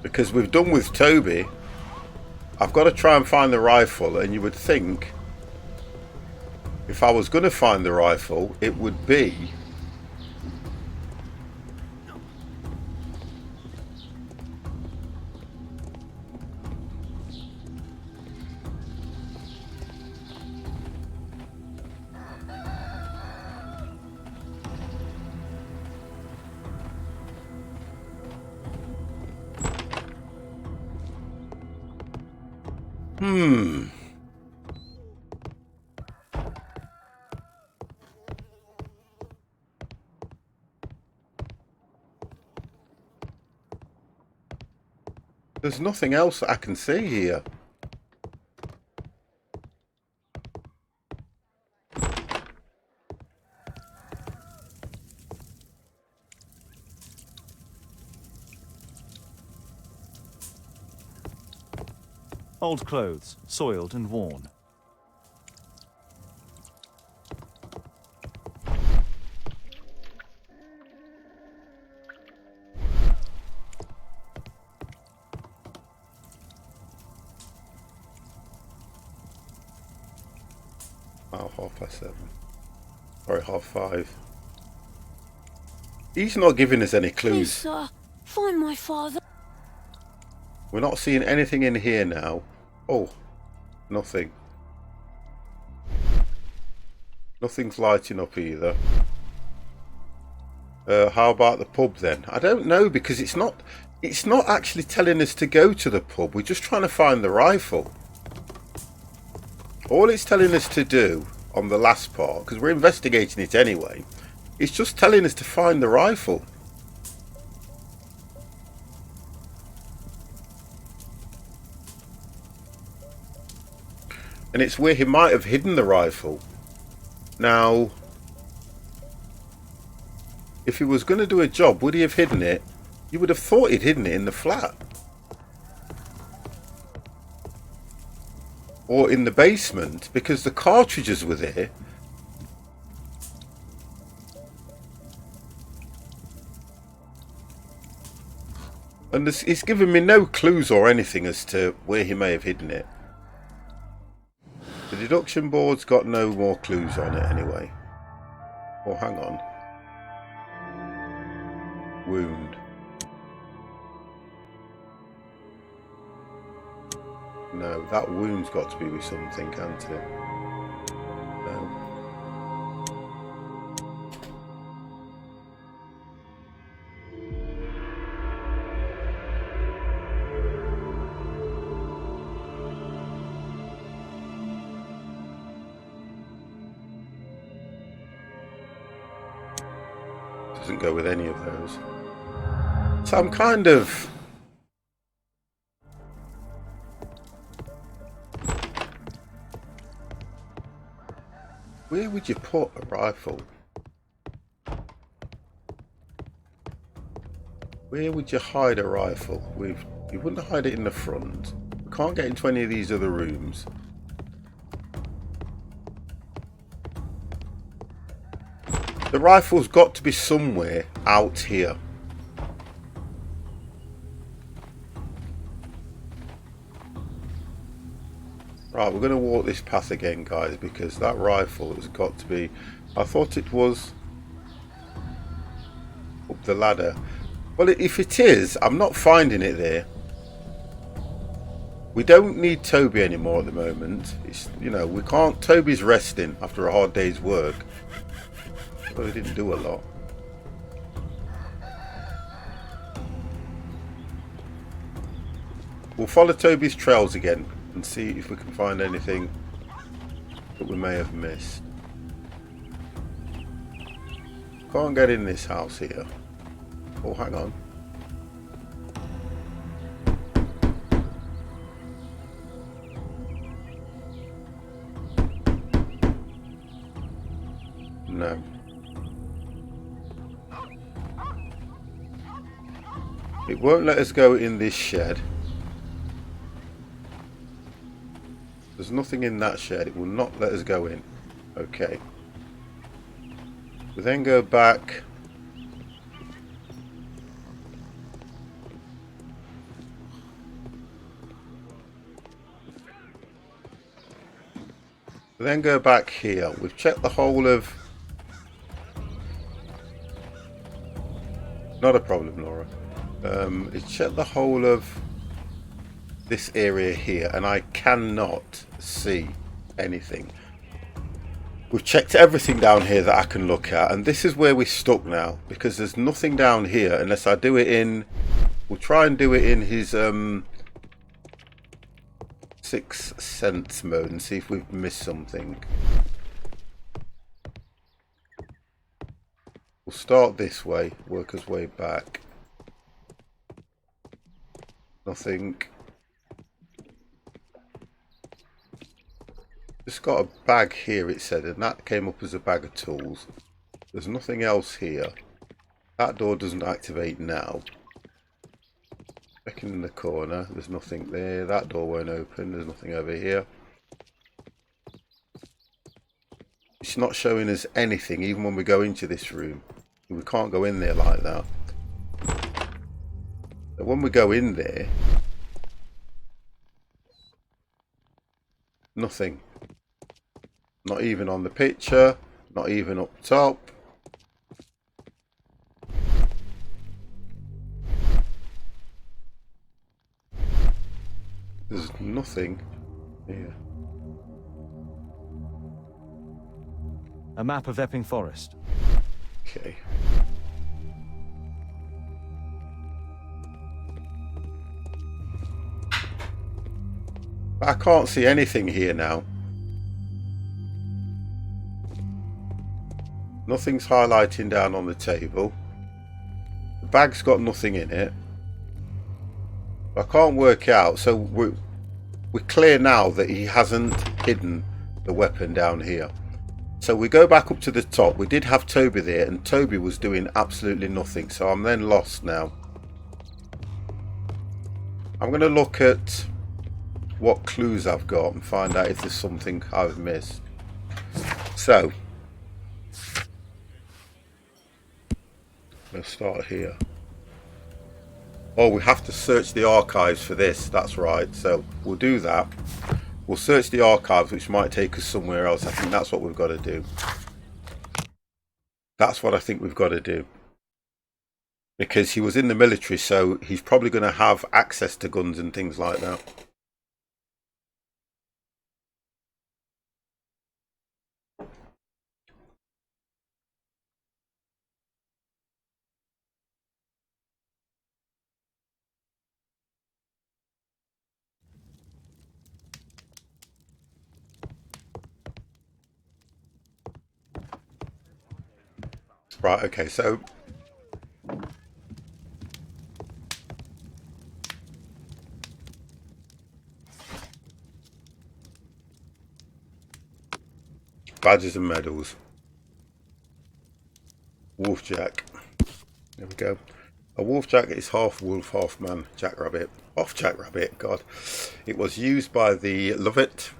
S1: Because we've done with Toby. I've got to try and find the rifle, and you would think if I was going to find the rifle, it would be There's nothing else I can see here.
S4: Old clothes, soiled and worn.
S1: Oh, 7:30. Sorry, 5:30. He's not giving us any clues.
S5: Please, sir, find my father.
S1: We're not seeing anything in here now. Oh, nothing. Nothing's lighting up either. How about the pub then? I don't know, because it's not actually telling us to go to the pub. We're just trying to find the rifle. All it's telling us to do on the last part, because we're investigating it anyway, it's just telling us to find the rifle. And it's where he might have hidden the rifle. Now, if he was going to do a job, would he have hidden it? You would have thought he'd hidden it in the flat. Or in the basement, because the cartridges were there. And it's given me no clues or anything as to where he may have hidden it. The deduction board's got no more clues on it anyway. Oh, hang on. Wound. No, that wound's got to be with something, can't it? No. Doesn't go with any of those. So I'm kind of... Where would you put a rifle? Where would you hide a rifle? You wouldn't hide it in the front. We can't get into any of these other rooms. The rifle's got to be somewhere out here. Right, we're going to walk this path again, guys, because that rifle has got to be... I thought it was up the ladder. Well, if it is, I'm not finding it there. We don't need Toby anymore at the moment. It's, you know, we can't... Toby's resting after a hard day's work. Well, he didn't do a lot. We'll follow Toby's trails again and see if we can find anything that we may have missed. Can't get in this house here. Oh, hang on. no. It won't let us go in this shed. There's nothing in that shed. It will not let us go in. Okay. We then go back. We then go back here. We've checked the whole of... Not a problem, Laura. It's checked the whole of this area here, and I cannot see anything. We've checked everything down here that I can look at, and this is where we're stuck now, because there's nothing down here unless I do it in... We'll try and do it in his Sixth Sense mode and see if we've missed something. We'll start this way, work our way back. Nothing. Just got a bag here, it said, and that came up as a bag of tools. There's nothing else here. That door doesn't activate now. Checking in the corner, there's nothing there. That door won't open, there's nothing over here. It's not showing us anything, even when we go into this room. We can't go in there like that. But when we go in there, nothing. Not even on the picture, not even up top. There's nothing here.
S4: A map of Epping Forest.
S1: Okay. I can't see anything here now. Nothing's highlighting down on the table. The bag's got nothing in it. I can't work out, so we're clear now that he hasn't hidden the weapon down here. So we go back up to the top. We did have Toby there, and Toby was doing absolutely nothing, so I'm then lost now. I'm going to look at what clues I've got and find out if there's something I've missed. So let's start here. Oh, we have to search the archives for this. That's right. So we'll do that. We'll search the archives, which might take us somewhere else. I think that's what we've got to do. That's what I think we've got to do. Because he was in the military, so he's probably going to have access to guns and things like that. Right, okay, so badges and medals. Wolfjack. There we go. A wolfjack is half wolf, half man. Jackrabbit. Off jackrabbit, God. It was used by the Lovett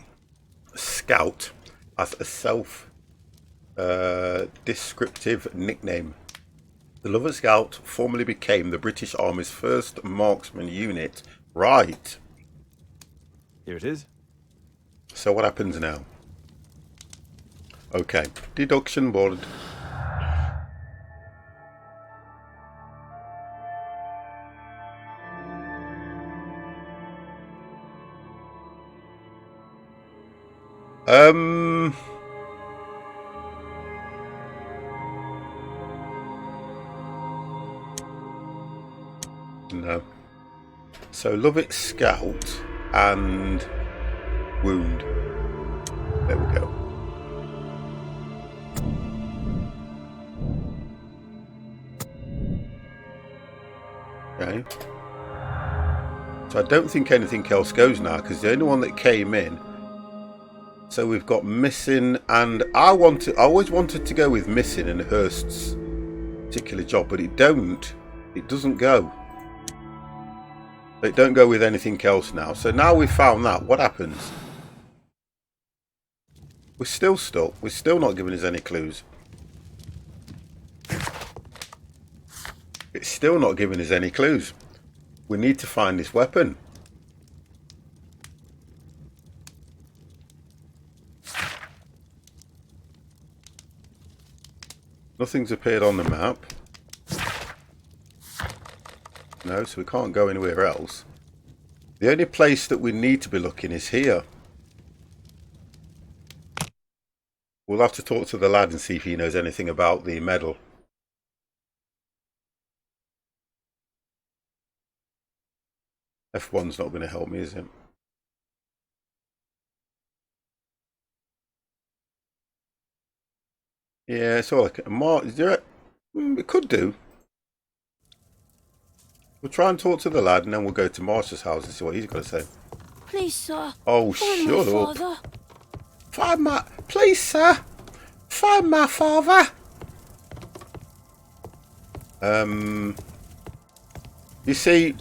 S1: Scout as a self-descriptive nickname. The Lovett Scout formerly became the British Army's first marksman unit. Right.
S4: Here it is.
S1: So what happens now? Okay. Deduction board. No. So Lovett Scout and wound. There we go. Okay. So I don't think anything else goes now, because the only one that came in So we've got missing, and I always wanted to go with missing and Hurst's particular job, but it doesn't go. It don't go with anything else now. So now we've found that, what happens? We're still stuck. We're still not giving us any clues. It's still not giving us any clues. We need to find this weapon. Nothing's appeared on the map. No, so we can't go anywhere else. The only place that we need to be looking is here. We'll have to talk to the lad and see if he knows anything about the medal. F1's not going to help me, is it? Yeah, it's all like it could do. We'll try and talk to the lad and then we'll go to Marsh's house and see what he's got to say.
S5: Please, sir.
S1: Oh,
S5: Find
S1: shut
S5: my
S1: up.
S5: father.
S1: Find my... Please, sir. Find my father. You see,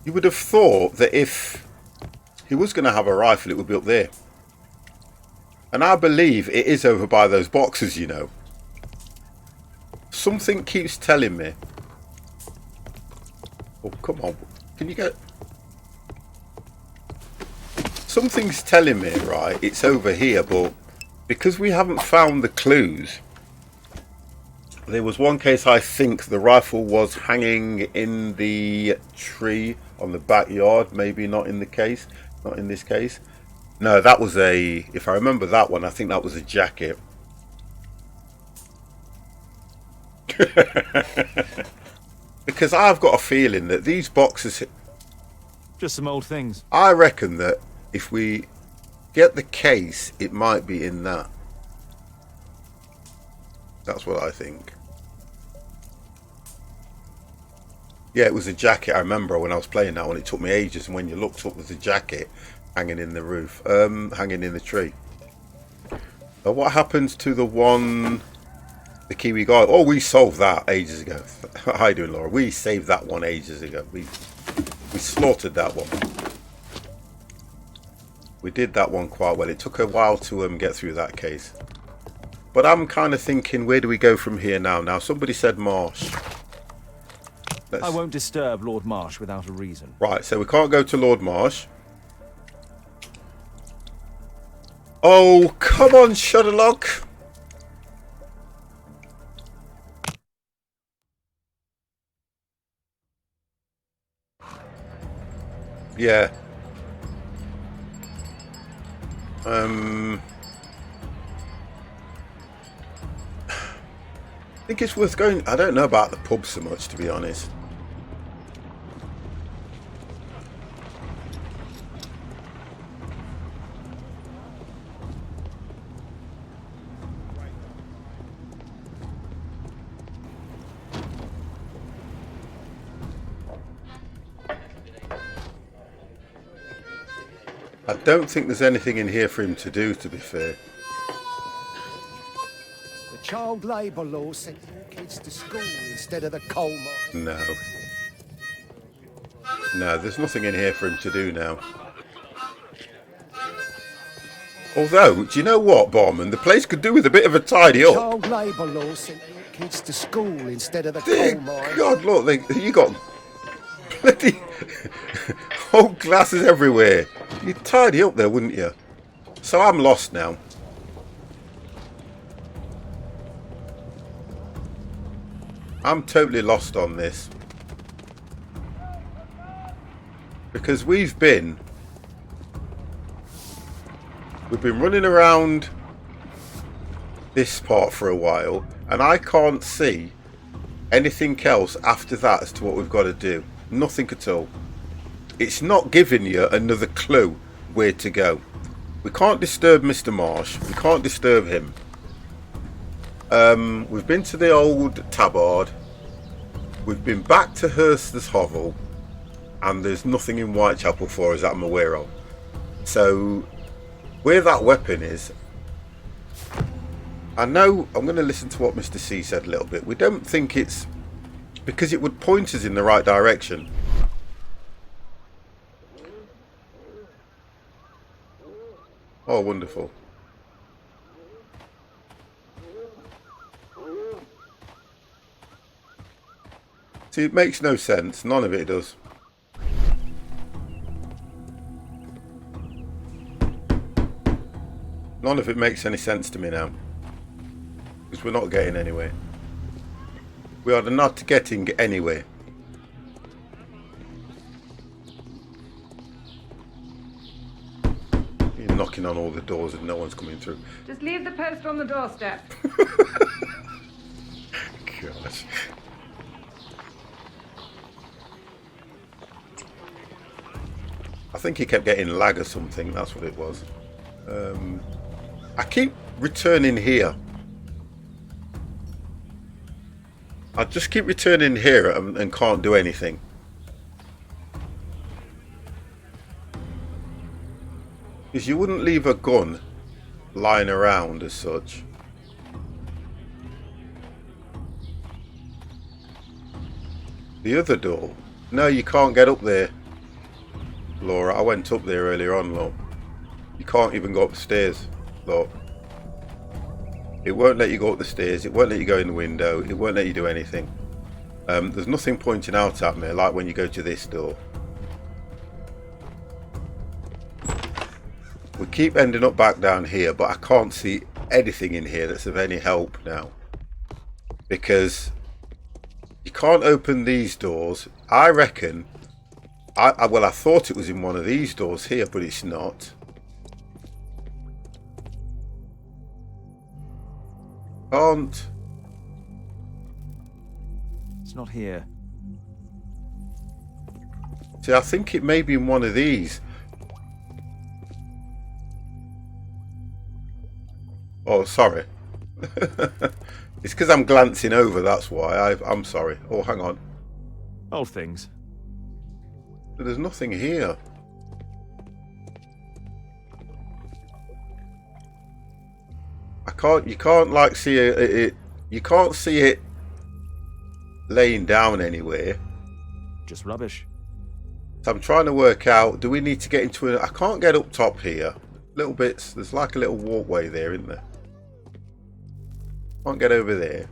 S1: you would have thought that if he was going to have a rifle, it would be up there. And I believe it is over by those boxes, you know. Something keeps telling me... Oh, come on. Can you get... Something's telling me, right, it's over here, but because we haven't found the clues... There was one case I think the rifle was hanging in the tree on the backyard. Maybe not in the case. Not in this case. No, that was a... If I remember that one, I think that was a jacket. Because I've got a feeling that these boxes...
S4: Just some old things.
S1: I reckon that if we get the case, it might be in that. That's what I think. Yeah, it was a jacket. I remember when I was playing that one, it took me ages, and when you looked up, there's a jacket hanging in the roof, hanging in the tree. What happens to the one, the Kiwi guy? Oh, we solved that ages ago. How you doing, Laura? We saved that one ages ago. We slaughtered that one. We did that one quite well. It took a while to get through that case. But I'm kind of thinking, where do we go from here now? Now, somebody said Marsh.
S4: I won't disturb Lord Marsh without a reason.
S1: Right, so we can't go to Lord Marsh. Oh, come on, Sherlock. Yeah. I think it's worth going. I don't know about the pub so much, to be honest. I don't think there's anything in here for him to do, to be fair.
S8: The child labour law sent your kids to school instead of the coal mine.
S1: No. No, there's nothing in here for him to do now. Although, do you know what, Barman? The place could do with a bit of a tidy up.
S8: Child labour law sent your kids to school instead of the coal mine.
S1: God, look, you got bloody old glasses everywhere. You'd tidy up there, wouldn't you? So I'm lost now. I'm totally lost on this. Because we've been running around this part for a while, and I can't see anything else after that as to what we've got to do. Nothing at all. It's not giving you another clue where to go. We can't disturb Mr. Marsh. We can't disturb him. We've been to the old tabard. We've been back to Hurst's hovel. And there's nothing in Whitechapel for us that I'm aware of. So where that weapon is, I know I'm going to listen to what Mr. C said a little bit. We don't think it's because it would point us in the right direction. Oh, wonderful. See, it makes no sense. None of it does. None of it makes any sense to me now. Because we're not getting anywhere. We are not getting anywhere. You're knocking on all the doors and no one's coming through.
S11: Just leave the post on the doorstep.
S1: Gosh. I think he kept getting lag or something, that's what it was. I keep returning here. I just keep returning here and can't do anything. Because you wouldn't leave a gun lying around as such. The other door? No, you can't get up there. Laura, I went up there earlier on, look. You can't even go up the stairs, look. It won't let you go up the stairs, it won't let you go in the window, it won't let you do anything. There's nothing pointing out at me, like when you go to this door. We keep ending up back down here, but I can't see anything in here that's of any help now. Because you can't open these doors. I reckon, well, I thought it was in one of these doors here, but it's not. Can't.
S4: It's not here.
S1: See, I think it may be in one of these. Oh, sorry. It's because I'm glancing over, that's why. I'm sorry. Oh, hang on.
S4: Old things.
S1: But there's nothing here. You can't like see it. You can't see it laying down anywhere.
S4: Just rubbish.
S1: So I'm trying to work out, do we need to get into I can't get up top here. Little bits, there's like a little walkway there, isn't there? Can't get over there.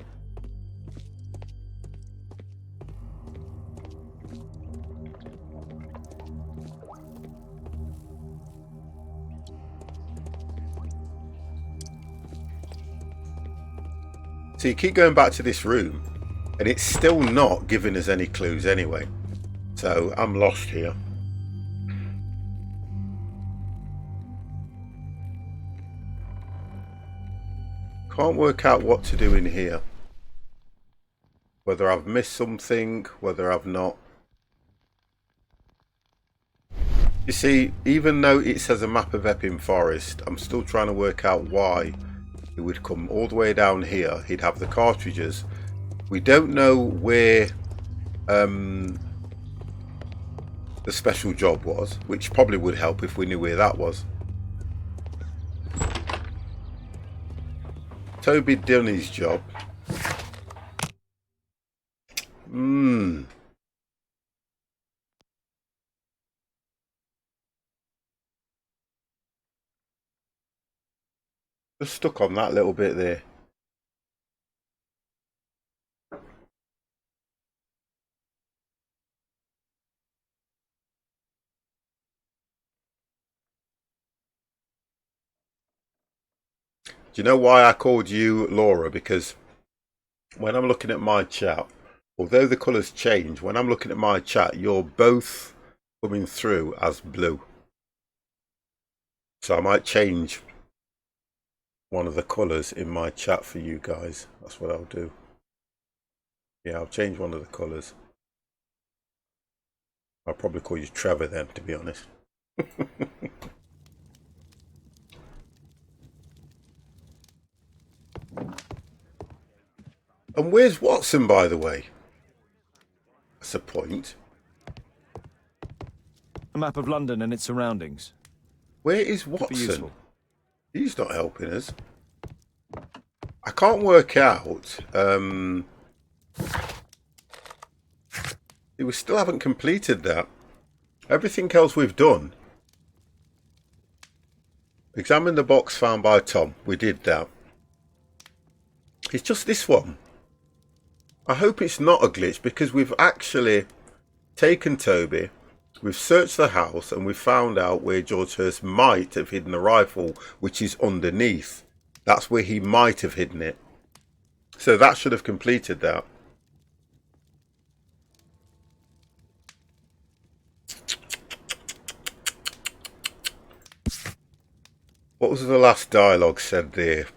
S1: So you keep going back to this room and it's still not giving us any clues anyway. So I'm lost here. Can't work out what to do in here. Whether I've missed something, whether I've not. You see, even though it says a map of Epping Forest, I'm still trying to work out why he would come all the way down here. He'd have the cartridges. We don't know where the special job was, which probably would help if we knew where that was. Toby Dunny's job. Just stuck on that little bit there. Do you know why I called you Laura? Because when I'm looking at my chat, although the colours change, when I'm looking at my chat, you're both coming through as blue. So I might change one of the colours in my chat for you guys. That's what I'll do. Yeah, I'll change one of the colours. I'll probably call you Trevor then, to be honest. And where's Watson, by the way? That's a point.
S4: A map of London and its surroundings.
S1: Where is
S4: Could be
S1: Watson?
S4: useful.
S1: He's not helping us. I can't work out. We still haven't completed that. Everything else we've done. Examine the box found by Tom. We did that. It's just this one. I hope it's not a glitch because we've actually taken Toby, we've searched the house and we've found out where George Hurst might have hidden the rifle, which is underneath. That's where he might have hidden it. So that should have completed that. What was the last dialogue said there?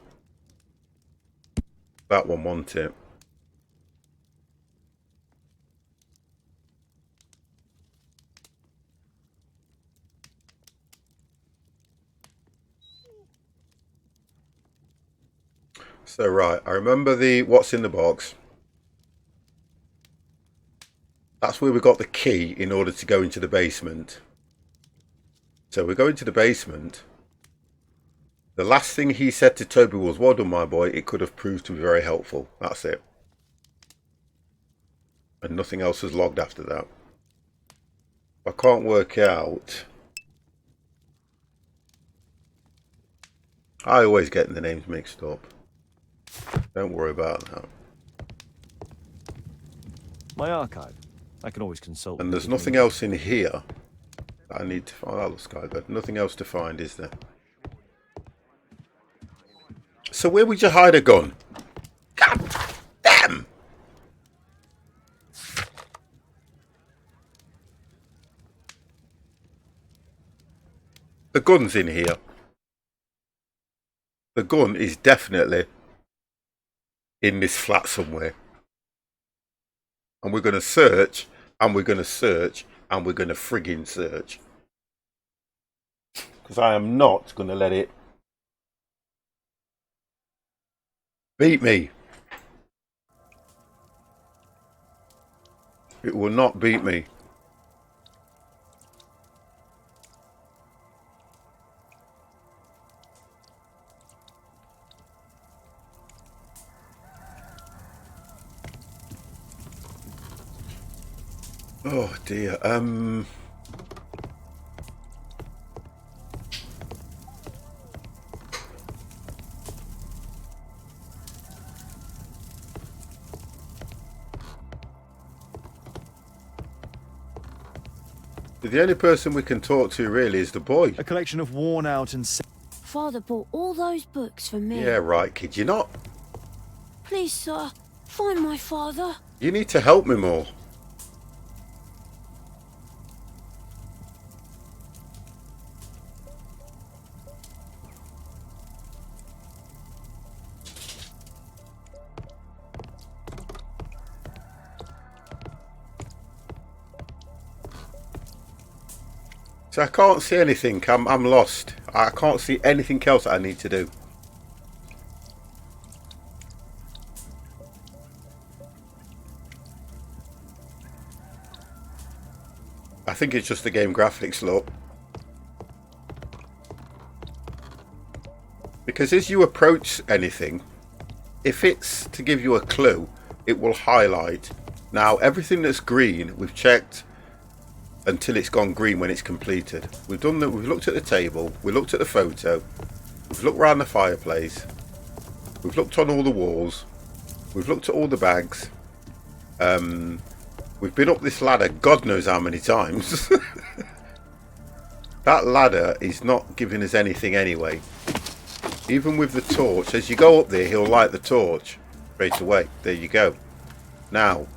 S1: That one, wasn't it? So right, I remember the what's in the box. That's where we got the key in order to go into the basement. So we go into the basement. The last thing he said to Toby was, "Well done, my boy. It could have proved to be very helpful." That's it. And nothing else was logged after that. I can't work out. I always get the names mixed up. Don't worry about that.
S4: My archive. I can always consult.
S1: And there's nothing else in here that I need to find. That looks quite good. Nothing else to find, is there? So where would you hide a gun? God damn! The gun's in here. The gun is definitely in this flat somewhere. And we're going to search, and we're going to search, and we're going to friggin' search. Because I am not going to let it beat me. It will not beat me. Oh dear. The only person we can talk to really is the boy.
S4: A collection of worn out and...
S5: Father bought all those books for me.
S1: Yeah, right, kid. You're not...
S5: Please, sir, find my father.
S1: You need to help me more. So I can't see anything. I'm lost. I can't see anything else that I need to do. I think it's just the game graphics, look. Because as you approach anything, if it's to give you a clue, it will highlight. Now everything that's green, we've checked until it's gone green when it's completed. We've done that. We've looked at the table. We looked at the photo. We've looked around the fireplace. We've looked on all the walls. We've looked at all the bags. We've been up this ladder God knows how many times. That ladder is not giving us anything anyway. Even with the torch, as you go up there, he'll light the torch straight away. There you go. Now,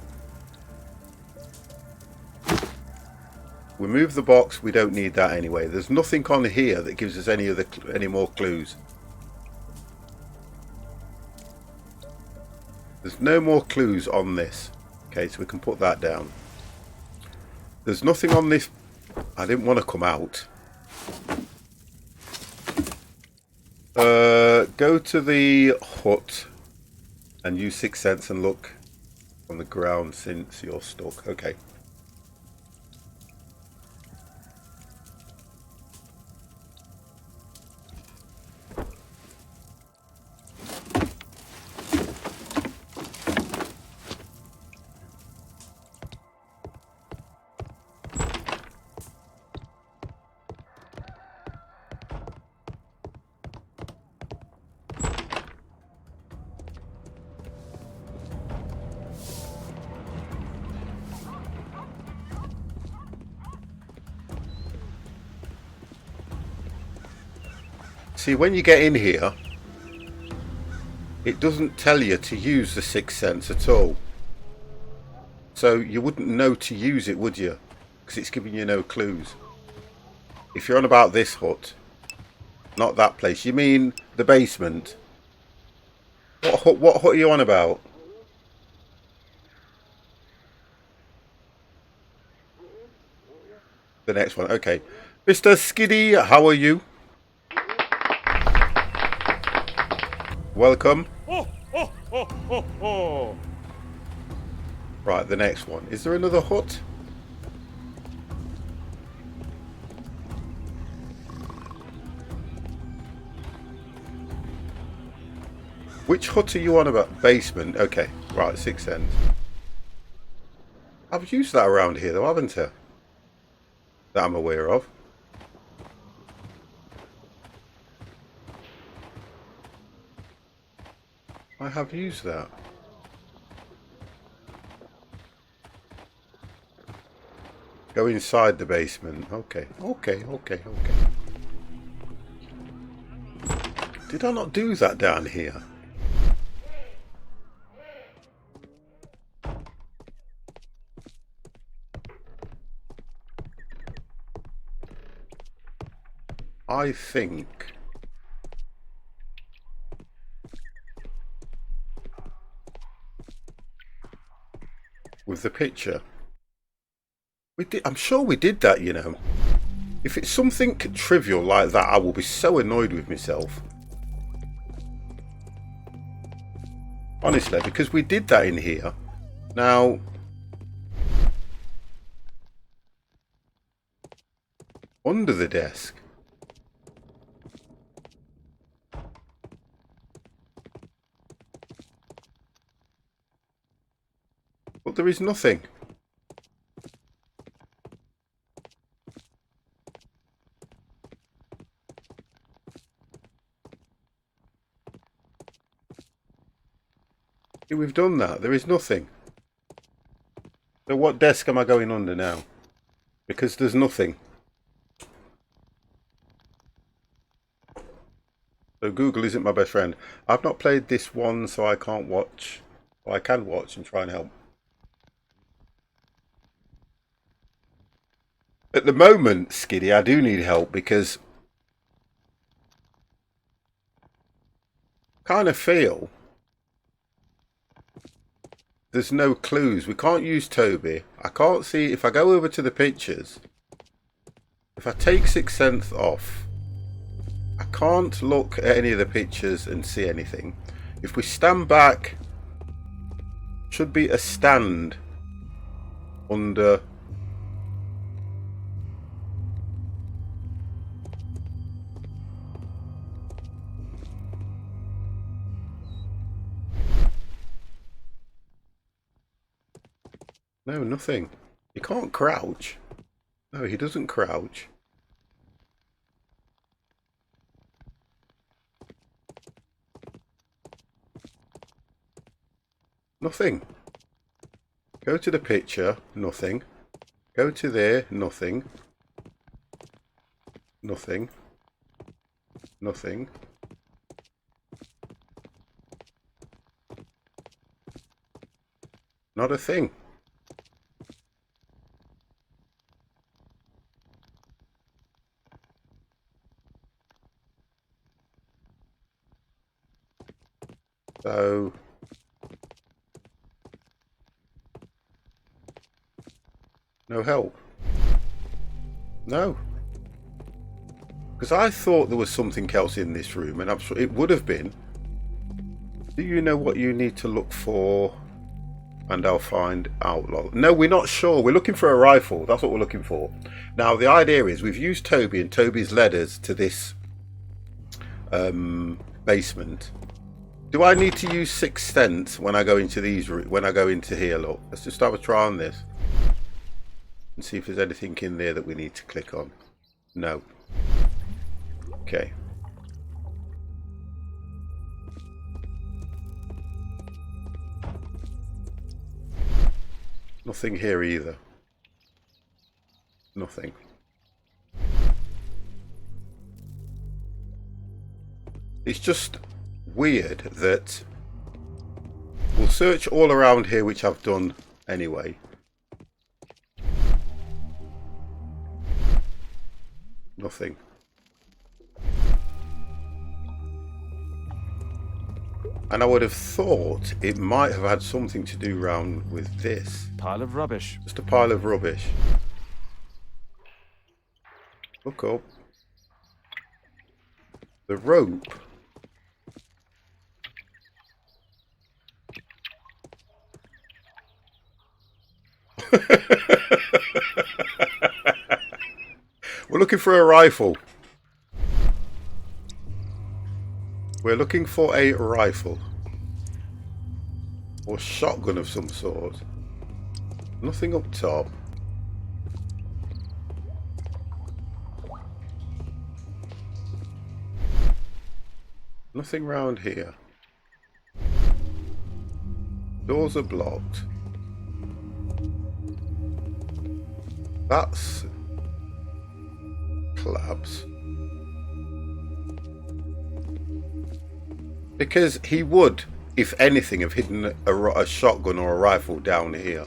S1: we move the box. We don't need that anyway. There's nothing on here that gives us any more clues. There's no more clues on this. Okay, so we can put that down. There's nothing on this. I didn't want to come out. Go to the hut and use 6th sense and look on the ground since you're stuck. Okay. See, when you get in here, it doesn't tell you to use the sixth sense at all. So you wouldn't know to use it, would you? Because it's giving you no clues. If you're on about this hut, not that place. You mean the basement? What hut are you on about? The next one. Okay. Mr. Skiddy, how are you? Welcome. Right, the next one. Is there another hut? Which hut are you on about? Basement. Okay. Right, sixth sense. I've used that around here though, haven't I? That I'm aware of. I have used that. Go inside the basement. Okay. Did I not do that down here? I think with the picture we did. I'm sure we did that, you know. If it's something trivial like that, I will be so annoyed with myself. Honestly, because we did that in here. Now, under the desk. But there is nothing. Yeah, we've done that. There is nothing. So what desk am I going under now? Because there's nothing. So Google isn't my best friend. I've not played this one, so I can't watch. Well, I can watch and try and help. At the moment, Skiddy, I do need help because I kind of feel there's no clues. We can't use Toby. I can't see. If I go over to the pictures, if I take sixth sense off, I can't look at any of the pictures and see anything. If we stand back, should be a stand under. No, nothing. He can't crouch. No, he doesn't crouch. Nothing. Go to the picture. Nothing. Go to there. Nothing. Nothing. Nothing. Not a thing. So no help. No. Because I thought there was something else in this room, and I'm sure it would have been. Do you know what you need to look for? And I'll find out. No, we're not sure. We're looking for a rifle. That's what we're looking for. Now, the idea is we've used Toby, and Toby's led us to this basement. Do I need to use sixth sense when I go into these? When I go into here, look. Let's just have a try on this and see if there's anything in there that we need to click on. No. Okay. Nothing here either. Nothing. It's just weird that we'll search all around here, which I've done anyway. Nothing. And I would have thought it might have had something to do round with this.
S4: Pile of rubbish.
S1: Just a pile of rubbish. Look up. The rope. We're looking for a rifle. We're looking for a rifle. Or shotgun of some sort. Nothing up top. Nothing round here. Doors are blocked. That's collapse. Because he would, if anything, have hidden a shotgun or a rifle down here.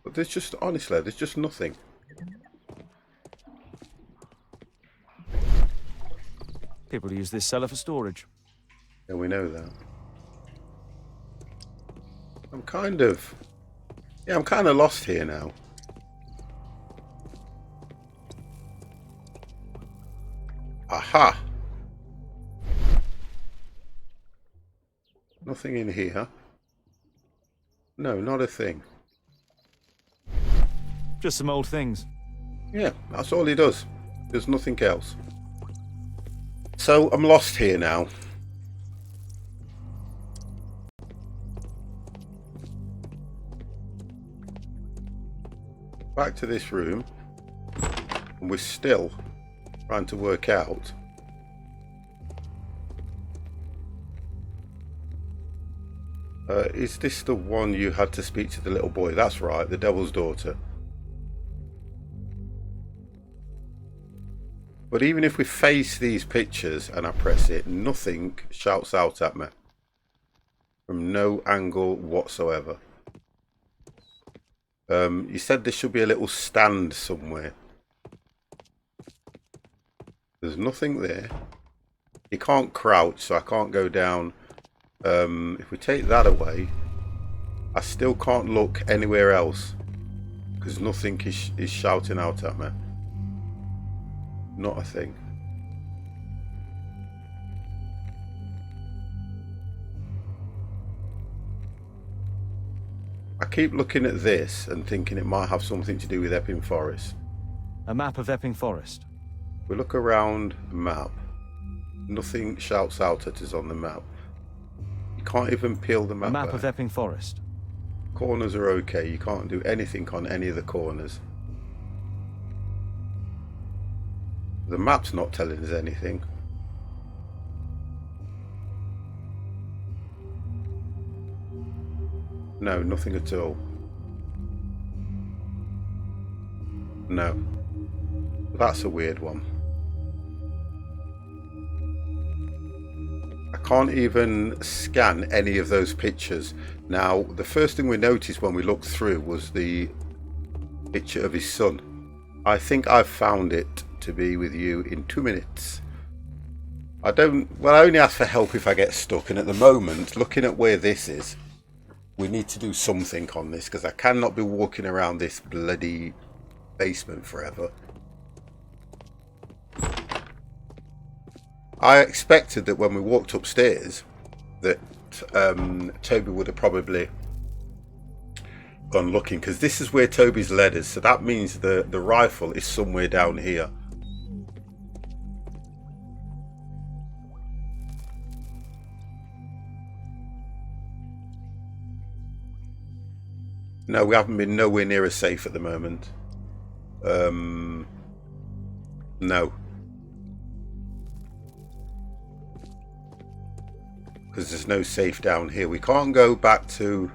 S1: But there's just, honestly, there's just nothing.
S4: People use this cellar for storage.
S1: Yeah, we know that. I'm kind of lost here now. Aha! Nothing in here. No, not a thing.
S4: Just some old things.
S1: Yeah, that's all he does. There's nothing else. So I'm lost here now. Back to this room. And we're still trying to work out is this the one you had to speak to the little boy? That's right, the devil's daughter. But even if we face these pictures and I press it, nothing shouts out at me from no angle whatsoever. You said there should be a little stand somewhere. There's nothing there. You can't crouch, so I can't go down. If we take that away, I still can't look anywhere else because nothing is shouting out at me. Not a thing. I keep looking at this and thinking it might have something to do with Epping Forest.
S4: A map of Epping Forest.
S1: We look around the map. Nothing shouts out at us on the map. You can't even peel the map.
S4: A map
S1: back.
S4: of Epping Forest.
S1: Corners are okay. You can't do anything on any of the corners. The map's not telling us anything. No, nothing at all. No. That's a weird one. I can't even scan any of those pictures. Now, the first thing we noticed when we looked through was the picture of his son. I think I've found it to be with you in 2 minutes. I only ask for help if I get stuck, and at the moment, looking at where this is, we need to do something on this because I cannot be walking around this bloody basement forever. I expected that when we walked upstairs that Toby would have probably gone looking, because this is where Toby's led us, so that means the rifle is somewhere down here. No, we haven't been nowhere near as safe at the moment. No. Because there's no safe down here. We can't go back to...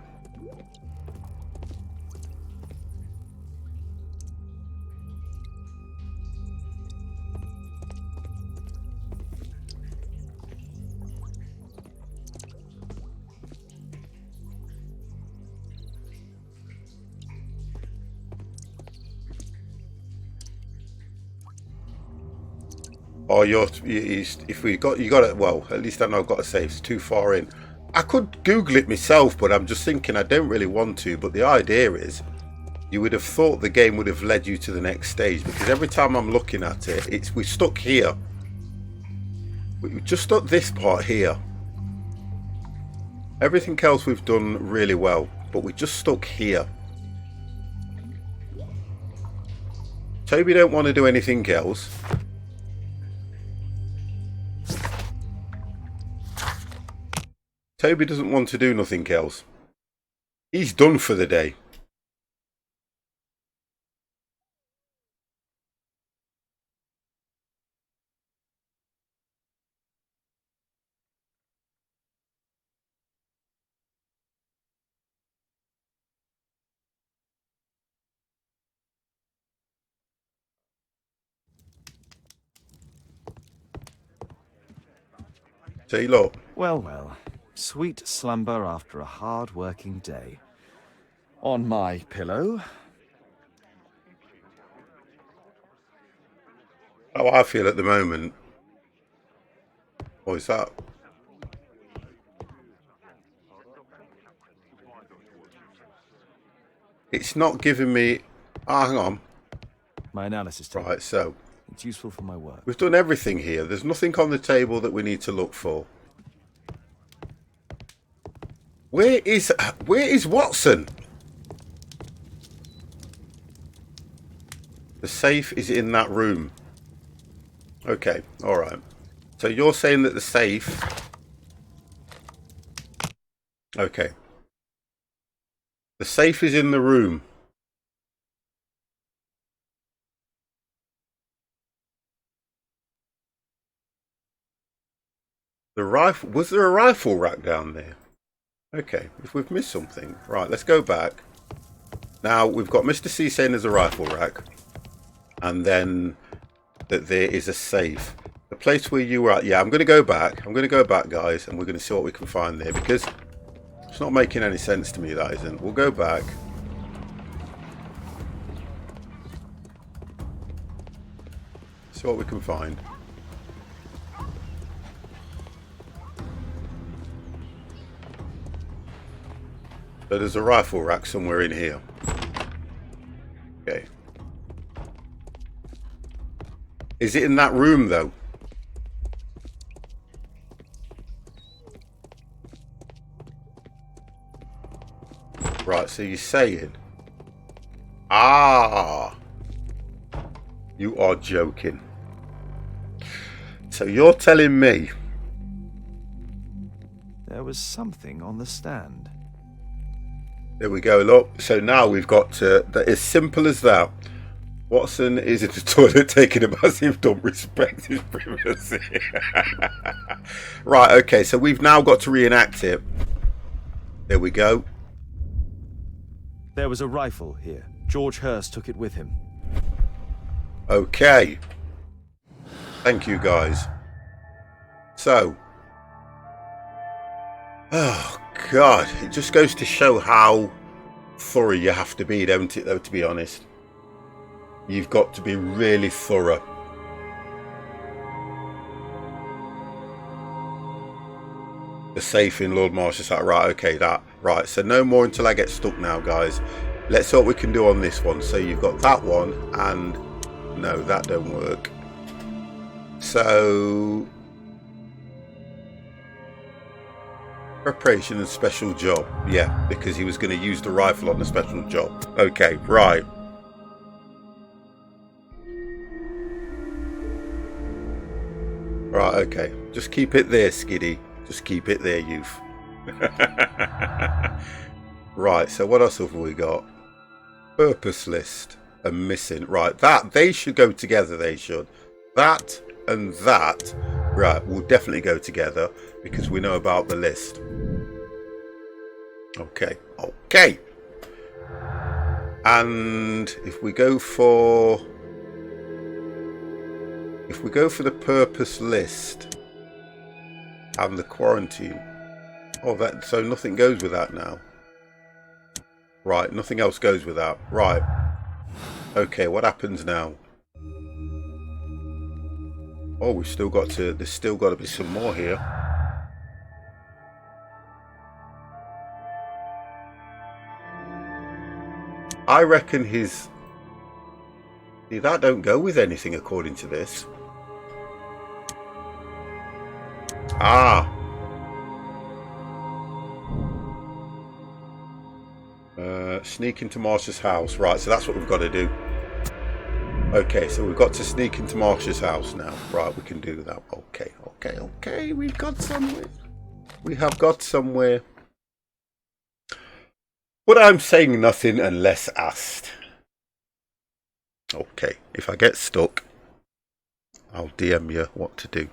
S1: Oh, if we got you got it. Well, at least I know I've got a save. It's too far in. I could Google it myself, but I'm just thinking I don't really want to. But the idea is, you would have thought the game would have led you to the next stage, because every time I'm looking at it, we're stuck here. We're just stuck this part here. Everything else we've done really well, but we're just stuck here. Toby don't want to do anything else. Toby doesn't want to do nothing else. He's done for the day. See, look.
S4: Well, well. Sweet slumber after a hard-working day. On my pillow.
S1: How I feel at the moment. What is that? It's not giving me... Ah, hang on.
S4: My analysis table.
S1: Right, so...
S4: It's useful for my work.
S1: We've done everything here. There's nothing on the table that we need to look for. Where is Watson? The safe is in that room. Okay, alright. So you're saying that the safe... Okay. The safe is in the room. The rifle... Was there a rifle rack down there? Okay, if we've missed something. Right, let's go back. Now, we've got Mr. C saying there's a rifle rack. And then that there is a safe. The place where you were at. Yeah, I'm going to go back. I'm going to go back, guys. And we're going to see what we can find there. Because it's not making any sense to me, that isn't. We'll go back. See what we can find. So there's a rifle rack somewhere in here. Okay. Is it in that room though? Right, so you're saying... Ah! You are joking. So you're telling me...
S4: There was something on the stand.
S1: There we go, look. So now we've got as simple as that. Watson is in the toilet taking a massive dump. Respect his privacy. Right, okay, so we've now got to reenact it. There we go.
S4: There was a rifle here. George Hurst took it with him.
S1: Okay. Thank you, guys. So. Oh, God. It just goes to show how thorough you have to be, don't it, though, to be honest. You've got to be really thorough. The safe in Lord Marshall's house. Right, okay, that. Right, so no more until I get stuck now, guys. Let's see what we can do on this one. So you've got that one, and no, that don't work. So... Preparation and special job. Yeah, because he was going to use the rifle on the special job. Okay, right. Right, okay. Just keep it there, Skiddy. Just keep it there, youth. Right, so what else have we got? Purpose list and missing. Right, that, they should go together, they should. That and that, right, will definitely go together because we know about the list. Okay, okay. And if we go for the purpose list and the quarantine, oh, that, so nothing goes with that now. Right, nothing else goes with that. Right. Okay, what happens now? Oh, we've still got to. There's still got to be some more here. I reckon his. See, that don't go with anything according to this. Ah. Sneak into Marsha's house. Right, so that's what we've got to do. Okay, so we've got to sneak into Marsha's house now. Right, we can do that. Okay. We've got somewhere. We have got somewhere. But I'm saying nothing unless asked. Okay, if I get stuck, I'll DM you what to do.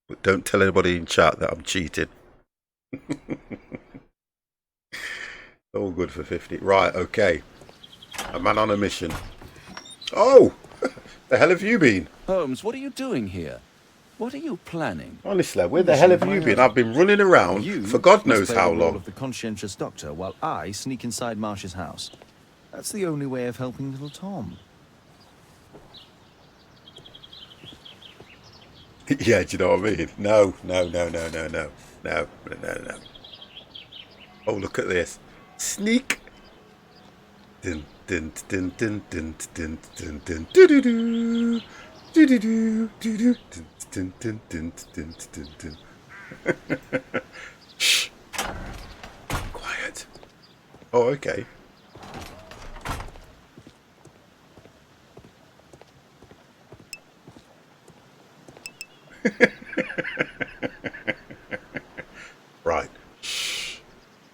S1: But don't tell anybody in chat that I'm cheating. All good for 50. Right, okay. A man on a mission. Oh! The hell have you been?
S2: Holmes, what are you doing here? What are you planning?
S1: Honestly, where the hell have you been? I've been running around for God knows how long.
S4: Of the conscientious doctor, while I sneak inside Marsh's house. That's the only way of helping little Tom.
S1: Yeah, do you know what I mean? No. Oh, look at this. Sneak. Dun dun dun dun dun dun dun dun dun dun dun dun dun dun dun dun. Shh. Quiet. Oh, okay. Right. Shh.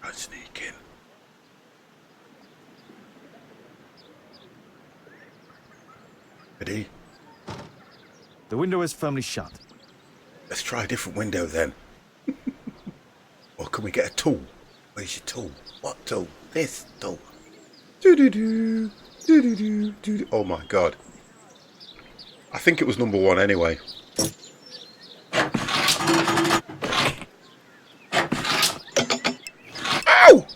S1: I'll sneak in. Ready?
S4: The window is firmly shut.
S1: Let's try a different window then. Or can we get a tool? Where's your tool? What tool? This tool. Do-do-do. Do-do-do. Do-do. Oh my god. I think it was number 1 anyway. Ow!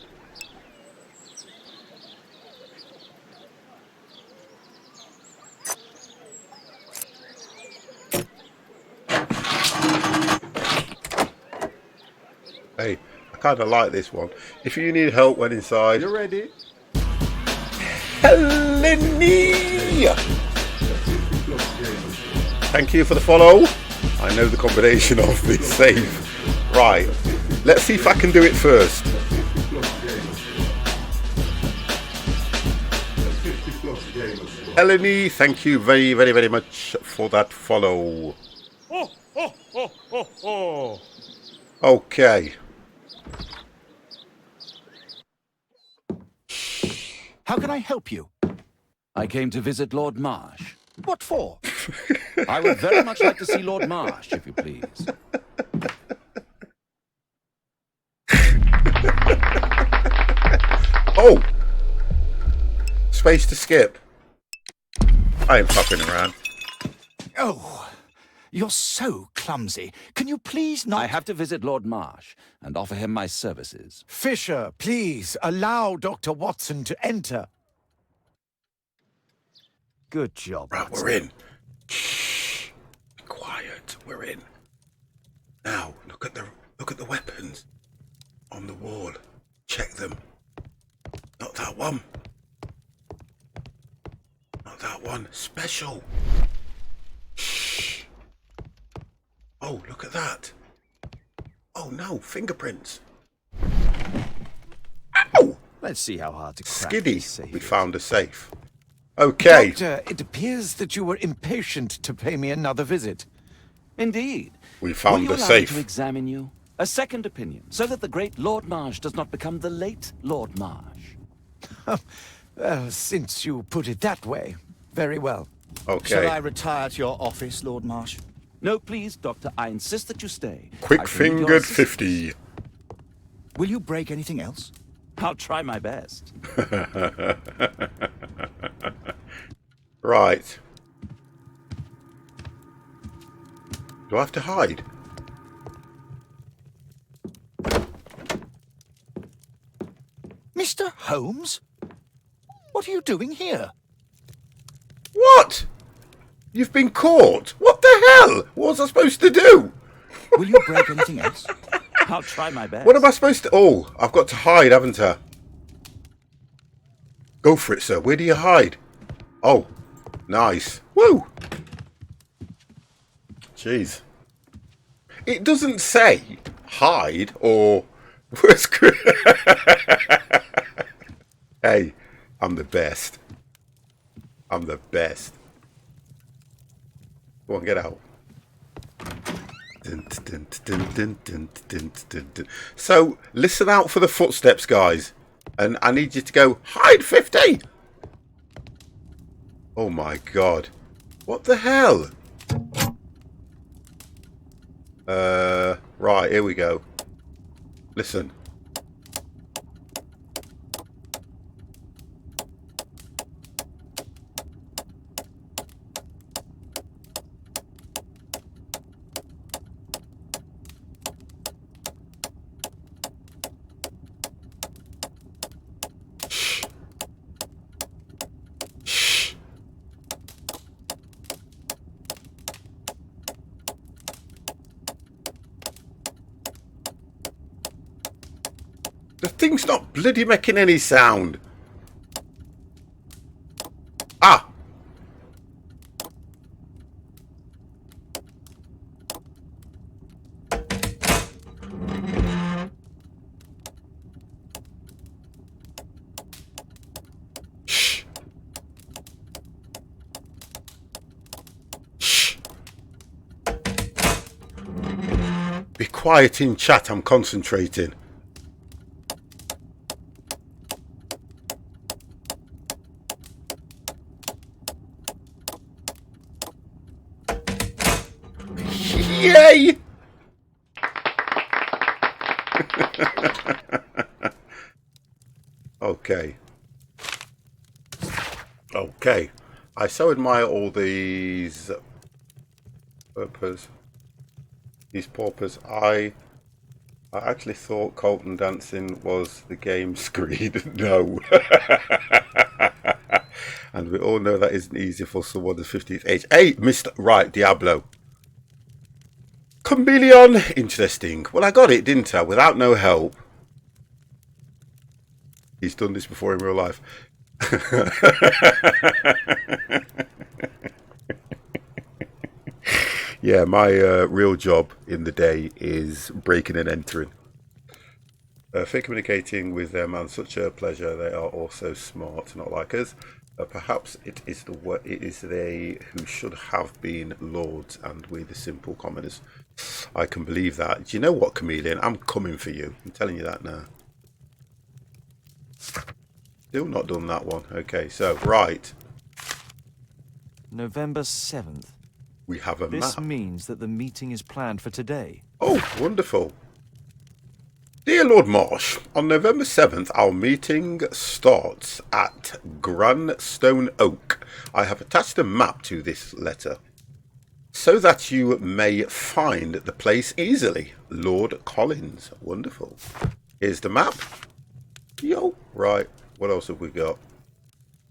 S1: Hey, I kind of like this one. If you need help when inside...
S8: You ready?
S1: Helene! Thank you for the follow. I know the combination of the save. Right, let's see if I can do it first. Helene, thank you very, very, very much for that follow. Okay.
S15: How can I help you?
S2: I came to visit Lord Marsh.
S15: What for?
S2: I would very much like to see Lord Marsh, if you please.
S1: Oh! Space to skip. I ain't fucking around.
S15: Oh, you're so clumsy. Can you please not...
S2: I have to visit Lord Marsh and offer him my services.
S14: Fisher, please allow Dr. Watson to enter.
S4: Good job.
S1: Right, we're in. Shh. Be quiet. We're in. Now, look at the weapons on the wall. Check them. Not that one. Not that one. Special. Shh. Oh, look at that. Oh no, fingerprints. Ow!
S4: Let's see how hard to crack
S1: Skiddy.
S4: this safe
S1: We
S4: is.
S1: found a safe. Okay.
S14: Doctor, it appears that you were impatient to pay me another visit.
S2: Indeed.
S1: We found
S2: Will
S1: the
S2: you allow me
S1: safe.
S2: to examine you? A second opinion, so that the great Lord Marsh does not become the late Lord Marsh.
S14: Well, since you put it that way, very well.
S1: Okay.
S15: Shall I retire to your office, Lord Marsh?
S2: No, please, Doctor. I insist that you stay.
S1: Quick-fingered 50.
S15: Will you break anything else?
S2: I'll try my best.
S1: Right. Do I have to hide?
S15: Mr. Holmes? What are you doing here?
S1: What? You've been caught? What the hell? What was I supposed to do?
S2: Will you break anything else? I'll try my best.
S1: What am I supposed to... Oh, I've got to hide, haven't I? Go for it, sir. Where do you hide? Oh, nice. Woo! Jeez. It doesn't say hide or... Hey, I'm the best. I'm the best. Go on, get out. Dun, dun, dun, dun, dun, dun, dun, dun. So, listen out for the footsteps, guys. And I need you to go, hide 50! Oh my god. What the hell? Right, here we go. Listen. The thing's not bloody making any sound. Ah! Shh. Shh. Be quiet in chat, I'm concentrating. Yay! Okay. Okay. I so admire all these paupers. These paupers. I actually thought Colton dancing was the game screen. No. And we all know that isn't easy for someone of 50th age. Hey, Mr. Right, Diablo. Chameleon. Interesting. Well, I got it, didn't I? Without no help. He's done this before in real life. Yeah, my real job in the day is breaking and entering. For communicating with them and such a pleasure. They are also smart, not like us. Perhaps it is they who should have been lords and we the simple commoners. I can believe that. Do you know what, Chameleon? I'm coming for you. I'm telling you that now. Still not done that one. Okay, so, right.
S4: November 7th.
S1: We have a map.
S4: This means that the meeting is planned for today.
S1: Oh, wonderful. Dear Lord Marsh, on November 7th, our meeting starts at Grandstone Oak. I have attached a map to this letter so that you may find the place easily. Lord Collins. Wonderful. Here's the map. Yo. Right. What else have we got?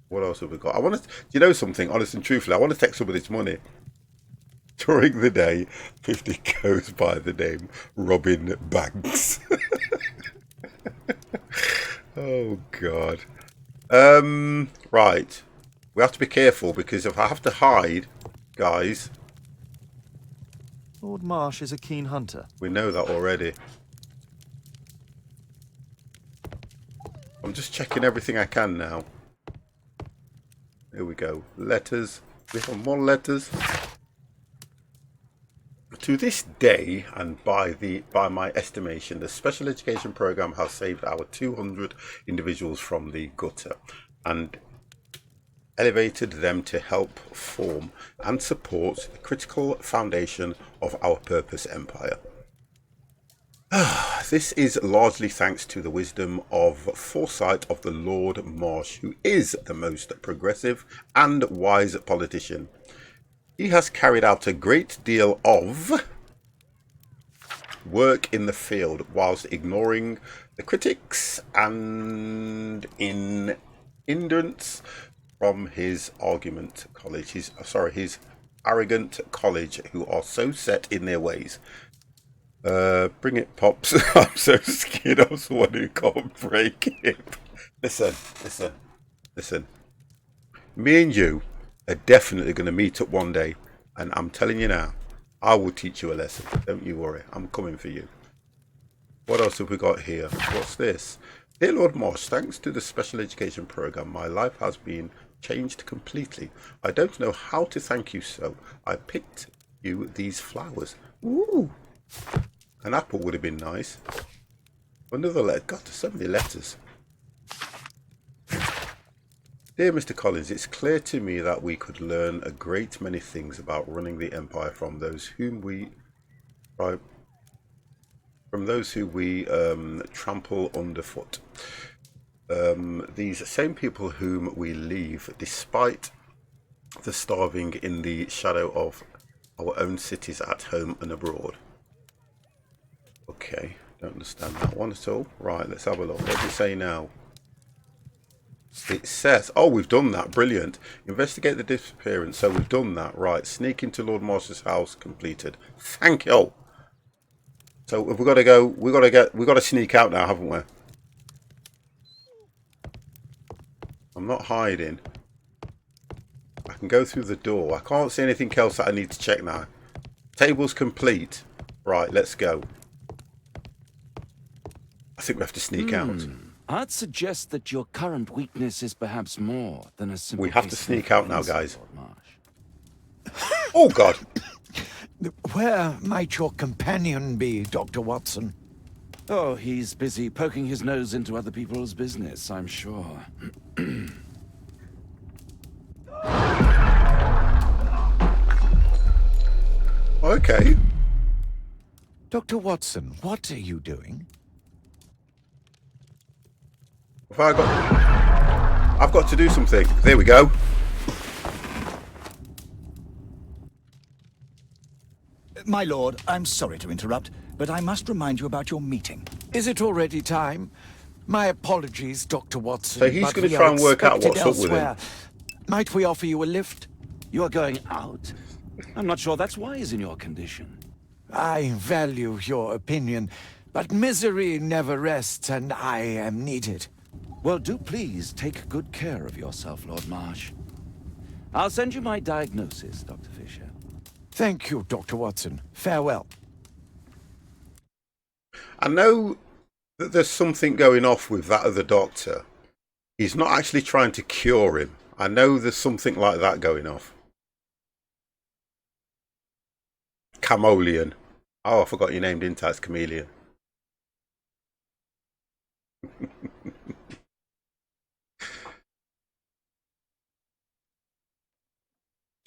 S1: What else have we got? I want to... Do you know something? Honest and truthfully, I want to take some of this money. During the day, 50 goes by the name Robin Banks. Oh, God. Right. We have to be careful because if I have to hide, guys...
S4: Lord Marsh is a keen hunter.
S1: We know that already. I'm just checking everything I can now. Here we go. Letters. We have more letters. To this day, and by my estimation, the special education program has saved our 200 individuals from the gutter and elevated them to help form and support the critical foundation of our purpose empire. This is largely thanks to the wisdom of foresight of the Lord Marsh, who is the most progressive and wise politician. He has carried out a great deal of work in the field whilst ignoring the critics and hindrance from his argument college. His arrogant college who are so set in their ways. Bring it, Pops. I'm so scared of someone who can't break it. Listen. Me and you are definitely going to meet up one day, and I'm telling you now, I will teach you a lesson. Don't you worry, I'm coming for you. What else have we got here? What's this? Dear Lord Marsh, thanks to the special education program, my life has been changed completely. I don't know how to thank you, so I picked you these flowers. Ooh! An apple would have been nice. Another letter. God, there's so many letters. Dear Mr. Collins, it's clear to me that we could learn a great many things about running the empire from those who we trample underfoot. These same people whom we leave despite the starving in the shadow of our own cities at home and abroad. Okay, don't understand that one at all. Right, let's have a look. What does it say now? It says, oh, we've done that. Brilliant. Investigate the disappearance. So we've done that. Right, sneak into Lord Marsh's house. Completed. Thank you. So we've got to go. We've got to sneak out now, haven't we? I'm not hiding. I can go through the door. I can't see anything else that I need to check now. Table's complete. Right, let's go. I think we have to sneak out.
S2: I'd suggest that your current weakness is perhaps more than a simple...
S1: We have to sneak out now, guys. Oh, God.
S14: Where might your companion be, Dr. Watson?
S2: Oh, he's busy poking his nose into other people's business, I'm sure.
S1: Okay.
S14: Dr. Watson, what are you doing?
S1: I've got to do something. There we go.
S15: My lord, I'm sorry to interrupt, but I must remind you about your meeting.
S14: Is it already time? My apologies, Dr. Watson.
S1: So he's going to try and work out what's up with him.
S14: Might we offer you a lift?
S2: You are going out? I'm not sure that's wise in your condition.
S14: I value your opinion, but misery never rests, and I am needed.
S2: Well, do please take good care of yourself, Lord Marsh. I'll send you my diagnosis, Dr. Fisher.
S14: Thank you, Dr. Watson. Farewell.
S1: I know that there's something going off with that other doctor. He's not actually trying to cure him. I know there's something like that going off. Chameleon. Oh, I forgot your name, didn't I? It's Chameleon.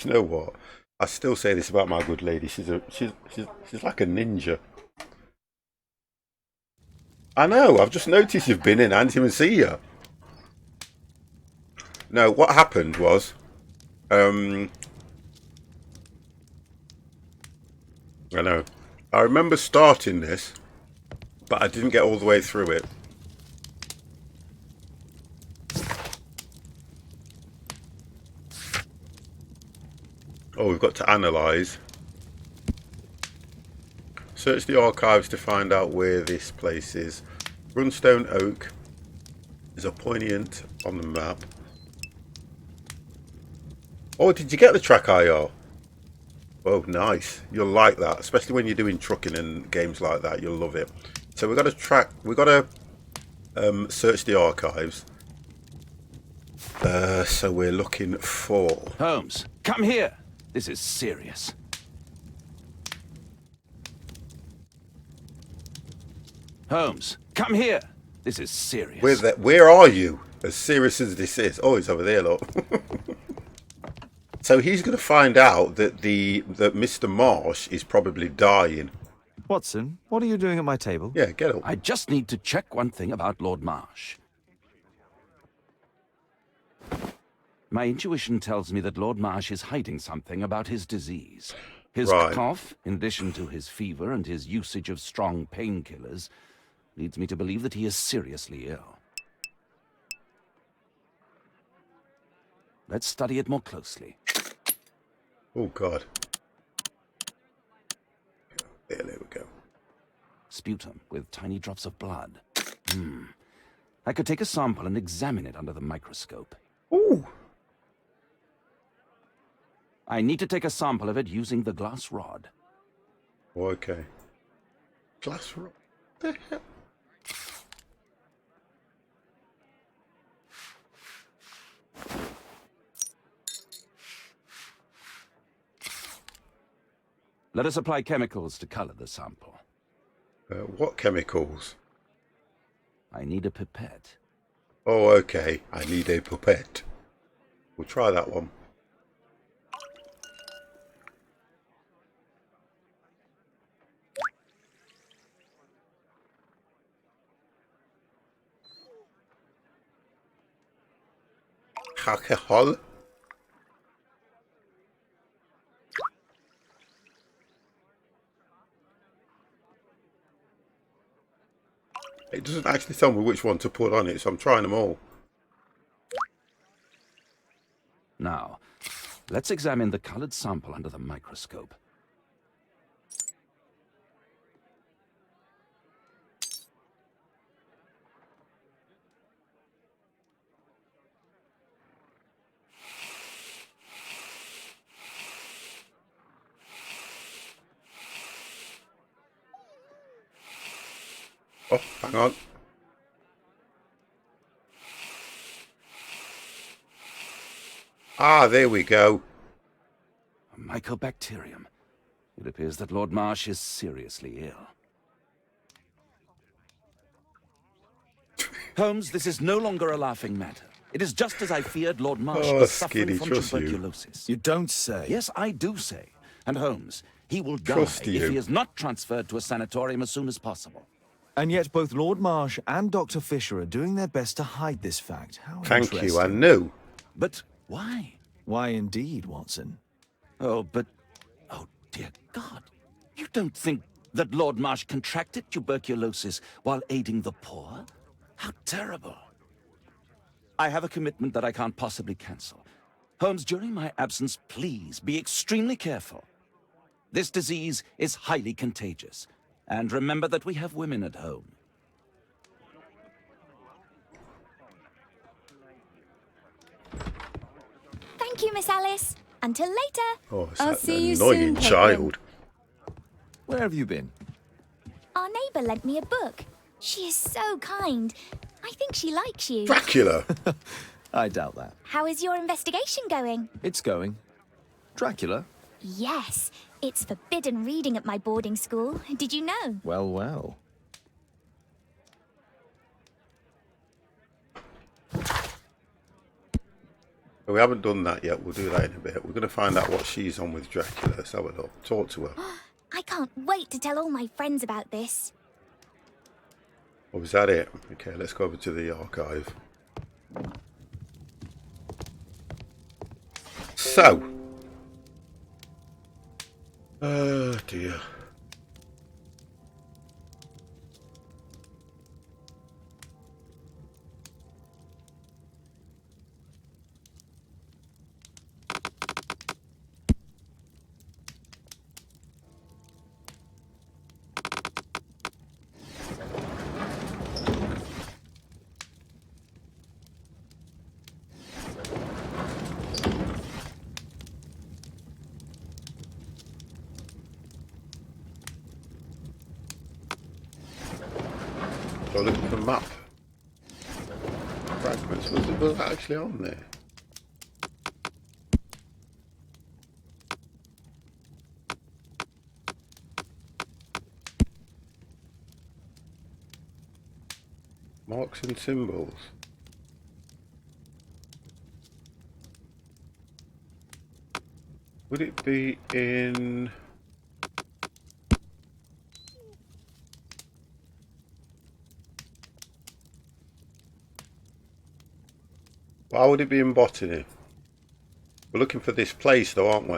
S1: You know what? I still say this about my good lady. She's like a ninja. I know. I've just noticed you've been in. I didn't even see you. No, what happened was, I know. I remember starting this, but I didn't get all the way through it. Oh, we've got to analyse. Search the archives to find out where this place is. Runstone Oak is a poignant on the map. Oh, did you get the track IR? Oh, nice. You'll like that, especially when you're doing trucking and games like that. You'll love it. So we've got to track. We've got to search the archives. So we're looking for
S2: Holmes. Come here. This is serious. Holmes, come here. This is serious.
S1: Where are you? As serious as this is. Oh, he's over there, look. So he's going to find out that that Mr. Marsh is probably dying.
S4: Watson, what are you doing at my table?
S1: Yeah, get up.
S2: I just need to check one thing about Lord Marsh. My intuition tells me that Lord Marsh is hiding something about his disease. His cough, in addition to his fever and his usage of strong painkillers, leads me to believe that he is seriously ill. Let's study it more closely.
S1: Oh, God. There we go.
S2: Sputum with tiny drops of blood. I could take a sample and examine it under the microscope.
S1: Ooh.
S2: I need to take a sample of it using the glass rod.
S1: Okay. Glass rod? The hell?
S2: Let us apply chemicals to color the sample.
S1: What chemicals?
S2: I need a pipette.
S1: Oh, okay. I need a pipette. We'll try that one. Alcohol. It doesn't actually tell me which one to put on it, so I'm trying them all.
S2: Now, let's examine the colored sample under the microscope.
S1: Oh, hang on. Ah, there we go.
S2: A mycobacterium. It appears that Lord Marsh is seriously ill. Holmes, this is no longer a laughing matter. It is just as I feared. Lord Marsh is suffering from tuberculosis.
S4: You don't say.
S2: Yes, I do say. And Holmes, he will die
S1: Trust
S2: if
S1: you.
S2: he is not transferred to a sanatorium as soon as possible.
S4: And yet both Lord Marsh and Dr. Fisher are doing their best to hide this fact. How
S1: Thank you, I
S4: interesting.
S1: knew.
S2: But why?
S4: Why indeed, Watson?
S2: Oh, dear God. You don't think that Lord Marsh contracted tuberculosis while aiding the poor? How terrible. I have a commitment that I can't possibly cancel. Holmes, during my absence, please be extremely careful. This disease is highly contagious. And remember that we have women at home.
S3: Thank you, Miss Alice. Until later.
S1: Oh, it's
S11: I'll
S1: that
S11: see you
S1: annoying
S11: soon,
S1: child.
S4: Where have you been?
S3: Our neighbour lent me a book. She is so kind. I think she likes you.
S1: Dracula.
S4: I doubt that.
S3: How is your investigation going?
S4: It's going. Dracula?
S3: Yes, it's forbidden reading at my boarding school. Did you know?
S4: Well, well.
S1: We haven't done that yet. We'll do that in a bit. We're going to find out what she's on with Dracula. Let's have a look. Talk to her.
S3: I can't wait to tell all my friends about this.
S1: Oh, is that it? Okay, let's go over to the archive. So. Oh, dear. So looking for map fragments. Was that actually on there? Marks and symbols. Would it be in... Why would it be in botany? We're looking for this place though, aren't we?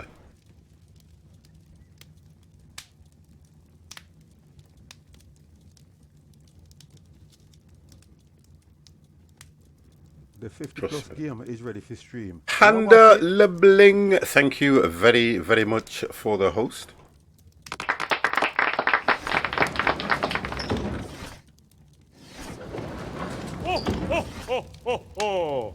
S17: The 50
S1: Trust
S17: plus
S1: me.
S17: game is ready for stream.
S1: Panda Lebling, thank you very, very much for the host.
S10: Oh, oh, oh, oh, oh.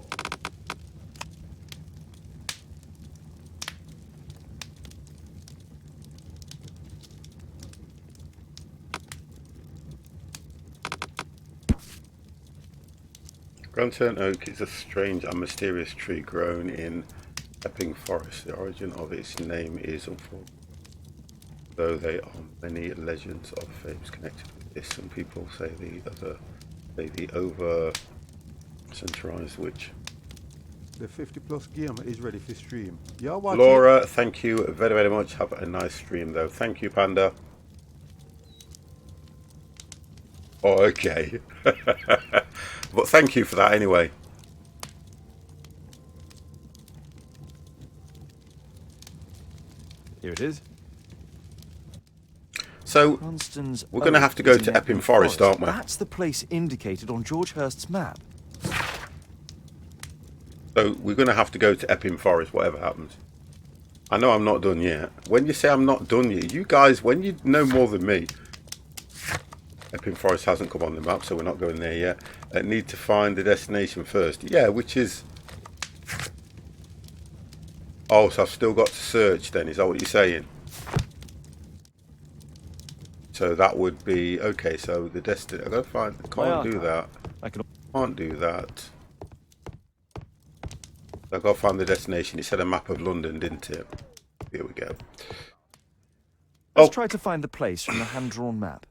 S1: Grantern Oak is a strange and mysterious tree grown in Epping Forest. The origin of its name is unfortunate, though there are many legends of fables connected with this. Some people say the over-centralized witch.
S17: The 50 plus game is ready for stream. Yeah, watch
S1: Laura, thank you very, very much. Have a nice stream, though. Thank you, Panda. Oh, okay. But thank you for that anyway.
S4: Here it is.
S1: So,
S4: Constance
S1: we're going to have to go to Epping Forest, aren't we?
S4: That's the place indicated on George Hurst's map.
S1: So, we're going to have to go to Epping Forest, whatever happens. I know I'm not done yet. When you say I'm not done yet, you guys, when you know more than me, Epping Forest hasn't come on the map, so we're not going there yet. I need to find the destination first. Yeah, which is... Oh, so I've still got to search then, is that what you're saying? So that would be... Okay, so the destination... I've got to find... Can't do that. Can't do that. I've got to find the destination. It said a map of London, didn't it? Here we go.
S4: Let's try to find the place from the hand-drawn map.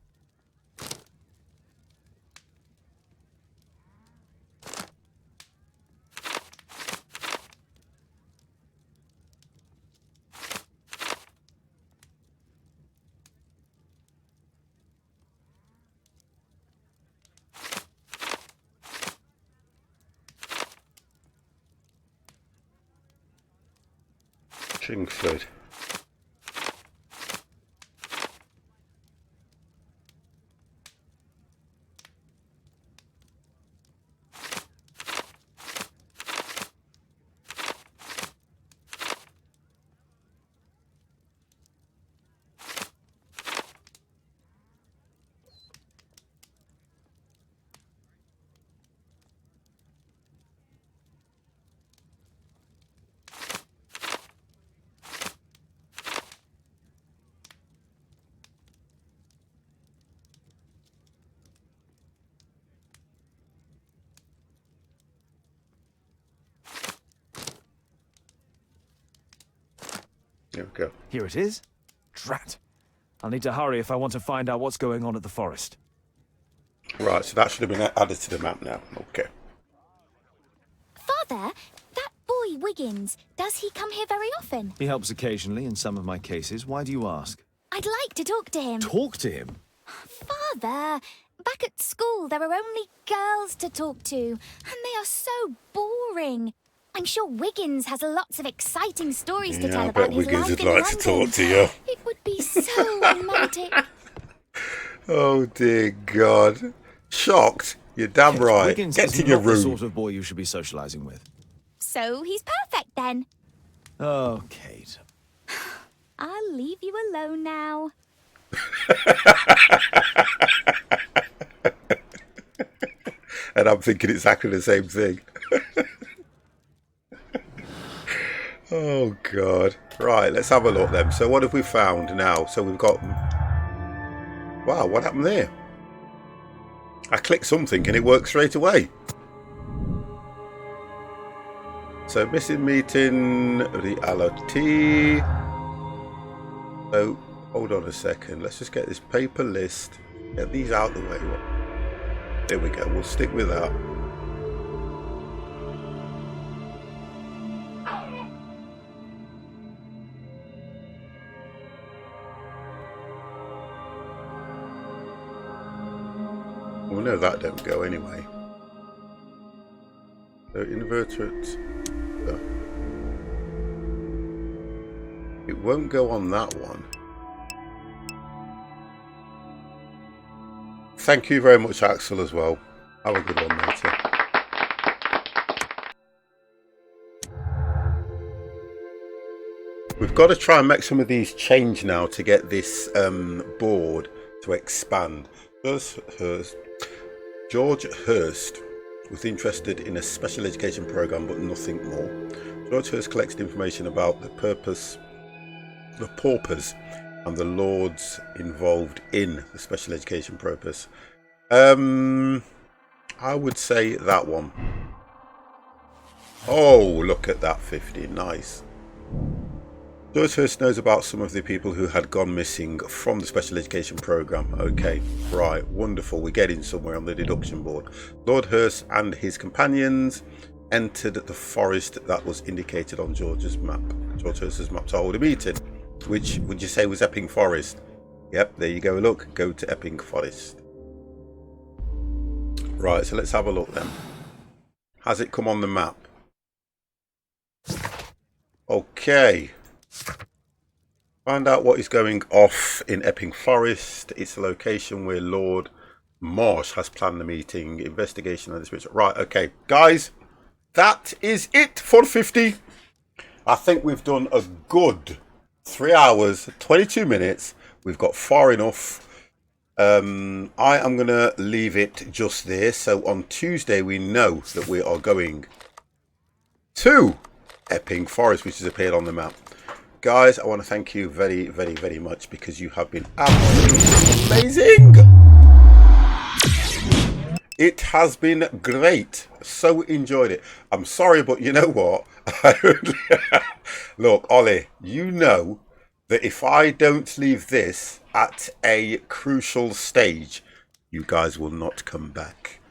S1: Chingford. There we go.
S4: Here it is. Drat. I'll need to hurry if I want to find out what's going on at the forest.
S1: Right, so that should have been added to the map now. Okay.
S3: Father, that boy Wiggins, does he come here very often?
S4: He helps occasionally in some of my cases. Why do you ask?
S3: I'd like to talk to him.
S4: Talk to him?
S3: Father, back at school there are only girls to talk to, and they are so boring. I'm sure Wiggins has lots of exciting stories to tell
S1: I
S3: about
S1: bet
S3: his
S1: Wiggins
S3: life
S1: would
S3: in
S1: like
S3: London.
S1: to talk to you.
S3: It would be so romantic.
S1: Oh dear God. Shocked? You're damn
S4: Kate,
S1: right.
S4: Wiggins
S1: Get
S4: is
S1: to your
S4: not the
S1: room.
S4: sort of boy you should be socialising with.
S3: So he's perfect then.
S4: Oh, Kate.
S3: I'll leave you alone now.
S1: And I'm thinking exactly the same thing. Oh God. Right, let's have a look then. So what have we found now? So we've got... Wow, what happened there? I clicked something and it worked straight away. So missing meeting, reality. So hold on a second. Let's just get this paper list. Get these out the way. There we go. We'll stick with that. Well, no, that don't go anyway. So invertebrate. It won't go on that one. Thank you very much, Axel, as well. Have a good one, matey. We've got to try and make some of these change now to get this board to expand. George Hurst was interested in a special education program, but nothing more. George Hurst collected information about the paupers and the lords involved in the special education purpose. I would say that one. Oh, look at that 50. Nice. George Hurst knows about some of the people who had gone missing from the special education program. Okay, right, wonderful. We're getting somewhere on the deduction board. Lord Hurst and his companions entered the forest that was indicated on George's map. George Hurst's map to hold a meeting, which would you say was Epping Forest? Yep, there you go. Look, go to Epping Forest. Right, so let's have a look then. Has it come on the map? Okay. Find out what is going off in Epping Forest. It's a location where Lord Marsh has planned the meeting. Investigation of this ritual. Right, okay. Guys, that is it for 50. I think we've done a good 3 hours, 22 minutes. We've got far enough. I am going to leave it just there. So on Tuesday, we know that we are going to Epping Forest, which has appeared on the map. Guys, I want to thank you very, very, very much because you have been absolutely amazing. It has been great. So enjoyed it. I'm sorry, but you know what? Look, Ollie, you know that if I don't leave this at a crucial stage, you guys will not come back.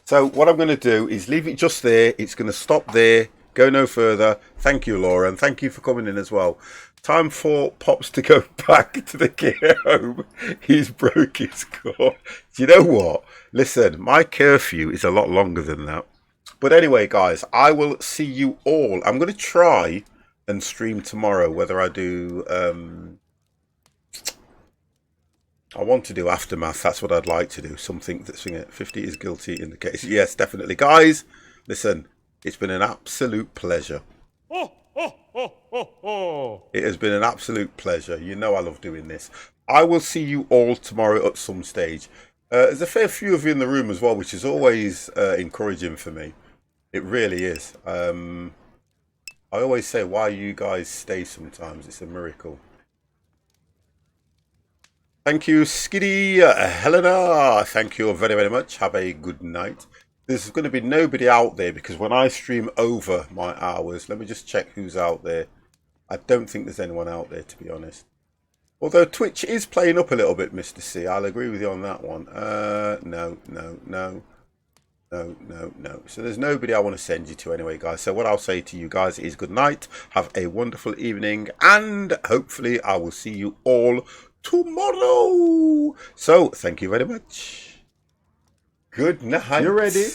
S1: So what I'm going to do is leave it just there. It's going to stop there. Go no further. Thank you, Laura, and thank you for coming in as well. Time for Pops to go back to the care home. He's broke his core. Do you know what? Listen, my curfew is a lot longer than that. But anyway, guys, I will see you all. I'm going to try and stream tomorrow. Whether I do... I want to do Aftermath. That's what I'd like to do. Something that's 50 is guilty in the case. Yes, definitely. Guys, listen. It's been an absolute pleasure. It has been an absolute pleasure. You know I love doing this. I will see you all tomorrow at some stage. There's a fair few of you in the room as well, which is always encouraging for me. It really is. I always say why you guys stay sometimes. It's a miracle. Thank you, Skiddy, Helena. Thank you very, very much. Have a good night. There's going to be nobody out there because when I stream over my hours, let me just check who's out there. I don't think there's anyone out there, to be honest. Although Twitch is playing up a little bit, Mr. C. I'll agree with you on that one. No. So there's nobody I want to send you to anyway, guys. So what I'll say to you guys is good night. Have a wonderful evening. And hopefully I will see you all tomorrow. So thank you very much. Good night.
S17: You ready?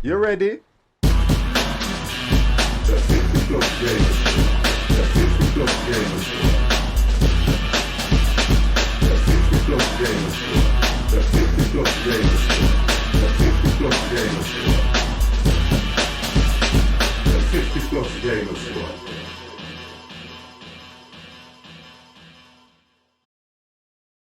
S1: You ready?
S18: The 50 plus gamers. The 50 plus gamers. The 50 plus gamers. The 50 plus gamers. The 50 plus gamers. The 50 plus gamers.